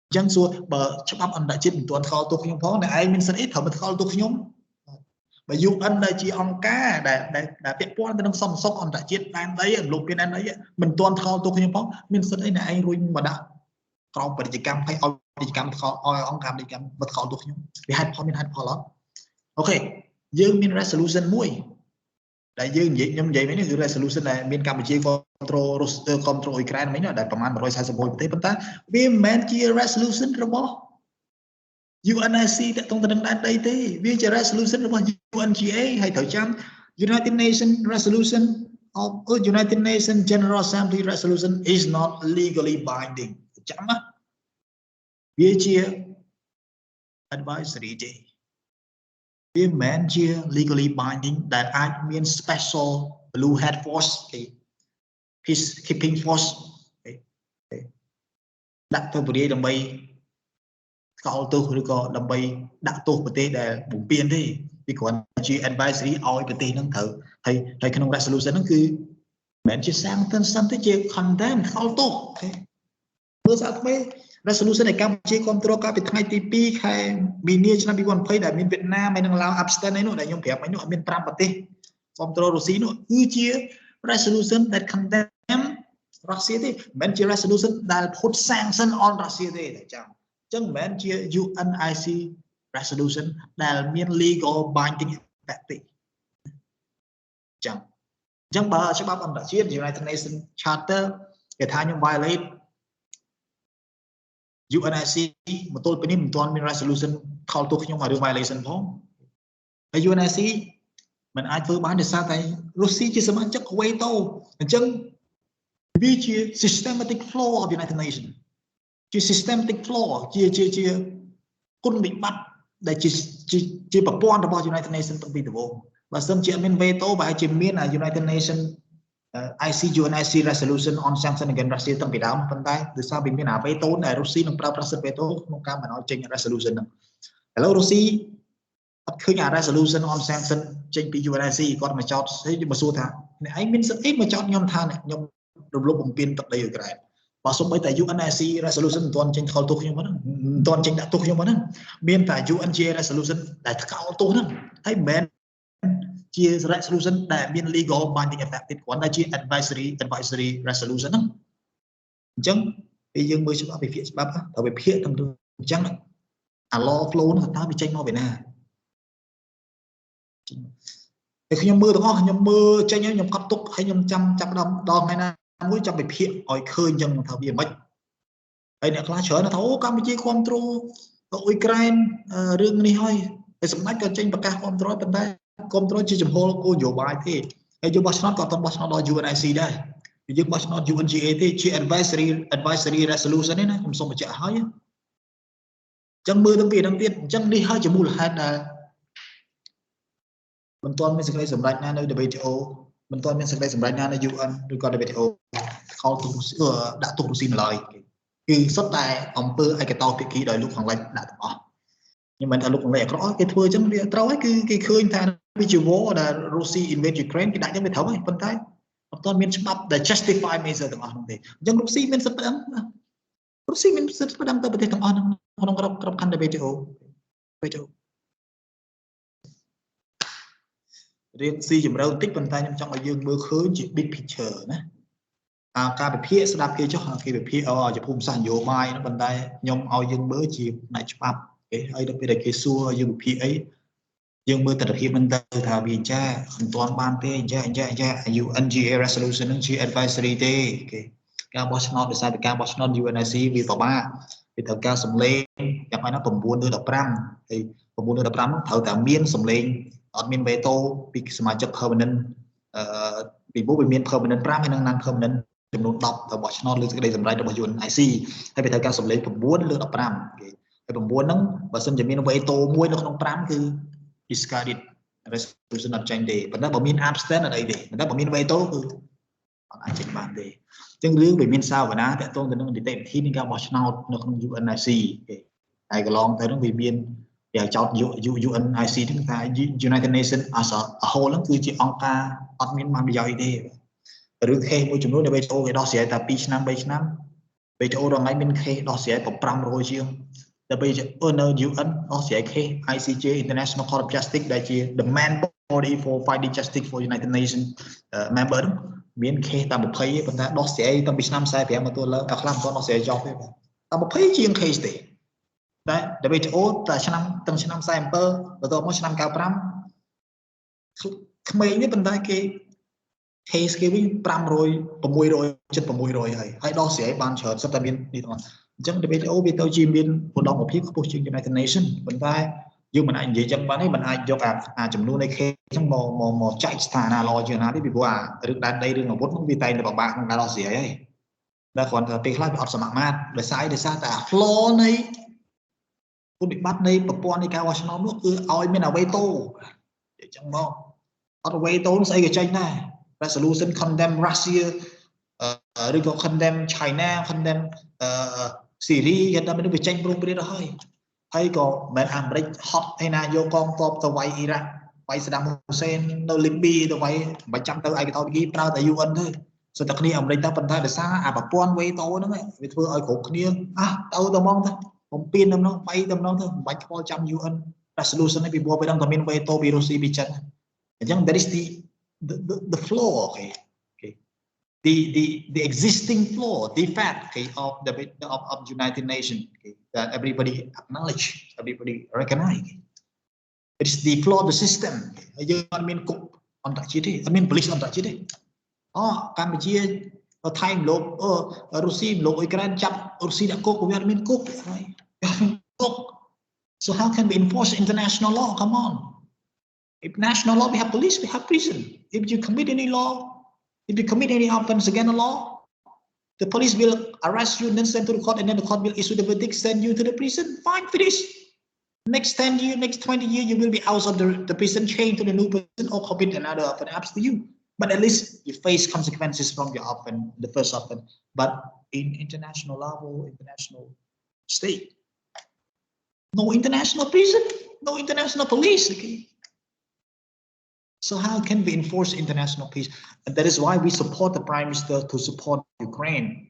អញ្ចឹងសួរបើច្បាប់អន្តរជាតិមិនទាន់ថ្កោលទោសខ្ញុំផងអ្នកឯងមានសិទ្ធិអីត្រូវមកថ្កោលទោសខ្ញុំបើ UN ដែលជាអង្គការដែលពាក់ព័ន្ធទៅនឹងសន្តិសុខអន្តរជាតិដែនដីលោកមានដែនដីមិនទាន់ថ្កោលទោសខ្ញុំផងមានសិទ្ធិអីអ្នកឯងរួញមកដាក់ក្រមពាណិជ្ជកម្មឲ្យពាណិជ្ជកម្មថ្កោលឲ្យអង្គការពាណិជ្ជកម្មមកថ្កោលទោសខ្ញុំវាហេតុផលមានហេតុផលអត់អូខេយើងមាន resolution មួយដែលយើងនិយាយខ្ញុំនិយាយនេះគឺ resolution ដែលមានកម្ពុជា control រុស្ស៊ី control អ៊ុយក្រែនមិញដែលប្រមាណ141ប្រទេសប៉ុន្តែវាមិនមែនជា resolution របស់ UNSC តកតងទៅនឹងដែនដីទេវាជា resolution របស់ UNGA ហើយត្រូវចាំ United Nations resolution of United Nations General Assembly resolution is not legally binding ចាំណាវាជា advisory ទេវាមិនមែនជា legally binding ដែលអាចមាន special blue hat force គេ peacekeeping force ដាក់ទៅបរិយាដើម្បីកោលទោសឬក៏ដើម្បីដាក់ទោសប្រទេសដែលបំពេញទេវាគ្រាន់ជា advisory ឲ្យប្រទេសហ្នឹងត្រូវហើយក្នុង resolution ហ្នឹងគឺមិនមែនជា sanction ទេជា condemn កោលទោសមើលស្អាតថ្មី resolution នៃកម្ពុជាគ្រប់គ្រងកាលពីថ្ងៃទី2ខែមីនាឆ្នាំ2020ដែលមានវៀតណាមហើយនិងឡាវ abstain ឯនោះដែលខ្ញុំប្រាប់ឯនោះអត់មាន5ប្រទេសគ្រប់គ្រងរុស្ស៊ីនោះគឺជា resolution that condemn រុស្ស៊ីទេមិនមែនជា resolution ដែល put sanction on រុស្ស៊ីទេតែចាំអញ្ចឹងមិនមែនជា UNIC resolution ដែលមាន legal binding effect ទេអញ្ចឹងបើច្បាប់អន្តរជាតិ United Nations Charter គេថាខ្ញុំ violate UNIC មកទល់ពេលនេះមិនទាន់មាន resolution ខលទោសខ្ញុំឲ្យរឿង violation ផងហើយ UNIC មិនអាចធ្វើបានដោយសារតែរុស្ស៊ីជាសមាជិក veto អញ្ចឹងវាជា systematic flaw of United Nations ជា systematic flaw ជាគុណវិបត្តិដែលជាប្រព័ន្ធរបស់ United Nations តាំងពីដំបូងបើសិនជាអត់មាន veto បើអាចជាមាន United Nations UNIC resolution on sanction against Russia តាំងពីដើមប៉ុន្តែដោយសារវាមានអា veto ដែលរុស្ស៊ីនឹងប្រើប្រាស់សិទ្ធិ veto ក្នុងការមិនឲ្យចេញ resolution ហ្នឹងឥឡូវរុស្ស៊ីអត់ឃើញអា resolution on sanction ចេញពី UNIC គាត់មកចោទមកសួរថាអ្នកឯងមានសិទ្ធិអីមកចោទខ្ញុំថាខ្ញុំរំលោភបំពានទឹកដីអ៊ុយក្រែនបើសូម្បីតែ UNIC resolution មិនទាន់ចេញថ្កោលទោសខ្ញុំហ្នឹងមិនទាន់ចេញដាក់ទោសខ្ញុំហ្នឹងមានតែ UNGA resolution ដែលថ្កោលទោសហ្នឹងហើយមិនមែនជា resolution ដែលមាន legal binding effect ទេគ្រាន់តែជា advisory resolution ហ្នឹងអញ្ចឹងពេលយើងមើលច្បាប់វិភាគច្បាប់ត្រូវវិភាគទាំងអញ្ចឹងអា law flow ហ្នឹងតើវាចេញមកពីណាតែខ្ញុំមើលទាំងអស់ខ្ញុំមើលចេញហើយខ្ញុំកត់ទុកហើយខ្ញុំចាប់ដល់ថ្ងៃណាមួយចាំវិភាគឲ្យឃើញអញ្ចឹងថាវាមិនហើយអ្នកខ្លះច្រើនថាអូកម្ពុជាគ្រប់គ្រងអ៊ុយក្រែនរឿងនេះហើយតែសម្ដេចក៏ចេញប្រកាសគ្រប់គ្រងប៉ុន្តែគ្រប់គ្រងជាចំហគោលនយោបាយទេហើយយើងបោះឆ្នោតក៏ต้องបោះឆ្នោតដល់ UNIC ដែរយើងបោះឆ្នោត UNGA ទេជា advisory resolution ទេណាខ្ញុំសូមបញ្ជាក់ឲ្យអញ្ចឹងមើលទាំងពីហ្នឹងទៀតអញ្ចឹងនេះហើយជាមូលហេតុដែលមិនទាន់មានសេចក្តីសម្រេចណានៅ WTO មិនទាន់មានសេចក្តីសម្រេចណានៅ UN ឬក៏ WTO ខលទោសដាក់ទោសរុស្ស៊ីម្ល៉េះគឺសុទ្ធតែអង្គើឯកតោភាគីដោយលោកខាងលិចដាក់ទាំងអស់ខ្ញុំមិនថាលោកខាងលិចអាក្រក់គេធ្វើអញ្ចឹងវាត្រូវហើយគឺគេឃើញថាវាជា war ដែលរុស្ស៊ី invade Ukraine គេដាក់អញ្ចឹងវាត្រូវហើយប៉ុន្តែអត់ទាន់មានច្បាប់ដែល justify measure ទាំងអស់នោះទេអញ្ចឹងរុស្ស៊ីមានសិទ្ធិប្តឹងរុស្ស៊ីមានសិទ្ធិប្តឹងទៅប្រទេសទាំងអស់ក្នុងក្របខ័ណ្ឌ WTO រៀនស៊ីជំរឿតិចប៉ុន្តែខ្ញុំចង់ឲ្យយើងមើលឃើញជា big picture ណាការវិភាគស្ដាប់គេចុះគេវិភាគជាភូមិសាស្ត្រនយោបាយប៉ុន្តែខ្ញុំឲ្យយើងមើលជាផ្នែកច្បាប់គេហើយដល់ពេលដែលគេសួរយើងវិភាគអីយើងមើលទស្សនវិជ្ជាមិនទៅថាវាអញ្ចឹងមិនទាន់បានទេអញ្ចឹងUNGA resolution នឹងជា advisory ទេគេការបោះឆ្នោតដោយសារតែការបោះឆ្នោត UNIC វាពិបាកវាត្រូវការសម្លេងយ៉ាងណា9 លើ 15ហើយ9 លើ 15នោះត្រូវតែមានសម្លេងអត់មានវេតូពីសមាជិក permanent ពីព្រោះវាមាន permanent 5ហើយនិង non permanent ចំនួន10របស់ឆ្នោតលើសេចក្តីសម្រេចរបស់ UNIC ហើយវាត្រូវការសម្លេង9 លើ 15គេហើយ9ហ្នឹងបើសិនជាមានវេតូមួយនៅក្នុង5គឺ discarded resolution អត់ចាញ់ទេប៉ុន្តែបើមាន abstain អត់អីទេប៉ុន្តែបើមានវេតូគឺអត់អាចចេញបានទេអញ្ចឹងរឿងវាមានសាវនាតកតងទៅនឹងនីតិវិធីនៃការបោះឆ្នោតនៅក្នុង UNIC គេហើយកន្លងទៅនឹងវាមានគេចោត UNIC ហ្នឹងថា United Nations as a whole ហ្នឹងគឺជាអង្គការអត់មានបានប្រយោជន៍ទេរឿងខេសមួយចំនួនដែល WTO គេដោះស្រាយតែ2 ឆ្នាំ 3 ឆ្នាំ WTO រងថ្ងៃមានខេសដោះស្រាយប្រ500ជាងតែពេលនៅ UN ដោះស្រាយខេស ICJ International Court of Justice ដែលជា the main body for fighting justice for United Nations member មានខេសតែ20ទេប៉ុន្តែដោះស្រាយតាំងពីឆ្នាំ45មកទល់ឡើងដល់ខ្លះមិនទាន់ដោះស្រាយចប់ទេបាទតែ20ជាងខេសទេតែ WTO តែឆ្នាំ47បន្ទាប់មកឆ្នាំ95ក្មេងនេះប៉ុន្តែគេ case គេវិញ500 600ហើយដោះស្រាយបានច្រើនសិតតែមាននេះទាំងអស់អញ្ចឹង WTO វាទៅជាមានឧត្តមភាពខ្ពស់ជាង United Nations ប៉ុន្តែយើងមិនអាចនិយាយចឹងបានទេមិនអាចយកអាចំនួននៃ case អញ្ចឹងមកចែកស្ថានៈល្អជាងណាទេពីព្រោះរឿងដែនដីរឿងអាវុធនោះវាតែងតែពិបាកក្នុងការដោះស្រាយហើយតែគ្រាន់តែពេលខ្លះវាអត់សមត្ថភាពដោយសារតែ flaw នៃគុណវិបត្តិនៃប្រព័ន្ធនៃការបោះឆ្នោតនោះគឺឲ្យមានអ្វីតូអញ្ចឹងមកអត់អ្វីតូស្អីក៏ចេញដែរ resolution condemn Russia ឬក៏ condemn China condemn Syria គេថាមនុស្សវាចេញព្រមព្រៀងដល់ហើយក៏មិនអាមេរិកហត់ឯណាយកកងទ័ពទៅវាយអ៊ីរ៉ាក់វាយសាដាមហ៊ូសេននៅលីប៊ីទៅវាយមិនចាំទៅឯកតោវិគីប្រើតែ UN ទេសុទ្ធតែគ្នាអាមេរិកតែប៉ុន្តែដោយសារអាប្រព័ន្ធវេតូហ្នឹងវាធ្វើឲ្យគ្រប់គ្នាទៅហ្មងទៅបំពេញដំណងបៃដំណងទៅមិនបាច់ខ្វល់ចាំ UN resolution នេះពីព្រោះពេលហ្នឹងតែមានវេតូពីរុស្ស៊ីពីចិនអញ្ចឹង that is the flaw okay the existing flaw defect okay of United Nations okay that everybody acknowledge everybody recognize it is the flaw of the system យើងអត់មានគុកអន្តរជាតិទេអត់មាន police អន្តរជាតិទេកម្ពុជាថៃលោករុស្ស៊ីលោកអ៊ុយក្រែនចាប់រុស្ស៊ីដាក់គុកវាអត់មានគុកហើយគុក so how can we enforce international law come on if national law we have police we have prison if you commit any law if you commit any offense against the law the police will arrest you and then send to the court and then the court will issue the verdict send you to the prison fine finish next 10 years next 20 years you will be out of the prison chain to the new person or commit another offense happens to you but at least you face consequences from your offense the first offense but in international level international state no international prison no international police okay? So how can we enforce international peace? And that is why we support the Prime Minister to support Ukraine,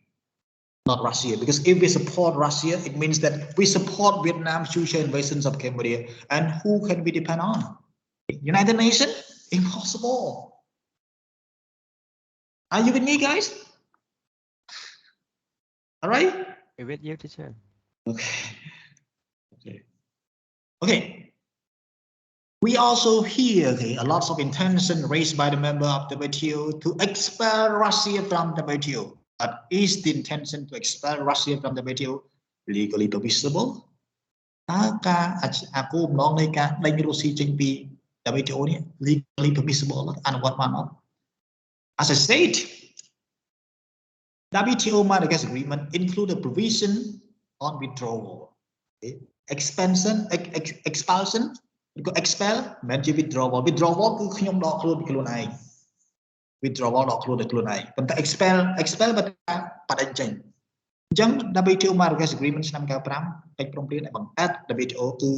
not Russia. Because if we support Russia, it means that we support Vietnam's future invasions of Cambodia. And who can we depend on? United Nations? Impossible. Are you with me, guys? All right? We're with you, teacher. Okay. We also hear a lot of intention raised by the member of the WTO to expel Russia from the WTO. But is the intention to expel Russia from the WTO legally permissible? WTO legally permissible and what not? As I said, WTO Madagascar agreement include a provision on withdrawal, okay? Expulsion. Expel មិនជា withdrawal គឺខ្ញុំដកខ្លួនពីខ្លួនឯង withdrawal ដកខ្លួនដោយខ្លួនឯងប៉ុន្តែ expel បើបដិញ្ញចេញអញ្ចឹង WTO Madagascar Agreement ឆ្នាំ95កិច្ចព្រមព្រៀងដែលបង្កើត WTO គឺ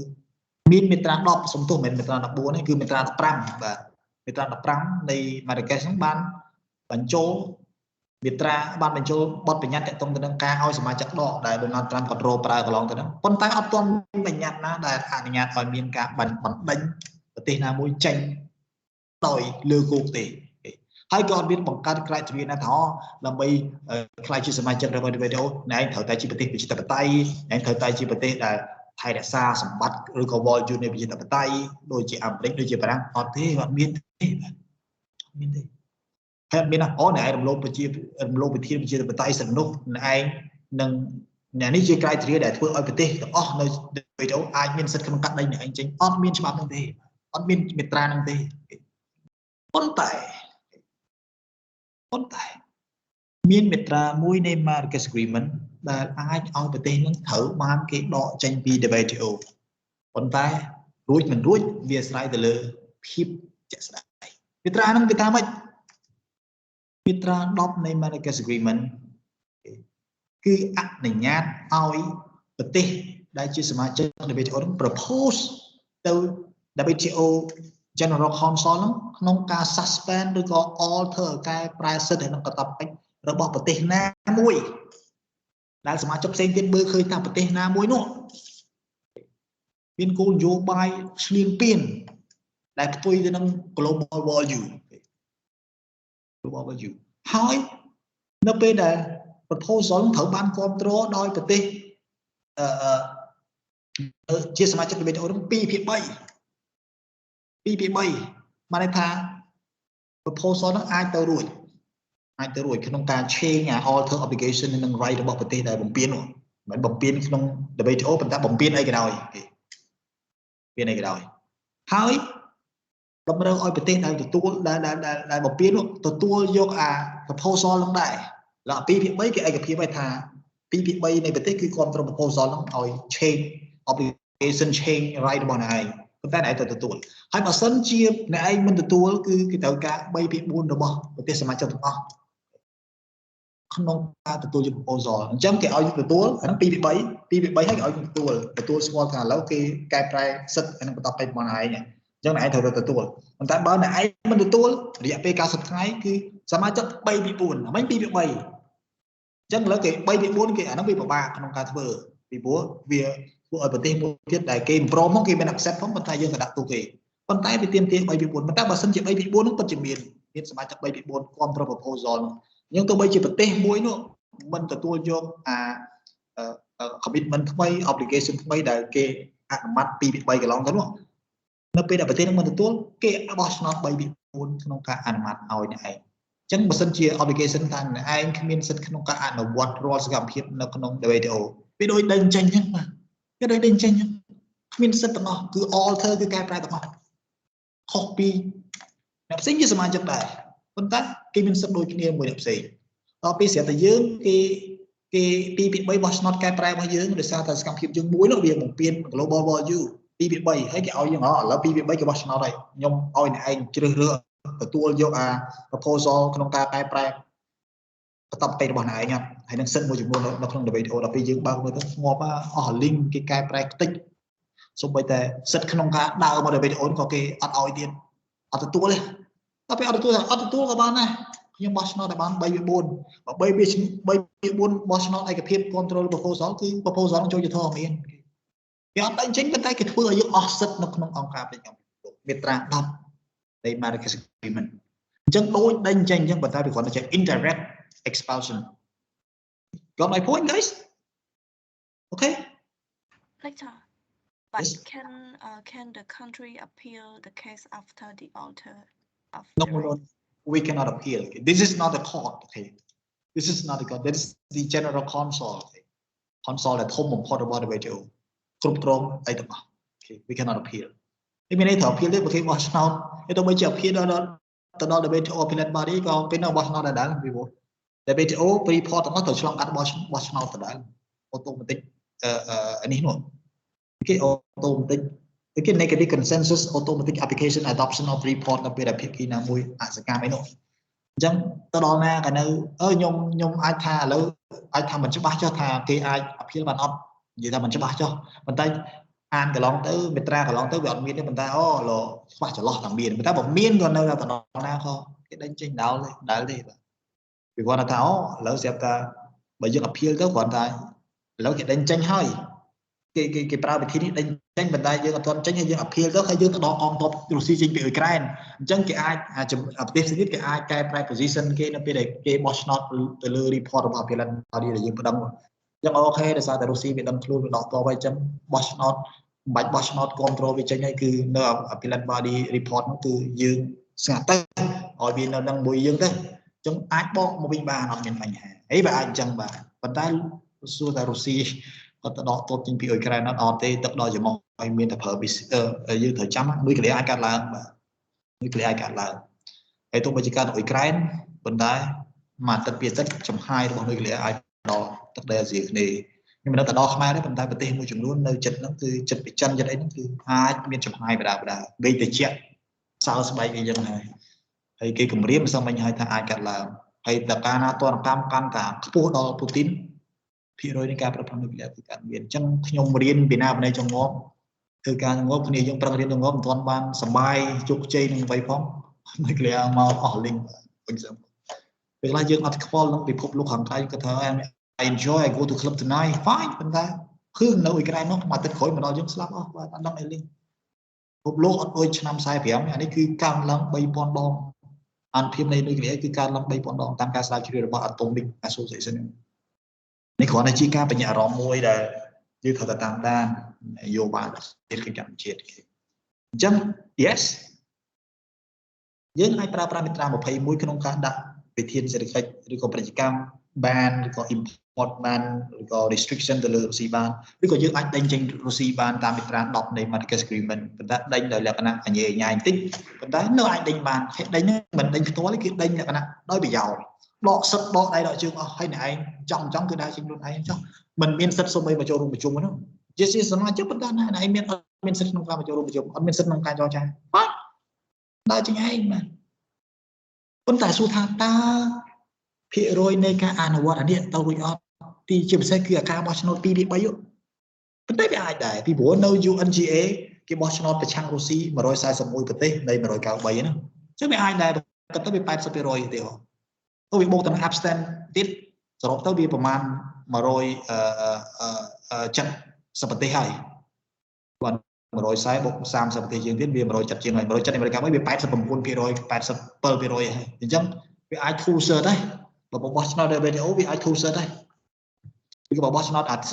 មានមាត្រា10សំទោសមិនមែនមាត្រា14ទេគឺមាត្រា15បាទមាត្រា15នៃ Madagascar បានបញ្ចូលមាត្រាបានបញ្ចូលបទបញ្ញត្តិទាក់ទងទៅនឹងការឲ្យសមាជិកដកដែល Donald Trump គាត់រោប្រើកន្លងទៅហ្នឹងប៉ុន្តែអត់ទាន់មានបញ្ញត្តិណាដែលអនុញ្ញាតឲ្យមានការបណ្ដេញប្រទេសណាមួយចេញ ដោយលើគោកទេហើយក៏អត់មានបង្កើតក្រៃទ្រាណាថាដើម្បីខ្លាយជាសមាជិករបស់ WTO ណែត្រូវតែជាប្រទេសប្រជាធិបតេយ្យណែត្រូវតែជាប្រទេសដែលថែរក្សាសម្បត្តិឬក៏វល់យូរនៃប្រជាធិបតេយ្យដូចជាអាមេរិកដូចជាបារាំងអត់ទេអត់មានទេមានទេហើយមានណាអូណែរំលោភវិធានប្រជាធិបតេយ្យសនុកណែនឹងនេះជាក្រៃទ្រាដែលធ្វើឲ្យប្រទេសទាំងអស់នៅ WTO អាចមានសិទ្ធិក្នុងកាត់ដេញអ្នកឯងចេញអត់មានច្បាប់នោះទេអត់មានមេត្រានោះទេប៉ុន្តែមានមេត្រាមួយនៃ Marrakesh Agreement ដែលអាចឲ្យប្រទេសនឹងត្រូវបានគេដកចេញពី WTO ប៉ុន្តែរួចមិនរួចវាអាស្រ័យទៅលើភាពជាក់ស្ដែងមេត្រានឹងគេថាម៉េចមេត្រា10នៃ Marrakesh Agreement គឺអនុញ្ញាតឲ្យប្រទេសដែលជាសមាជិក WTO នឹង propose ទៅ WTO General Council នឹងក្នុងការ suspend ឬក៏ alter កែប្រែសិទ្ធិនិងកាតព្វកិច្ចរបស់ប្រទេសណាមួយដែលសមាជិកផ្សេងទៀតមើលឃើញថាប្រទេសណាមួយនោះមានគោលនយោបាយឈ្លានពានដែលផ្ទុយទៅនឹង global value ហើយនៅពេលដែល proposal ត្រូវបានគ្រប់គ្រងដោយប្រទេសជាសមាជិក WTO នឹង2/3បានន័យថា proposal នឹងអាចទៅរួចក្នុងការ change alter obligation និង right របស់ប្រទេសដែលបំពេញនោះមិនបំពេញក្នុង WTO ប៉ុន្តែបំពេញអីក៏ដោយហើយតម្រូវឲ្យប្រទេសដែលទទួលដែលបំពេញនោះទទួលយកអា proposal នឹងដែរแล้ว 2/3 គេឯកភាពឲ្យថា 2/3 នៃប្រទេសគឺគ្រប់គ្រង proposal នឹងឲ្យ change obligation change right របស់អ្នកឯងប៉ុន្តែអ្នកឯងទៅទទួលហើយបើសិនជាអ្នកឯងមិនទទួលគឺគេត្រូវការ 3/4 របស់ប្រទេសសមាជិកទាំងអស់ក្នុងការទទួលយក proposal អញ្ចឹងគេឲ្យទទួលអាហ្នឹង 2/3 ហើយគេឲ្យទទួលស្គាល់ថាឥឡូវគេកែប្រែសិទ្ធិអានឹងបន្តទៅរបស់ឯងអញ្ចឹងអ្នកឯងត្រូវទទួលប៉ុន្តែបើអ្នកឯងមិនទទួលរយៈពេល90ថ្ងៃគឺសមាជិក 3/4 ហ្មង 2/3 អញ្ចឹងឥឡូវគេ 3/4 គេអាហ្នឹងវាពិបាកក្នុងការធ្វើពីព្រោះវាធ្វើឲ្យប្រទេសមួយទៀតដែលគេមិនព្រមមកគេមិន accept ផងប៉ុន្តែយើងក៏ដាក់ទូគេប៉ុន្តែវាទាមទារ 3/4 ប៉ុន្តែបើសិនជា 3/4 ហ្នឹងពិតជាមានសមាជិក 3/4 គ្រប់គ្រង proposal ហ្នឹងអញ្ចឹងទោះបីជាប្រទេសមួយនោះមិនទទួលយកអា commitment ថ្មី obligation ថ្មីដែលគេអនុម័ត 2/3 កន្លងទៅនោះនៅពេលដែលប្រទេសនឹងមិនទទួលគេបោះឆ្នោត 3/4 ក្នុងការអនុម័តឲ្យអ្នកឯងអញ្ចឹងបើសិនជា obligation ថាអ្នកឯងគ្មានសិទ្ធិក្នុងការអនុវត្តរាល់សកម្មភាពនៅក្នុង WTO វាដូចដេញចេញអញ្ចឹងបាទវាដូចដេញចេញអញ្ចឹងគ្មានសិទ្ធិទាំងអស់គឺ alter គឺកែប្រែទាំងអស់ខុសពីអ្នកផ្សេងជាសមាជិកដែរប៉ុន្តែគេមានសិទ្ធិដូចគ្នាមួយអ្នកផ្សេងដល់ពេលស្រាប់តែយើងគេ 2/3 បោះឆ្នោតកែប្រែរបស់យើងដោយសារតែសកម្មភាពយើងមួយនោះវាបំពេញ global value 2/3 ហើយគេឲ្យយើងឥឡូវ 2/3 គេបោះឆ្នោតហើយខ្ញុំឲ្យអ្នកឯងជ្រើសរើសទទួលយកអា proposal ក្នុងការកែប្រែបន្តទៅរបស់អ្នកឯងហើយនឹងសិទ្ធិមួយចំនួននៅក្នុង WTO ដល់ពេលយើងបើកមើលទៅស្ងប់អស់ link គេកែប្រែខ្ទេចសូម្បីតែសិទ្ធិក្នុងការដើរមក WTO ក៏គេអត់ឲ្យទៀតអត់ទទួលទេដល់ពេលអត់ទទួលក៏បានដែរខ្ញុំបោះឆ្នោតឲ្យបាន 3/4 បើ 3/4 បោះឆ្នោតឯកភាព control proposal គឺ proposal ចូលជាធរមានគេអត់ដេញចេញប៉ុន្តែគេធ្វើឲ្យយើងអស់សិទ្ធិនៅក្នុងអង្គការប្រទេសមាត្រា10នៃ Marrakesh Agreement អញ្ចឹងដូចដេញចេញអញ្ចឹងប៉ុន្តែវាគ្រាន់តែជា indirect expulsion got my point guys okay Lecture. But Yes. can the country appeal the case after the alter of no, the no, we cannot appeal. Okay? This is not a court. Okay, this is not a court. That is the general council. Okay? Council that home of port about the WTO. Okay, we cannot appeal. If we need to appeal, it okay. Watch now. It don't make you appeal. The WTO appellate body. Go. We know watch now. That people. The WTO report. Not to strong at watch now. That automatic. Any no. Okay, automatic. Okay, negative consensus automatic application adoption of report នៅពេលដែលភាគីណាមួយអសកម្មឯនោះអញ្ចឹងទៅដល់ណាក៏នៅខ្ញុំអាចថាឥឡូវអាចថាមិនច្បាស់ចុះថាគេអាចអភិលបានអត់និយាយថាមិនច្បាស់ចុះប៉ុន្តែអានកន្លងទៅមេត្រាកន្លងទៅវាអត់មានទេប៉ុន្តែលោច្បាស់ចន្លោះតែមានប៉ុន្តែបើមានក៏នៅតែទៅដល់ណាក៏គេដេញចេញដល់ទេបាទពីគាត់ថាឥឡូវស្រាប់តែបើយើងអភិលទៅគ្រាន់តែឥឡូវគេដេញចេញហើយ គេប្រើវិធីនេះដេញចេញបណ្ដាយើងអត់ទាន់ចេញហើយយើងអភៀលទៅហើយយើងទៅដល់កងទ័ពរុស្ស៊ីចេញពីអ៊ុយក្រែនអញ្ចឹងគេអាចប្រទេសទៀតគេអាចកែប្រែ position គេនៅពេលដែលគេបោះឆ្នោតទៅលើ report របស់អភិលនបរិយាដែលយើងប្តឹងអញ្ចឹងអូខេដោយសារតែរុស្ស៊ីវាដឹងខ្លួនវាដកទ័ពហើយអញ្ចឹងបោះឆ្នោតមិនបាច់បោះឆ្នោតគ្រប់គ្រងវាចេញហើយគឺនៅអភិលនបរិយា report នោះគឺយើងស្ងាត់ទៅឲ្យវានៅនឹងមួយយើងទៅអញ្ចឹងអាចបកមកវិញបានអត់មានបញ្ហាហើយវាអាចអញ្ចឹងបានប៉ុន្តែសួរថារុស្ស៊ីគាត់ទៅដកទ័ពចេញពីអ៊ុយក្រែនអត់ទេទឹកដល់ច្រមុះហើយមានតែប្រើយើងត្រូវចាំនុយក្លេអ៊ែរអាចកាត់ឡើងបាទនុយក្លេអ៊ែរអាចកាត់ឡើងហើយទោះបីជាកាត់អ៊ុយក្រែនប៉ុន្តែមួយអាទិត្យពីអាទិត្យចំហាយរបស់នុយក្លេអ៊ែរអាចដល់ទឹកដីអាស៊ីអាគ្នេយ៍ខ្ញុំមិនដឹងទៅដល់ខ្មែរទេប៉ុន្តែប្រទេសមួយចំនួននៅចិត្តហ្នឹងគឺចិត្តពីចិនចិត្តអីហ្នឹងគឺអាចមានចំហាយបដាវិញតិចសើស្បែកអីចឹងហើយគេគម្រាមមិនសមមិញហើយថាអាចកាត់ឡើងហើយតើការណាទណ្ឌកម្មកាន់តែខ្ពស់ដល់ពូទីនភាគរយនៃការប្រព្រឹត្តនុយក្លេអ៊ែរគឺកើតមានអញ្ចឹងខ្ញុំរៀនពីណាពីណីចងប់គឺការងប់គ្នាយើងប្រឹងរៀនងប់មិនទាន់បានសបាយជោគជ័យនឹងអ្វីផងនុយក្លេអ៊ែរមកអស់លីងវិញទៅពេលខ្លះយើងអត់ខ្វល់នឹងពិភពលោកខាងក្រៅគាត់ថា I enjoy I go to club tonight fine ប៉ុន្តែគឺនៅអ៊ុយក្រែននោះមួយអាទិត្យក្រោយមកដល់យើងស្លាប់អស់បាទអត់ដឹងអីលីងពិភពលោកអត់ដូចឆ្នាំ45អានេះគឺកើនឡើង 3000 ដងអនុភាពនៃនុយក្លេអ៊ែរគឺកើនឡើង 3000 ដងតាមការស្រាវជ្រាវរបស់ Atomic Association នេះគ្រាន់តែជាការបញ្ញត្តិអារម្មណ៍មួយដែលយើងត្រូវតែតាមដាននយោបាយជាតិគឺកម្ពុជាអញ្ចឹង yes យើងអាចប្រើប្រាស់មាត្រា21ក្នុងការដាក់វិធានសេដ្ឋកិច្ចឬក៏ពាណិជ្ជកម្ម ban ឬក៏ import ban ឬក៏ restriction ទៅលើរុស្ស៊ីបានឬក៏យើងអាចដេញចេញរុស្ស៊ីបានតាមមាត្រា10នៃ Marrakesh Agreement ប៉ុន្តែដេញដោយលក្ខណៈអញញ៉ាយបន្តិចប៉ុន្តែនៅអាចដេញបានគេដេញមិនដេញផ្ទាល់គេដេញលក្ខណៈដោយប្រយោជន៍ដកសិទ្ធដកដៃដកជើងអស់ហើយអ្នកឯងចង់គឺដើរចេញខ្លួនឯងចុះមិនមានសិទ្ធសូម្បីមកចូលរួមប្រជុំហ្នឹងជាសមាជិកប៉ុន្តែណាអ្នកឯងមានសិទ្ធក្នុងការមកចូលរួមប្រជុំអត់មានសិទ្ធក្នុងការចរចាបាទដើរចេញឯងបាទប៉ុន្តែសួរថាតើភាគរយនៃការអនុវត្តអានេះទៅរួចអត់ទីជាពិសេសគឺអាការបោះឆ្នោត2ទី3ប៉ុន្តែវាអាចដែរពីព្រោះនៅ UNGA គេបោះឆ្នោតប្រឆាំងរុស្ស៊ី141ប្រទេសនៃ193ហ្នឹងចឹងវាអាចដែរគាត់ទៅវា 80% ទេហ៎ទៅវាបូកទៅនឹង abstain ទៀតសរុបទៅវាប្រមាណ170ប្រទេសហើយបាទ140បូក30ប្រទេសជាងទៀតវា170ជាងហើយ170អាមេរិកវិញវា 89% 87%ហើយអញ្ចឹងវាអាចធូរសើតដែរបើបោះឆ្នោត WTO វាអាចធូរសើតដែរគឺបោះឆ្នោតអា3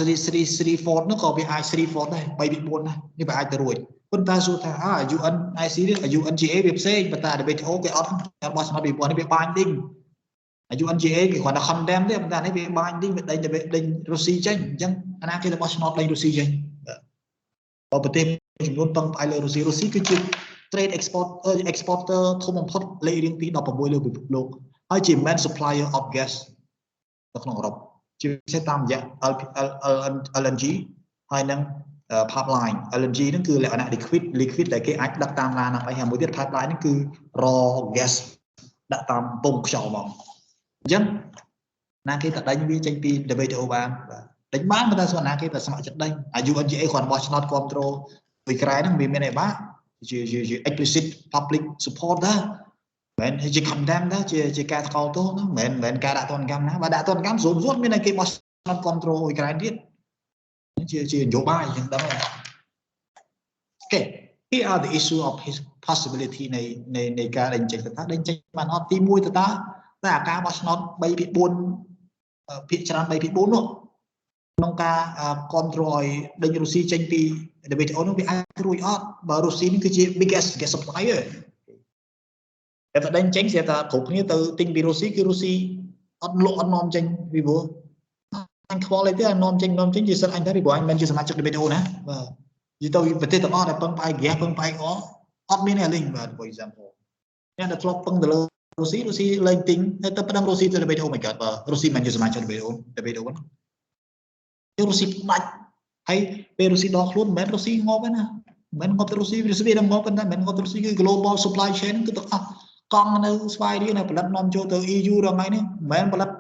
4នោះក៏វាអាច3 4ដែរ3 ពី 4ដែរនេះវាអាចទៅរួចប៉ុន្តែសួរថាUNIC នេះ UNGA វាផ្សេងប៉ុន្តែ WTO គេអត់បោះឆ្នោតពីព្រោះនេះវា binding UNGA គេគ្រាន់តែ condemn ទេប៉ុន្តែនេះវា binding វាដេញរុស្ស៊ីចេញអញ្ចឹងអាណាគេទៅបោះឆ្នោតដេញរុស្ស៊ីចេញបើប្រទេសចំនួនពឹងផ្អែកលើរុស្ស៊ីគឺជា trade exporter ធំបំផុតលេខរៀងទី16លើពិភពលោកហើយជា main supplier of gas នៅក្នុងអឺរ៉ុបជាពិសេសតាមរយៈ LNG ហើយនឹង pipeline LNG ហ្នឹងគឺលក្ខណៈ liquid ដែលគេអាចដឹកតាមឡានហ្នឹងហើយមួយទៀត pipeline ហ្នឹងគឺ raw gas ដាក់តាមពងខ្យល់មកអញ្ចឹងណាគេតែដេញវាចេញពី WTO បានដេញបានប៉ុន្តែส่วนណាគេតែស្ម័គ្រចិត្តដេញUNGA គ្រាន់បោះឆ្នោតគ្រប់គ្រងអ៊ុយក្រែនហ្នឹងវាមានអីបាក់ជា explicit public support ដែរមិនជា condemn ដែរជាការថ្កោលទោសណាមិនការដាក់ទណ្ឌកម្មណាបើដាក់ទណ្ឌកម្មស្រួលមានតែគេបោះឆ្នោតគ្រប់គ្រងអ៊ុយក្រែនទៀតជានយោបាយអញ្ចឹងដែរអូខេ here are the issue of his possibility នៃការដេញចេញថាដេញចេញបានអត់ទី1ទៅតើអាការបោះឆ្នោត3 ពី 4ភាគច្រើន3 ពី 4នោះក្នុងការគ្រប់គ្រងឲ្យដេញរុស្ស៊ីចេញពី WTO នោះវាអាចរួចអត់បើរុស្ស៊ីនេះគឺជា biggest gas supplier តែដេញចេញស្រាប់តែគ្រប់គ្នាទៅទិញពីរុស្ស៊ីគឺរុស្ស៊ីអត់លក់អត់នាំចេញពីព្រោះអញខ្វល់អីទេនាំចេញជាសិទ្ធអញតែពីព្រោះអញមិនជាសមាជិក WTO ណាបាទនិយាយទៅប្រទេសទាំងអស់ដែលពឹងផ្អែក gas ពឹងផ្អែកអត់មានទេលីងបាទ for example អ្នកដែលធ្លាប់ពឹងទៅលើរុស្ស៊ីលែងទិញទៅប្តឹងរុស្ស៊ីទៅ WTO មិនកើតបើរុស្ស៊ីមិនជាសមាជិក WTO រុស្ស៊ីផ្ដាច់ហើយពេលរុស្ស៊ីដកខ្លួនមិនមែនរុស្ស៊ីងប់ទេណាមិនងប់ទៅរុស្ស៊ីវានឹងងប់ប៉ុន្តែមិនងប់ទៅរុស្ស៊ីគឺ global supply chain គឺទាំងអស់កង់នៅស្វាយរៀងផលិតនាំចូលទៅ EU រងថ្ងៃនេះមិនផលិត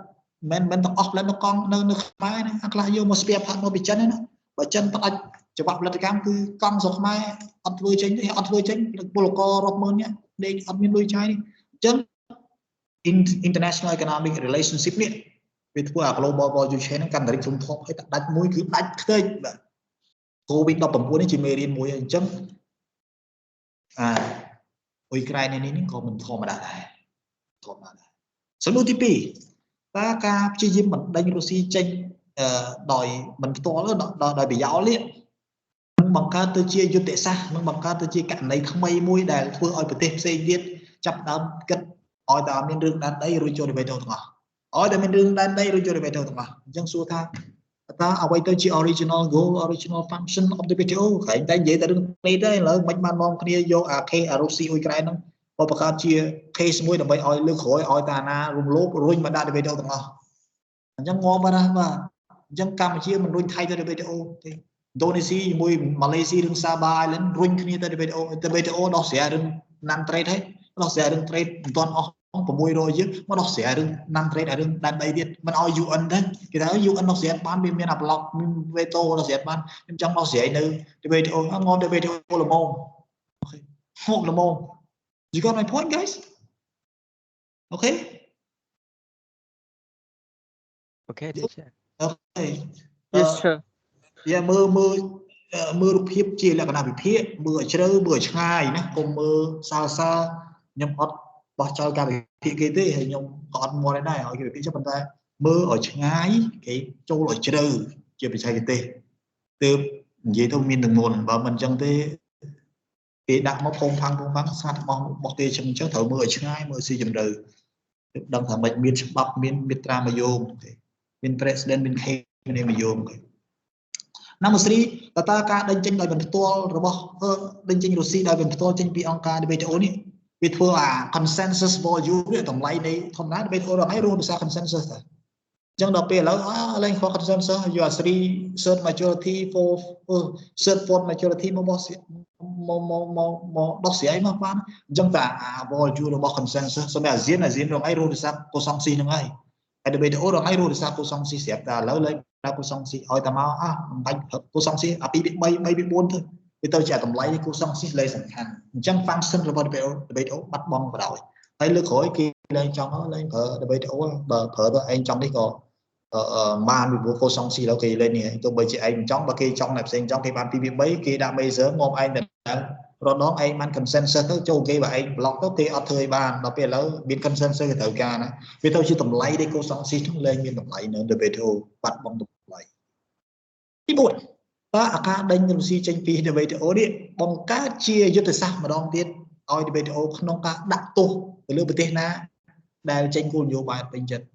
មិនទាំងអស់ផលិតនៅកង់នៅខ្មែរណាអាខ្លះយកមកស្ពាផាត់មកពីចិនណាបើចិនផ្ដាច់ច្បាប់ផលិតកម្មគឺកង់ស្រុកខ្មែរអត់ធ្វើចេញទេអត់ធ្វើចេញពលកររាប់ម៉ឺននាក់ដេកអត់មានលុយចាយនេះអញ្ចឹង international economic relationship នេះវាធ្វើឲ្យ global value chain ហ្នឹងកាន់តែរីកធំធាត់ហើយតែដាច់មួយគឺដាច់ខ្ទេចបាទ COVID 19នេះជាមេរៀនមួយអញ្ចឹងអ៊ុយក្រែននេះក៏មិនធម្មតាដែរសំណួរទី2តើការព្យាយាមបណ្ដេញរុស្ស៊ីចេញដោយមិនផ្ទាល់ដោយប្រយោលនេះនឹងបង្កើតទៅជាយុទ្ធសាស្ត្រនឹងបង្កើតទៅជាករណីថ្មីមួយដែលធ្វើឲ្យប្រទេសផ្សេងទៀតចាប់ដើមគិតឲ្យតែមានរឿងដែនដីរួចចូលទៅទាំងអស់ឲ្យតែមានរឿងដែនដីរួចចូលទៅទាំងអស់អញ្ចឹងសួរថាតើអ្វីទៅជា original goal original function of the WTO ក្រែងតែនិយាយតែរឿងនេះទេឥឡូវមិនបាននាំគ្នាយកអាខេអារុស្ស៊ីអ៊ុយក្រែនហ្នឹងបង្កើតជា case មួយដើម្បីឲ្យលើកក្រោយឲ្យតាណារំលោភរុញមកដាក់ WTO ទាំងអស់អញ្ចឹងងំបាត់ណាបាទអញ្ចឹងកម្ពុជាមិនរុញថៃទៅ WTO ទេឥណ្ឌូនេស៊ីជាមួយម៉ាឡេស៊ីរឿងសាបាអៃឡែនរុញគ្នាទៅ WTO ដោះស្រាយរឿងណាន់ត្រេតហើយដោះស្រាយរឿងត្រេតមិនទាន់អស់600យើងមកដោះស្រាយរឿងណាន់ត្រេតរឿងដែនដីទៀតមិនឲ្យ UN ទេគេថា UN ដោះស្រាយបានមានអាប្លុកមានវេតូដោះស្រាយបានខ្ញុំចង់ដោះស្រាយនៅ WTO ងំ WTO ល្មមអូខេហូបល្មម You got my point guys okay Okay, teacher. okay Yes, sir. យ៉ាមើលរូបភាពជាលក្ខណៈវិភាគមើលឲ្យជ្រៅមើលឲ្យឆ្ងាយណាកុំមើលសើខ្ញុំអត់បោះចោលការវិភាគគេទេហើយខ្ញុំក៏អត់មាត់ដែរឲ្យគេវិភាគចុះប៉ុន្តែមើលឲ្យឆ្ងាយគេចូលឲ្យជ្រៅជាបច្ចេកទេសទើបនិយាយទៅមានទម្ងន់បើមិនអញ្ចឹងទេគេដាក់មកផុងផាំងស្ងាត់របស់គេអញ្ចឹងត្រូវមើលឲ្យឆ្ងាយមើលស៊ីជម្រៅដឹងថាមិនមានច្បាប់មានមាត្រាមួយយោងមាន president មាន case មានមួយយោងណាមួយស្រីតើការដេញចេញដោយបន្ទាល់របស់ដេញចេញរុស្ស៊ីដោយបន្ទាល់ចេញពីអង្គការ WTO នេះវាធ្វើអា consensus volume នេះតម្លៃនៃធម្មតា WTO រហ័យរួមភាសា consensus តែអញ្ចឹងដល់ពេលឥឡូវឡើងខុស consensus យកអា3 third majority for third fourth majority មកដោះស្រាយមកបានអញ្ចឹងតែអា volume របស់ consensus សម្រាប់អាស៊ានរហ័យរួមភាសាកូសងស៊ីហ្នឹងហើយហើយ WTO រហ័យរួមភាសាកូសងស៊ីស្រាប់តែឥឡូវឡើងកូសងស៊ីឲ្យតែមកមិនបាច់កូសងស៊ីអា2 ពី 3 ពី 4ទៅវាទៅជាតម្លៃកូសងស៊ីលេខសំខាន់អញ្ចឹង function របស់ WTO បាត់បង់បណ្ដោយហើយលើក្រោយគេឡើងចង់ឡើងប្រើ WTO បើប្រើទៅឯងចង់នេះក៏បានពីព្រោះកូសងស៊ីដល់គេលេងនេះទោះបីជាឯងមិនចង់បើគេចង់តែផ្សេងចង់គេបាន2 ពី 3គេដាក់ measure ងំឯងតែរដងឯងបាន consensus ទៅចូលគេបើឯង block ទៅគេអត់ធ្វើឲ្យបានដល់ពេលឥឡូវមាន consensus គេត្រូវការណាវាទៅជាតម្លៃនៃកូសងស៊ីហ្នឹងលែងមានតម្លៃនៅ WTO បាត់បង់តម្លៃទី4តើអាការដេញរុស្ស៊ីចេញពី WTO នេះបង្កើតជាយុទ្ធសាស្ត្រម្ដងទៀតឲ្យ WTO ក្នុងការដាក់ទោសទៅលើប្រទេសណាដែលចេញគោលនយោបាយពេញចិត្ត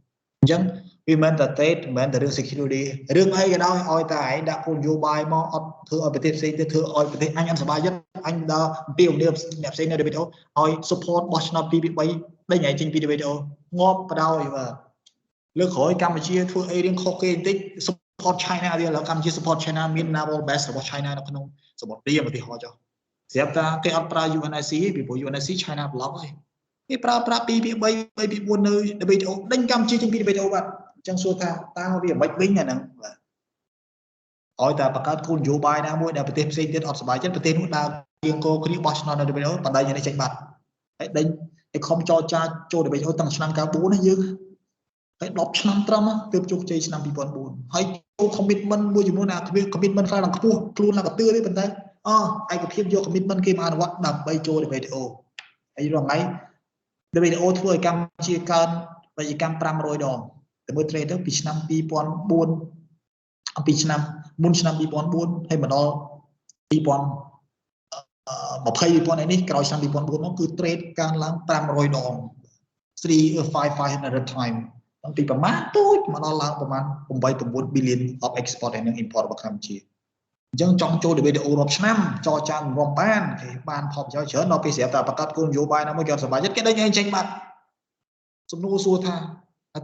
អញ្ចឹងវាមិនតែ trade មិនមែនតែរឿង security រឿងអីក៏ដោយឲ្យតែឯងដាក់គោលនយោបាយមកអត់ធ្វើឲ្យប្រទេសផ្សេងទៀតធ្វើឲ្យប្រទេសអញអត់សប្បាយចិត្តអញដល់អំពីអ្នកផ្សេងនៅ WTO ឲ្យ support បោះឆ្នោត2 ពី 3ដេញឯងចេញពី WTO ងាប់បដ ாய் បាទលើក្រោយកម្ពុជាធ្វើអីរៀងខុសគេបន្តិច support China ទៀតឥឡូវកម្ពុជា support China មាន naval base របស់ China នៅក្នុងសមុទ្ររីឧទាហរណ៍ចុះស្រាប់តែគេអត់ប្រើ UNSC ពីព្រោះ UNSC China block ហើយគេប្រើ2 ពី 3 ពី 4នៅ WTO ដេញកម្ពុជាចេញពី WTO បាទអញ្ចឹងសួរថាតើវាមិនវិញអាហ្នឹងបាទឲ្យតែបង្កើតគោលនយោបាយណាមួយដែលប្រទេសផ្សេងទៀតអត់សប្បាយចិត្តប្រទេសនោះដើរគៀងគោគ្នាបោះឆ្នោតនៅ WTO បណ្ដៃនេះចេញបាត់ហើយដេញឲ្យខំចរចាចូល WTO តាំងឆ្នាំ94ណាយើងហើយ10ឆ្នាំត្រឹមទើបជោគជ័យឆ្នាំ2004ហើយចូល commitment មួយចំនួនអា commitment ខ្លះឡើងខ្ពស់ខ្លួនឡើងកទឿទេប៉ុន្តែឯកភាពយក commitment គេមកអនុវត្តដើម្បីចូល WTO ហើយរងថ្ងៃ WTO ធ្វើឲ្យកម្ពុជាកើនពាណិជ្ជកម្ម500 ដងតែមើល trade ទៅពីឆ្នាំ2004ពីឆ្នាំមុនឆ្នាំ2004ហើយមកដល់2020នេះក្រោយឆ្នាំ2004មកគឺ trade កើនឡើង500 ដង 500 time តាំងពីប្រមាណទូចមកដល់ឡើងប្រមាណ8-9 billion of export and import របស់កម្ពុជាអញ្ចឹងចង់ចូល WTO រាប់ឆ្នាំចរចារាប់បានគេបានផលប្រយោជន៍ច្រើនដល់ពេលស្រាប់តែប្រកាសគោលនយោបាយណាមួយគេអត់សប្បាយចិត្តគេដេញឯងចេញបាត់សំណួរសួរថា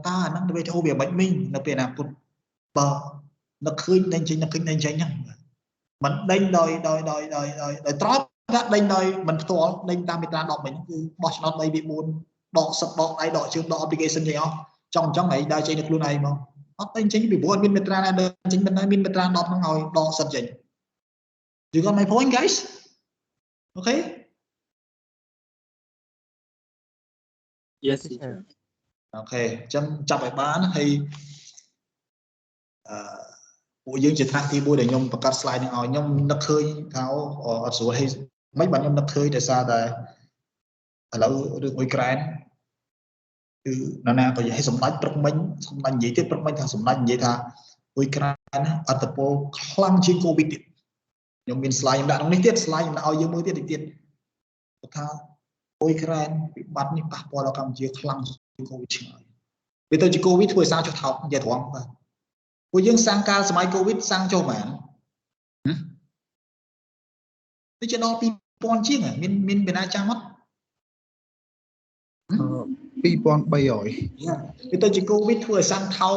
តើអាហ្នឹង WTO វាមិនមិញនៅពេលអនាគតបើនឹកឃើញដេញចេញហ្នឹងមិនដេញដោយត្រប់ថាដេញដោយមិនផ្ទាល់ដេញតាមមាត្រា10វិញគឺបោះឆ្នោត3 ពី 4ដកសឹកដកដៃដកជើងដក application ចេញអស់ចង់ឯងដើរចេញនៅខ្លួនឯងមកអត់ដេញចេញពីព្រោះអត់មានមាត្រាណាដើរចេញមិនដែរមានមាត្រា10ហ្នឹងឲ្យដកសឹកចេញ You got my point guys okay Yes, teacher. អូខេអញ្ចឹងចាប់ឲ្យបានហើយ ពួកយើងជាថ្នាក់ទី1ដែលខ្ញុំបង្កើត slide នេះឲ្យខ្ញុំនឹកឃើញថាអត់ស្រួលហីមិនបានខ្ញុំនឹកឃើញដោយសារតែឥឡូវរឿងអ៊ុយក្រែនគឺនរណាក៏និយាយសម្ដេចព្រឹកមិញសម្ដេចនិយាយទៀតព្រឹកមិញថាសម្ដេចនិយាយថាអ៊ុយក្រែនអត្តពលខ្លាំងជាងកូវីដទៀតខ្ញុំមាន slide ខ្ញុំដាក់ក្នុងនេះទៀត slide ខ្ញុំដាក់ឲ្យយើងមើលទៀតទៀតថាអ៊ុយក្រែនវិបត្តិនេះប៉ះពាល់ដល់កម្ពុជាខ្លាំងជាងកូវីដឆ្ងាយវាទៅជាកូវីដធ្វើឲ្យសារចុះថោកនិយាយត្រង់បាទពួកយើងសាំងកាលសម័យកូវីដសាំងចុះហ្មងនេះជាដល់2000ជាងមានណាចាំអត់2300វាទៅជាកូវីដធ្វើឲ្យសាំងថោក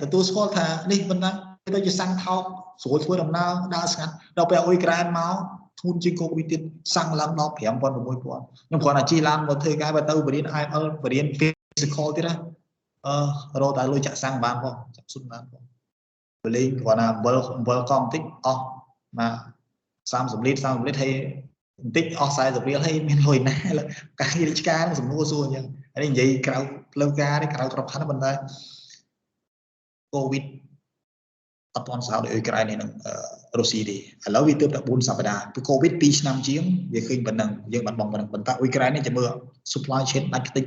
ទទួលស្គាល់ថានេះមិនណាវាទៅជាសាំងថោកស្រួលធ្វើដំណើរដើរស្ងាត់ដល់ពេលអ៊ុយក្រែនមកធ្ងន់ជាងកូវីដទៀតសាំងឡើងដល់ 5000 6000ខ្ញុំគ្រាន់តែជិះឡានមកធ្វើការបើទៅបរៀន IL បរៀន physical ទៀតណារកតែលុយចាក់សាំងបានផងចាក់ស៊ុនបានផងបលេងគ្រាន់តែអំបិលកង់បន្តិចអស់មក30លីត្រហើយបន្តិចអស់40រៀលហើយមានលុយណាការងាររាជការសំណួរសួរអញ្ចឹងនេះនិយាយក្រៅផ្លូវការនេះក្រៅក្របខ័ណ្ឌប៉ុន្តែកូវីដអត់ទាន់សោដោយអ៊ុយក្រែននេះនឹងរុស្ស៊ីទេឥឡូវវាទើបតែ4សប្តាហ៍ពីកូវីដ2ឆ្នាំជាងវាឃើញប៉ុណ្ណឹងយើងបាត់បង់ប៉ុណ្ណឹងប៉ុន្តែអ៊ុយក្រែននេះចាំមើល supply chain ដាច់ខ្ទេច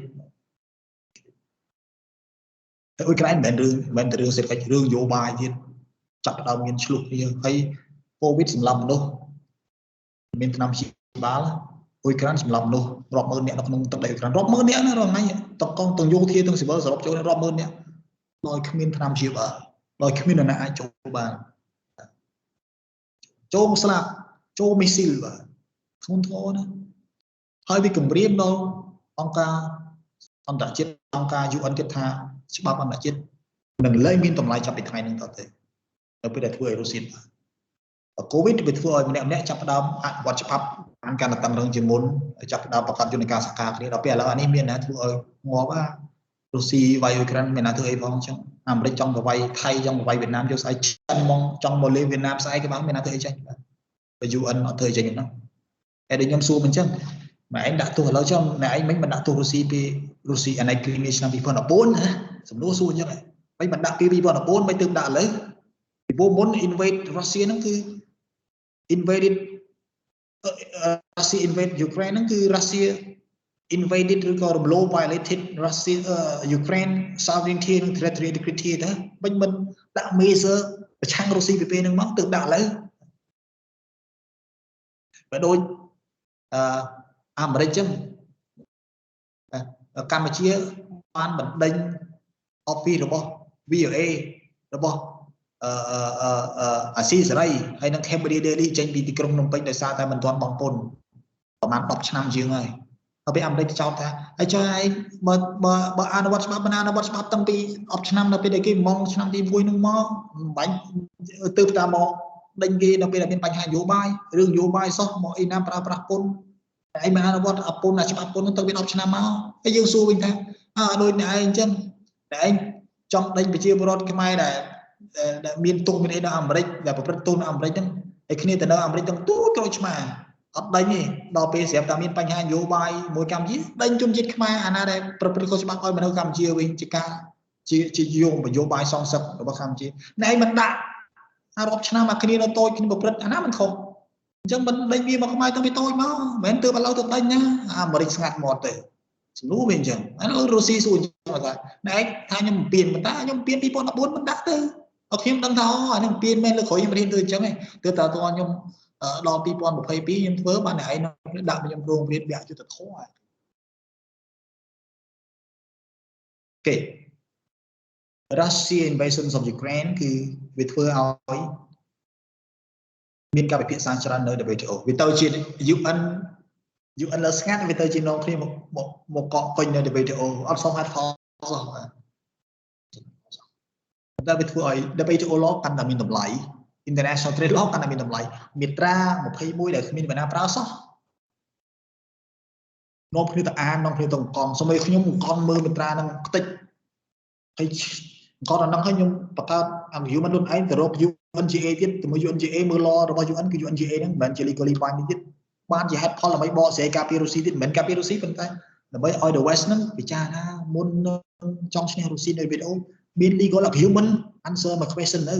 អ៊ុយក្រែនមិនមែនរឿងសេដ្ឋកិច្ចរឿងនយោបាយទៀតចាប់ផ្ដើមមានឆ្លោះគ្នាហើយកូវីដសម្លាប់មនុស្សមានថ្នាំព្យាបាលអ៊ុយក្រែនសម្លាប់មនុស្សរាប់ម៉ឺននាក់នៅក្នុងទឹកដីអ៊ុយក្រែនរាប់ម៉ឺននាក់ណារាល់ថ្ងៃទាំងកងទាំងយោធាទាំងស៊ីវិលសរុបចូលរាប់ម៉ឺននាក់ដោយគ្មានថ្នាំព្យាបាលដោយគ្មាននរណាអាចចូលបានចូលស្លាប់ចូលមីស៊ីលបាទធ្ងន់ធ្ងរណាហើយវាគម្រាមដល់អង្គការអន្តរជាតិអង្គការ UN គិតថាច្បាប់អន្តរជាតិនឹងលែងមានតម្លៃចាប់ពីថ្ងៃនេះតទៅដល់ពេលដែលធ្វើឲ្យរុស្ស៊ីកូវីដវាធ្វើឲ្យម្នាក់ចាប់ផ្ដើមអនុវត្តច្បាប់បានកាន់តែតឹងរឹងជាមុនចាប់ផ្ដើមបង្កើតយន្តការសកម្មគ្នាដល់ពេលឥឡូវអានេះមានណាធ្វើឲ្យងាប់រុស្ស៊ីវាយអ៊ុយក្រែនមានណាធ្វើអីផងអញ្ចឹងអាមេរិកចង់ទៅវាយថៃចង់ទៅវាយវៀតណាមយកស្អែកចិនមកចង់មកលេងវៀតណាមស្អែកក៏បានមានណាធ្វើអីចេញបាទបើ UN អត់ធ្វើអីចេញហ្នឹងតែដូចខ្ញុំសួរមិនអញ្ចឹងមកឯងដាក់ទោសឥឡូវចុះអ្នកឯងមិនដាក់ទោសរុស្ស៊ីពីរុស្ស៊ីអាណិកគ្រីមៀឆ្នាំ2014ណាសំណួរសួរអញ្ចឹងហើយមិនដាក់ពី2014មិនទើបដាក់ឥឡូវពីព្រោះមុន invade Russia ហ្នឹងគឺ invaded Russia invade Ukraine ហ្នឹងគឺ Russia invaded ឬក៏រំលោភ violated Russia Ukraine sovereignty និង territorial integrity ទៅមិនដាក់ measure ប្រឆាំងរុស្ស៊ីពីពេលហ្នឹងមកទើបដាក់ឥឡូវបើដូចអាមេរិកចឹងកម្ពុជាបានបណ្ដេញ office របស់ VOA របស់អាស៊ីសេរីហើយនឹង Cambodia Daily ចេញពីទីក្រុងភ្នំពេញដោយសារតែមិនទាន់បង់ពន្ធប្រហែល10ឆ្នាំជាងហើយដល់ពេលអាមេរិកចោទថាហើយចុះឯងបើអនុវត្តច្បាប់មិនអនុវត្តច្បាប់តាំងពី10ឆ្នាំដល់ពេលដែលគេមកឆ្នាំទី1នឹងមកមិនបាញ់ទើបតាមកដេញគេដល់ពេលដែលមានបញ្ហានយោបាយរឿងនយោបាយសោះមកអីណាប្រើប្រាស់ពន្ធឯងមិនអនុវត្តពន្ធច្បាប់ពន្ធនឹងទៅវា10ឆ្នាំមកហើយយើងសួរវិញថាដូចអ្នកឯងអញ្ចឹងតែឯងចង់ដេញប្រជាពលរដ្ឋខ្មែរដែលមានទោសមានអីនៅអាមេរិកដែលប្រព្រឹត្តទោសនៅអាមេរិកហ្នឹងហើយគ្នាទៅនៅអាមេរិកទាំងទូក្រូចឆ្មាអត់ដេញទេដល់ពេលស្រាប់តែមានបញ្ហានយោបាយមួយកម្ពុជាដេញជនជាតិខ្មែរអាណាដែលប្រព្រឹត្តខុសច្បាប់ឲ្យមកនៅកម្ពុជាវិញជាការជាយោនយោបាយសងសឹករបស់កម្ពុជាណែឯងមិនដាក់រាប់ឆ្នាំអាគ្នានៅតូចគ្នាប្រព្រឹត្តអាណាមិនខុសអញ្ចឹងមិនដេញវាមកខ្មែរទៅវាតូចមកមិនមែនទើបឥឡូវទៅដេញណាអាមេរិកស្ងាត់មាត់ទៅសំណួរវាអញ្ចឹងឥឡូវរុស្ស៊ីសួរអញ្ចឹងថាណែឯងថាខ្ញុំពៀនប៉ុន្តែខ្ញុំពៀន2014មិនដាក់ទៅអត់ខ្ញុំដឹងថាអានឹងពៀនមែនលើក្រោយខ្ញុំរៀនទៅអញ្ចឹងឯងទើបតែតខ្ញុំដល់2022ខ្ញុំធ្វើបានតែឯងដាក់ខ្ញុំរងរៀនវគ្គយុទ្ធធម៌អូខេ Russia invasion of Ukraine គឺវាធ្វើឲ្យមានការពិភាក្សាច្រើននៅ WTO វាទៅជា UN លើស្ងាត់វាទៅជានាំគ្នាមកកកពេញនៅ WTO អត់សមហេតុផលសោះតែវាធ្វើឲ្យ WTO law កាន់តែមានតម្លៃ International Trade Law កាន់តែមានតម្លៃមាត្រា21ដែលគ្មានវណ្ណាប្រើសោះនាំគ្នាទៅអាននាំគ្នាទៅអង្គសូម្បីខ្ញុំអង្គមើលមាត្រាហ្នឹងខ្ទេចហើយអង្គដល់ហ្នឹងហើយខ្ញុំបង្កើតអង្គ UN ខ្លួនឯងទៅរក UNGA ទៀតទៅមើល UNGA មើល law របស់ UN គឺ UNGA ហ្នឹងមិនមែនជា legally binding ទៀតបានជាហេតុផលដើម្បីបកស្រាយការពាររុស្ស៊ីទៀតមិនមែនការពាររុស្ស៊ីប៉ុន្តែដើម្បីឲ្យ the West ហ្នឹងពិចារណាមុនចង់ឈ្នះរុស្ស៊ីនៅ WTO មាន legal argument answer មក question នៅ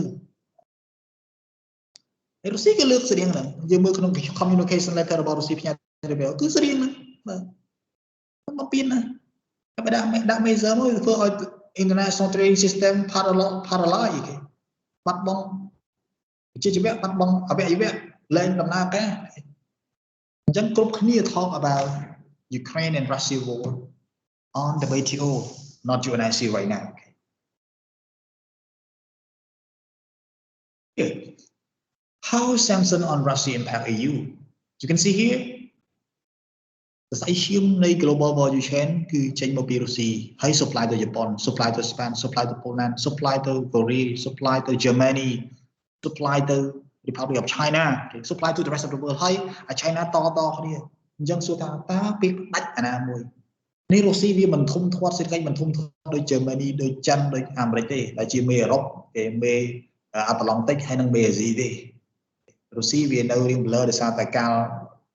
រុស្ស៊ីគេលើកស្រៀងហ្នឹងយើងមើលក្នុង communication letter របស់រុស្ស៊ីផ្ញើទៅពេលគឺស្រៀងហ្នឹងបាទមកពៀនណាតែដាក់ measure មកធ្វើឲ្យ international trading system paralyze គេបាត់បង់ជាជីវៈបាត់បង់អវយវៈលែងដំណើរការអញ្ចឹងគ្រប់គ្នា talk about Ukraine and Russia war on the WTO not UNIC right now okay. How sanctions on Russia impact EU you can see here សរសៃឈាមនៃ global value chain គឺចេញមកពីរុស្ស៊ីហើយ supply ទៅជប៉ុន supply ទៅ Spain supply ទៅ Poland supply ទៅ Korea supply ទៅ Germany supply ទៅ Republic of China supply to the rest of the world ហើយ China តគ្នាអញ្ចឹងសួរថាតើពេលផ្ដាច់អាណាមួយនេះរុស្ស៊ីវាមិនធំធាត់សេដ្ឋកិច្ចមិនធំធាត់ដូច Germany ដូចចិនដូចអាមេរិកទេដែលជាមេអឺរ៉ុបគេមេអាត្លង់តិកហើយនិងមេអាស៊ីទេរុស្ស៊ីវានៅរៀងblur ដោយសារតែកាល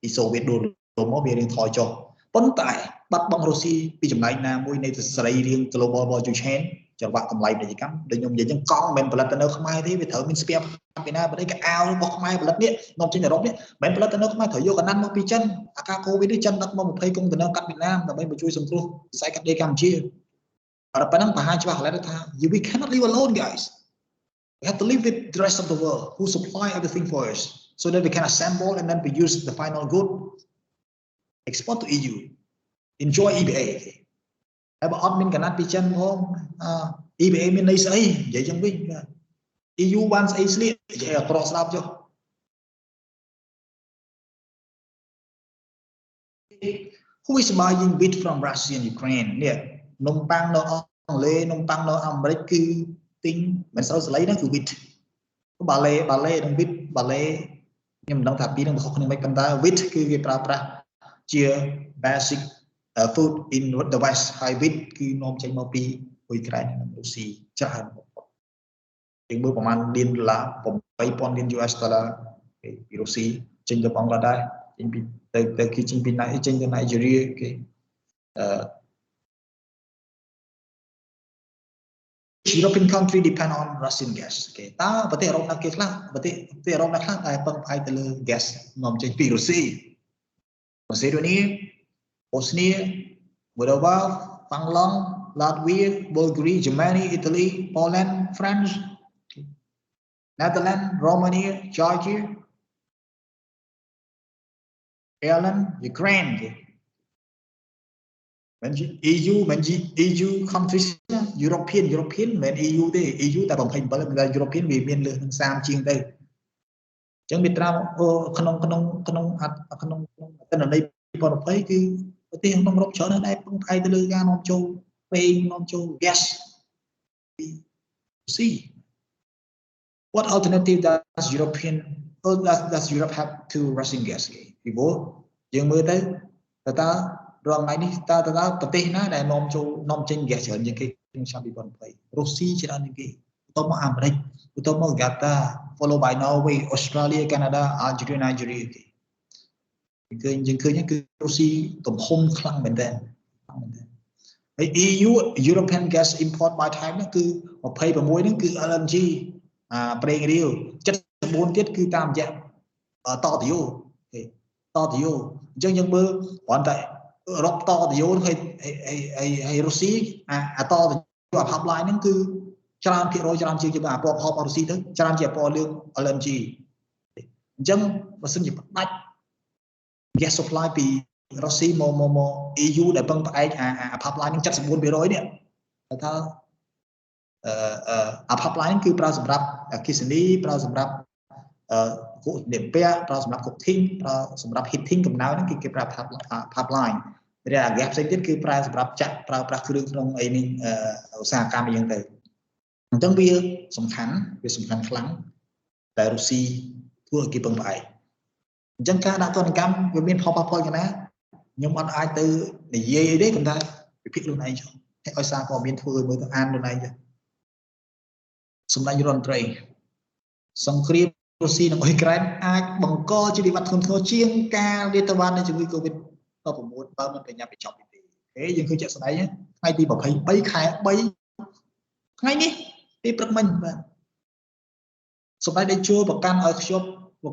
ពីសូវៀតដួលមកវារៀងថយចុះប៉ុន្តែបាត់បង់រុស្ស៊ីពីចំណែកណាមួយនៃសេរីរាង្គ global value chain ចង្វាក់តម្លៃពាណិជ្ជកម្មដូចខ្ញុំនិយាយចឹងកង់មិនផលិតទៅនៅខ្មែរទេវាត្រូវមានស្ពានពីណាបើនេះក៏អាវរបស់ខ្មែរផលិតនេះនាំចេញទៅអឺរ៉ុបនេះមិនផលិតទៅនៅខ្មែរត្រូវយកកណ្ដាលមកពីចិនអាការកូវីដនេះចិនដឹកមក20កុងតឺន័រកាត់វៀតណាមដើម្បីមកជួយសង្គ្រោះវិស័យកាត់ដេរកម្ពុជាតែប៉ុណ្ណឹងបង្ហាញច្បាស់ឡើយថា we cannot live alone guys we have to live with the rest of the world who supply everything for us so that we can assemble and then produce the final good export to EU enjoy EBA ហើយបើអត់មានកណាត់ពីចិនផង EBA មានន័យស្អីនិយាយចឹងវិញ EU បានស្អីស្លៀកនិយាយអក្រក់ស្ដាប់ចុះ Who is buying wheat from Russia and Ukraine នេះនំប៉័ងនៅអង់គ្លេសនំប៉័ងនៅអាមេរិកគឺទិញមិនសូវស្លៃហ្នឹងគឺ wheat បាឡេនិង wheat បាឡេខ្ញុំមិនដឹងថាពីរនឹងខុសគ្នាមិនប៉ុន្តែ wheat គឺគេប្រើប្រាស់ជា basic food in the west ហើយ wheat គឺនាំចេញមកពីអ៊ុយក្រែននិងរុស្ស៊ីច្រើនបំផុតយើងមើលប្រហែលលានដុល្លារ $8,000 លាន US ពីរុស្ស៊ីចេញទៅបង់ក្លាដែរចេញពីទៅគេចេញពីចេញទៅ Nigeria គេ European country depend on Russian gas គេតើប្រទេសអឺរ៉ុបណាគេខ្លះប្រទេសអឺរ៉ុបណាខ្លះដែលពឹងផ្អែកទៅលើ gas នាំចេញពីរុស្ស៊ី Macedonia Bosnia Moldova Finland Latvia Bulgaria Germany Italy Poland France Netherlands Romania Georgia Ireland Ukraine មិន EU មិន EU countries European មិន EU ទេ EU តែ27តែ European វាមានលើសនឹង30ជាងទៅអញ្ចឹងវាត្រាំក្នុងអត្តន័យ2020គឺប្រទេសក្នុងអឺរ៉ុបច្រើនដែរពឹងផ្អែកទៅលើការនាំចូលពេងនាំចូល gas see what alternative does Europe have to Russian gas ពីព្រោះយើងមើលទៅតើរងថ្ងៃនេះតើប្រទេសណាដែលនាំចេញ gas ច្រើនជាងគេក្នុងឆ្នាំ2020រុស្ស៊ីច្រើនជាងគេបន្ទាប់មកអាមេរិកបន្ទាប់មក Qatar follow by Norway Australia Canada Algeria Nigeria គេយើងឃើញគឺរុស្ស៊ីទំហំខ្លាំងមែនទែនហើយ EU European gas import by time នោះគឺ26ហ្នឹងគឺ LNG ប្រេងរាវ74ទៀតគឺតាមរយៈតតយោអញ្ចឹងយើងមើលគ្រាន់តែអឺរ៉ុបតតយោហើយរុស្ស៊ីអាតតយោអា pipeline ហ្នឹងគឺច្រើនភាគរយច្រើនជាងអាពណ៌ខប់រុស្ស៊ីទៅច្រើនជាពណ៌លឿង LNG អញ្ចឹងបើសិនជាផ្ដាច់ gas supply ពីរុស្ស៊ីមក EU ដែលពឹងផ្អែកអា pipeline ហ្នឹង 74% នេះថាអា pipeline គឺប្រើសម្រាប់អគ្គិសនីប្រើសម្រាប់គោលនិពាក់ប្រើសម្រាប់ cooking ប្រើសម្រាប់ heating កម្ដៅហ្នឹងគឺគេប្រើ pipeline តែអា gas ផ្សេងទៀតគឺប្រើសម្រាប់ចាក់ប្រើប្រាស់គ្រឿងក្នុងអីនេះឧស្សាហកម្មអីចឹងទៅអញ្ចឹងវាសំខាន់ខ្លាំងតែរុស្ស៊ីធ្វើឲ្យគេពឹងផ្អែកអញ្ចឹងការដាក់ទណ្ឌកម្មវាមានផលប៉ះពាល់យ៉ាងណាខ្ញុំអត់អាចទៅនិយាយអីទេប៉ុន្តែវិភាគខ្លួនឯងចុះឲ្យសារព័ត៌មានធ្វើឲ្យមើលទៅអានខ្លួនឯងចុះសម្ដេចរដ្ឋមន្ត្រីសង្គ្រាមរុស្ស៊ីនិងអ៊ុយក្រែនអាចបង្កជាវិបត្តិធ្ងន់ធ្ងរជាងការរាតត្បាតនៃជំងឺ Covid-19 បើមិនប្រញាប់បញ្ចប់ទេយើងឃើញជាក់ស្ដែងថ្ងៃទី23ខែ3ថ្ងៃនេះពេលព្រឹកមិញបាទសម្ដេចតេជោប្រកាន់ឲ្យខ្ញុំ ប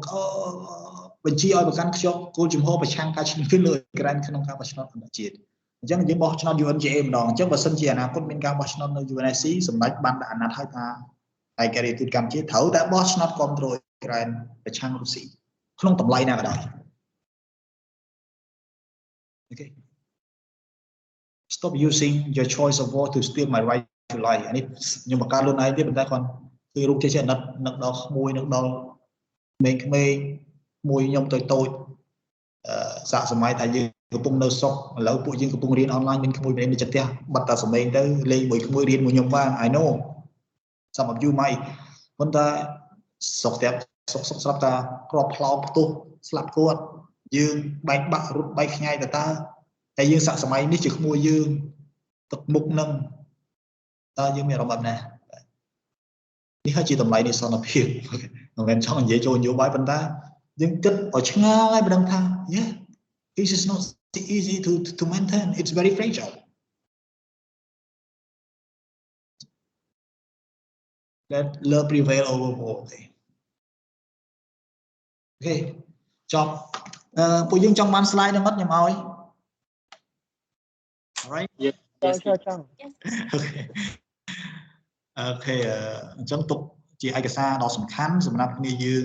ញ្ជាឲ្យប្រកាន់ខ្ជាប់គោលជំហរប្រឆាំងការឈ្នះលើអ៊ុយក្រែនក្នុងការបោះឆ្នោតអន្តរជាតិអញ្ចឹងយើងបោះឆ្នោត UNGA ម្ដងអញ្ចឹងបើសិនជាអនាគតមានការបោះឆ្នោតនៅ UNSC សម្ដេចបានដាក់អាណត្តិឲ្យថាឯករាជ្យទូតកម្ពុជាត្រូវតែបោះឆ្នោតគ្រប់គ្រងអ៊ុយក្រែនប្រឆាំងរុស្ស៊ីក្នុងតម្លៃណាក៏ដោយ Okay stop using your choice of war to steal my right to life អានេះខ្ញុំបង្កើតខ្លួនឯងទេប៉ុន្តែគាត់គឺរូបចេះអាណិតនឹងដល់ក្មួយនឹងដល់ក្មេងមួយខ្ញុំតូចសាកសម័យថាយើងកំពុងនៅស្រុកឥឡូវពួកយើងកំពុងរៀនអនឡាញមានក្មួយម្នាក់នៅចិត្តផ្ទះបាត់តែសម្លេងទៅលេងមួយក្មួយរៀនមួយខ្ញុំបាន I know some of you might ប៉ុន្តែស្រុកតែស្រាប់តែក្របផ្លោកផ្ទុះស្លាប់គាត់យើងបែកបាក់រត់បែកខ្ញាយទៅតើតែយើងសាកសម័យនេះជាក្មួយយើងទឹកមុខនឹងតើយើងមានអារម្មណ៍បែបណានេះហើយជាតម្លៃនៃសន្តិភាពមិនមែនចង់និយាយចូលនយោបាយប៉ុន្តែយើងគិតឲ្យឆ្ងាយមិនដឹងថា yeah this is not easy to maintain it's very fragile let love prevail over war អូខេចប់ពួកយើងចង់បាន slide ហ្នឹងអត់ខ្ញុំឲ្យ alright Yes. okay អូខេអញ្ចឹងទុកជាឯកសារដ៏សំខាន់សម្រាប់គ្នាយើង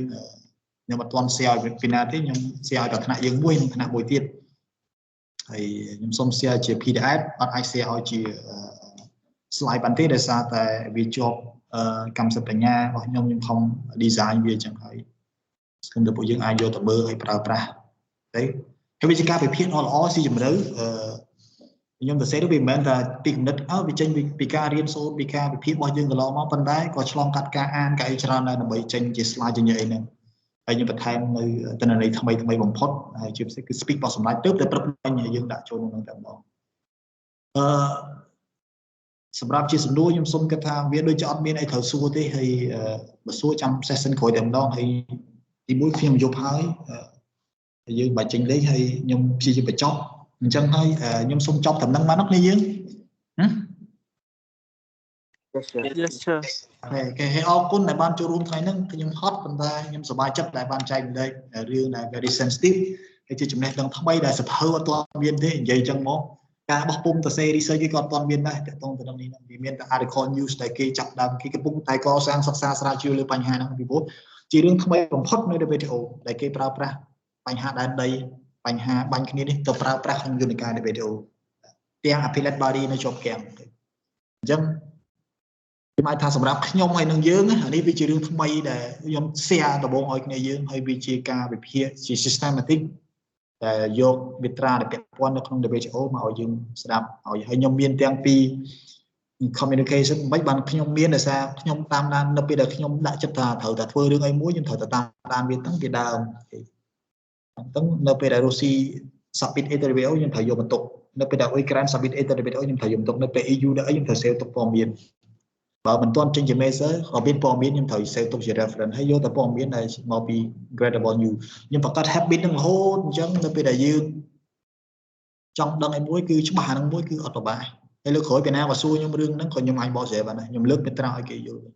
ខ្ញុំអត់ទាន់ share ឲ្យពីណាទេខ្ញុំ share ឲ្យដល់ថ្នាក់យើងមួយនិងថ្នាក់មួយទៀតហើយខ្ញុំសូម share ជា PDF អត់អាច share ឲ្យជា slide បានទេដោយសារតែវាជាប់កម្មសិទ្ធិបញ្ញារបស់ខ្ញុំខំ design វាអញ្ចឹងហើយស្គមតែពួកយើងអាចយកទៅមើលឲ្យប្រើប្រាស់ទៅហើយវាជាការវិភាគល្អស៊ីជម្រៅខ្ញុំទៅសេទៅវាមិនមែនថាពីគំនិតវាចេញពីការរៀនសូត្រពីការវិភាគរបស់យើងកន្លងមកប៉ុន្តែក៏ឆ្លងកាត់ការអានការអីច្រើនដែរដើម្បីចេញជា slide ជាញ៉ៃអីហ្នឹងហើយខ្ញុំបន្ថែមនៅទិន្នន័យថ្មីបំផុតហើយជាពិសេសគឺ speak របស់សម្ដេចទៅតែព្រឹកមិញយើងដាក់ចូលក្នុងតែម្ដងសម្រាប់ជាសំណួរខ្ញុំសូមគិតថាវាដូចជាអត់មានអីត្រូវសួរទេហើយបើសួរចាំ session ក្រោយតែម្ដងហើយទីមួយខ្ញុំយប់ហើយយើងបាច់ចេញលេងហើយខ្ញុំព្យាយាមបញ្ចប់អញ្ចឹងហើយខ្ញុំសូមចប់តំណឹងបានអត់គ្នាយើង Yes sir គេឲ្យអរគុណដែលបានចូលរួមថ្ងៃហ្នឹងខ្ញុំហត់ប៉ុន្តែខ្ញុំសប្បាយចិត្តដែលបានចែកម្លែករឿងដែល very sensitive ហើយជាចំណេះដឹងថ្មីដែលសភៅអត់ទាន់មានទេនិយាយអញ្ចឹងមកការបោះពុំទៅសេ research គេក៏អត់ទាន់មានដែរតកតងទៅនឹងនេះវាមានតែ article news ដែលគេចាប់ដើមគេកំពុងតែកសាងសិក្សាស្រាវជ្រាវលើបញ្ហាហ្នឹងពីព្រោះជារឿងថ្មីបំផុតនៅ WTO ដែលគេប្រើប្រាស់បញ្ហាដែនដីបញ្ហាបាញ់គ្នានេះទៅប្រើប្រាស់ក្នុងយន្តការ WTO ទាំង appellate body នៅជាប់គាំងអញ្ចឹងខ្ញុំអាចថាសម្រាប់ខ្ញុំហើយនឹងយើងអានេះវាជារឿងថ្មីដែលខ្ញុំ share ដំបូងឲ្យគ្នាយើងហើយវាជាការវិភាគជា systematic ដែលយកវិត្រាដែលពាក់ព័ន្ធនៅក្នុង WTO មកឲ្យយើងស្ដាប់ឲ្យហើយខ្ញុំមានទាំងពី communication មិនបានខ្ញុំមានដោយសារខ្ញុំតាមដាននៅពេលដែលខ្ញុំដាក់ចិត្តថាត្រូវតែធ្វើរឿងអីមួយខ្ញុំត្រូវតែតាមដានវាតាំងពីដើមអញ្ចឹងនៅពេលដែលរុស្ស៊ី submit AWO ខ្ញុំត្រូវយកបន្ទុកនៅពេលដែលអ៊ុយក្រែន submit AWO ខ្ញុំត្រូវយកបន្ទុកនៅពេល EU ដាក់អីខ្ញុំត្រូវ save ទុកព័ត៌មានបើមិនទាន់ចេញជា major ក៏មានព័ត៌មានខ្ញុំត្រូវ save ទុកជា reference ហើយយកតែព័ត៌មានដែលមកពី gradable news ខ្ញុំបង្កើត habit ហ្នឹងរហូតអញ្ចឹងនៅពេលដែលយើងចង់ដឹងអីមួយគឺច្បាស់អាហ្នឹងមួយគឺអត់ប្របាហើយលើក្រោយពេលណាមកសួរខ្ញុំរឿងហ្នឹងក៏ខ្ញុំអាចបកស្រាយបានដែរខ្ញុំលើកទៅត្រាស់ឲ្យគេយល់អូ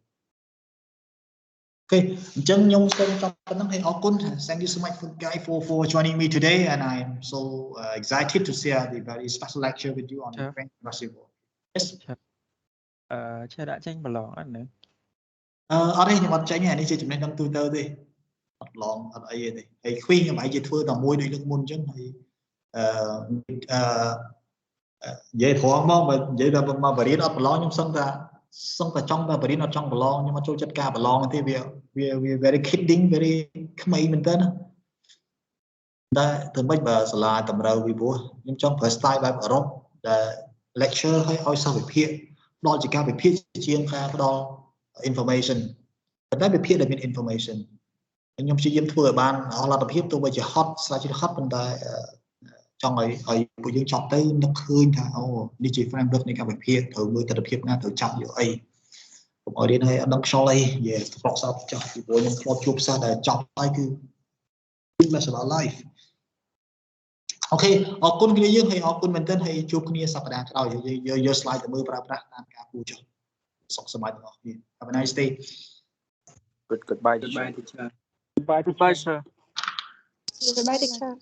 ខេអញ្ចឹងខ្ញុំសូមចប់ប៉ុណ្្នឹងហើយអរគុណ Thank you so much for guys for joining me today and I am so excited to share the very special lecture with you on Ukraine Russia war. Yes. ឆែដាក់ចេញប្រឡងអត់ណាអត់ទេខ្ញុំអត់ចេញទេនេះជាចំណេះដឹងទូទៅទេអត់ឡងអត់អីទេហើយ quiz ខ្ញុំអាចជាធ្វើតែមួយដូចលើកមុនអញ្ចឹងហើយនិយាយត្រង់មកបើនិយាយតែមកបរិញ្ញាបត្រអត់ប្រឡងខ្ញុំសឹងតែចង់តែបរិញ្ញាបត្រអត់ចង់ប្រឡងខ្ញុំអត់ចូលចិត្តការប្រឡងទេវា very kidding very ក្មេងមែនតើតែធ្វើម៉េចបើសាលាតម្រូវពីព្រោះខ្ញុំចង់ប្រើ style បែបអឺរ៉ុបដែល lecture ឲ្យសិស្សវិភាគដល់ជាការវិភាគជាងការផ្ដល់ information ប៉ុន្តែវិភាគដែលមាន information ខ្ញុំព្យាយាមធ្វើឲ្យបានអស់លទ្ធភាពទោះបីជា hot ស្រាវជ្រាវ hot ប៉ុន្តែចង់ឲ្យពួកយើងចប់ទៅនឹកឃើញថាអូនេះជា framework នៃការវិភាគត្រូវមើលទស្សនវិជ្ជាណាត្រូវចាប់យកអីកុំឲ្យរៀនឲ្យអត់ដឹងខ្យល់អីនិយាយប្រកសោតចោះពីព្រោះខ្ញុំធ្លាប់ជួបសិស្សដែលចប់ហើយគឺ less about life អូខេអរគុណគ្នាយើងហើយអរគុណមែនទែនហើយជួបគ្នាសប្តាហ៍ក្រោយយក slide ទៅមើលប្រើប្រាស់តាមការគូចុះសុខសប្បាយទាំងអស់គ្នា Have a nice day. Goodbye teacher Goodbye, teacher. Goodbye, teacher.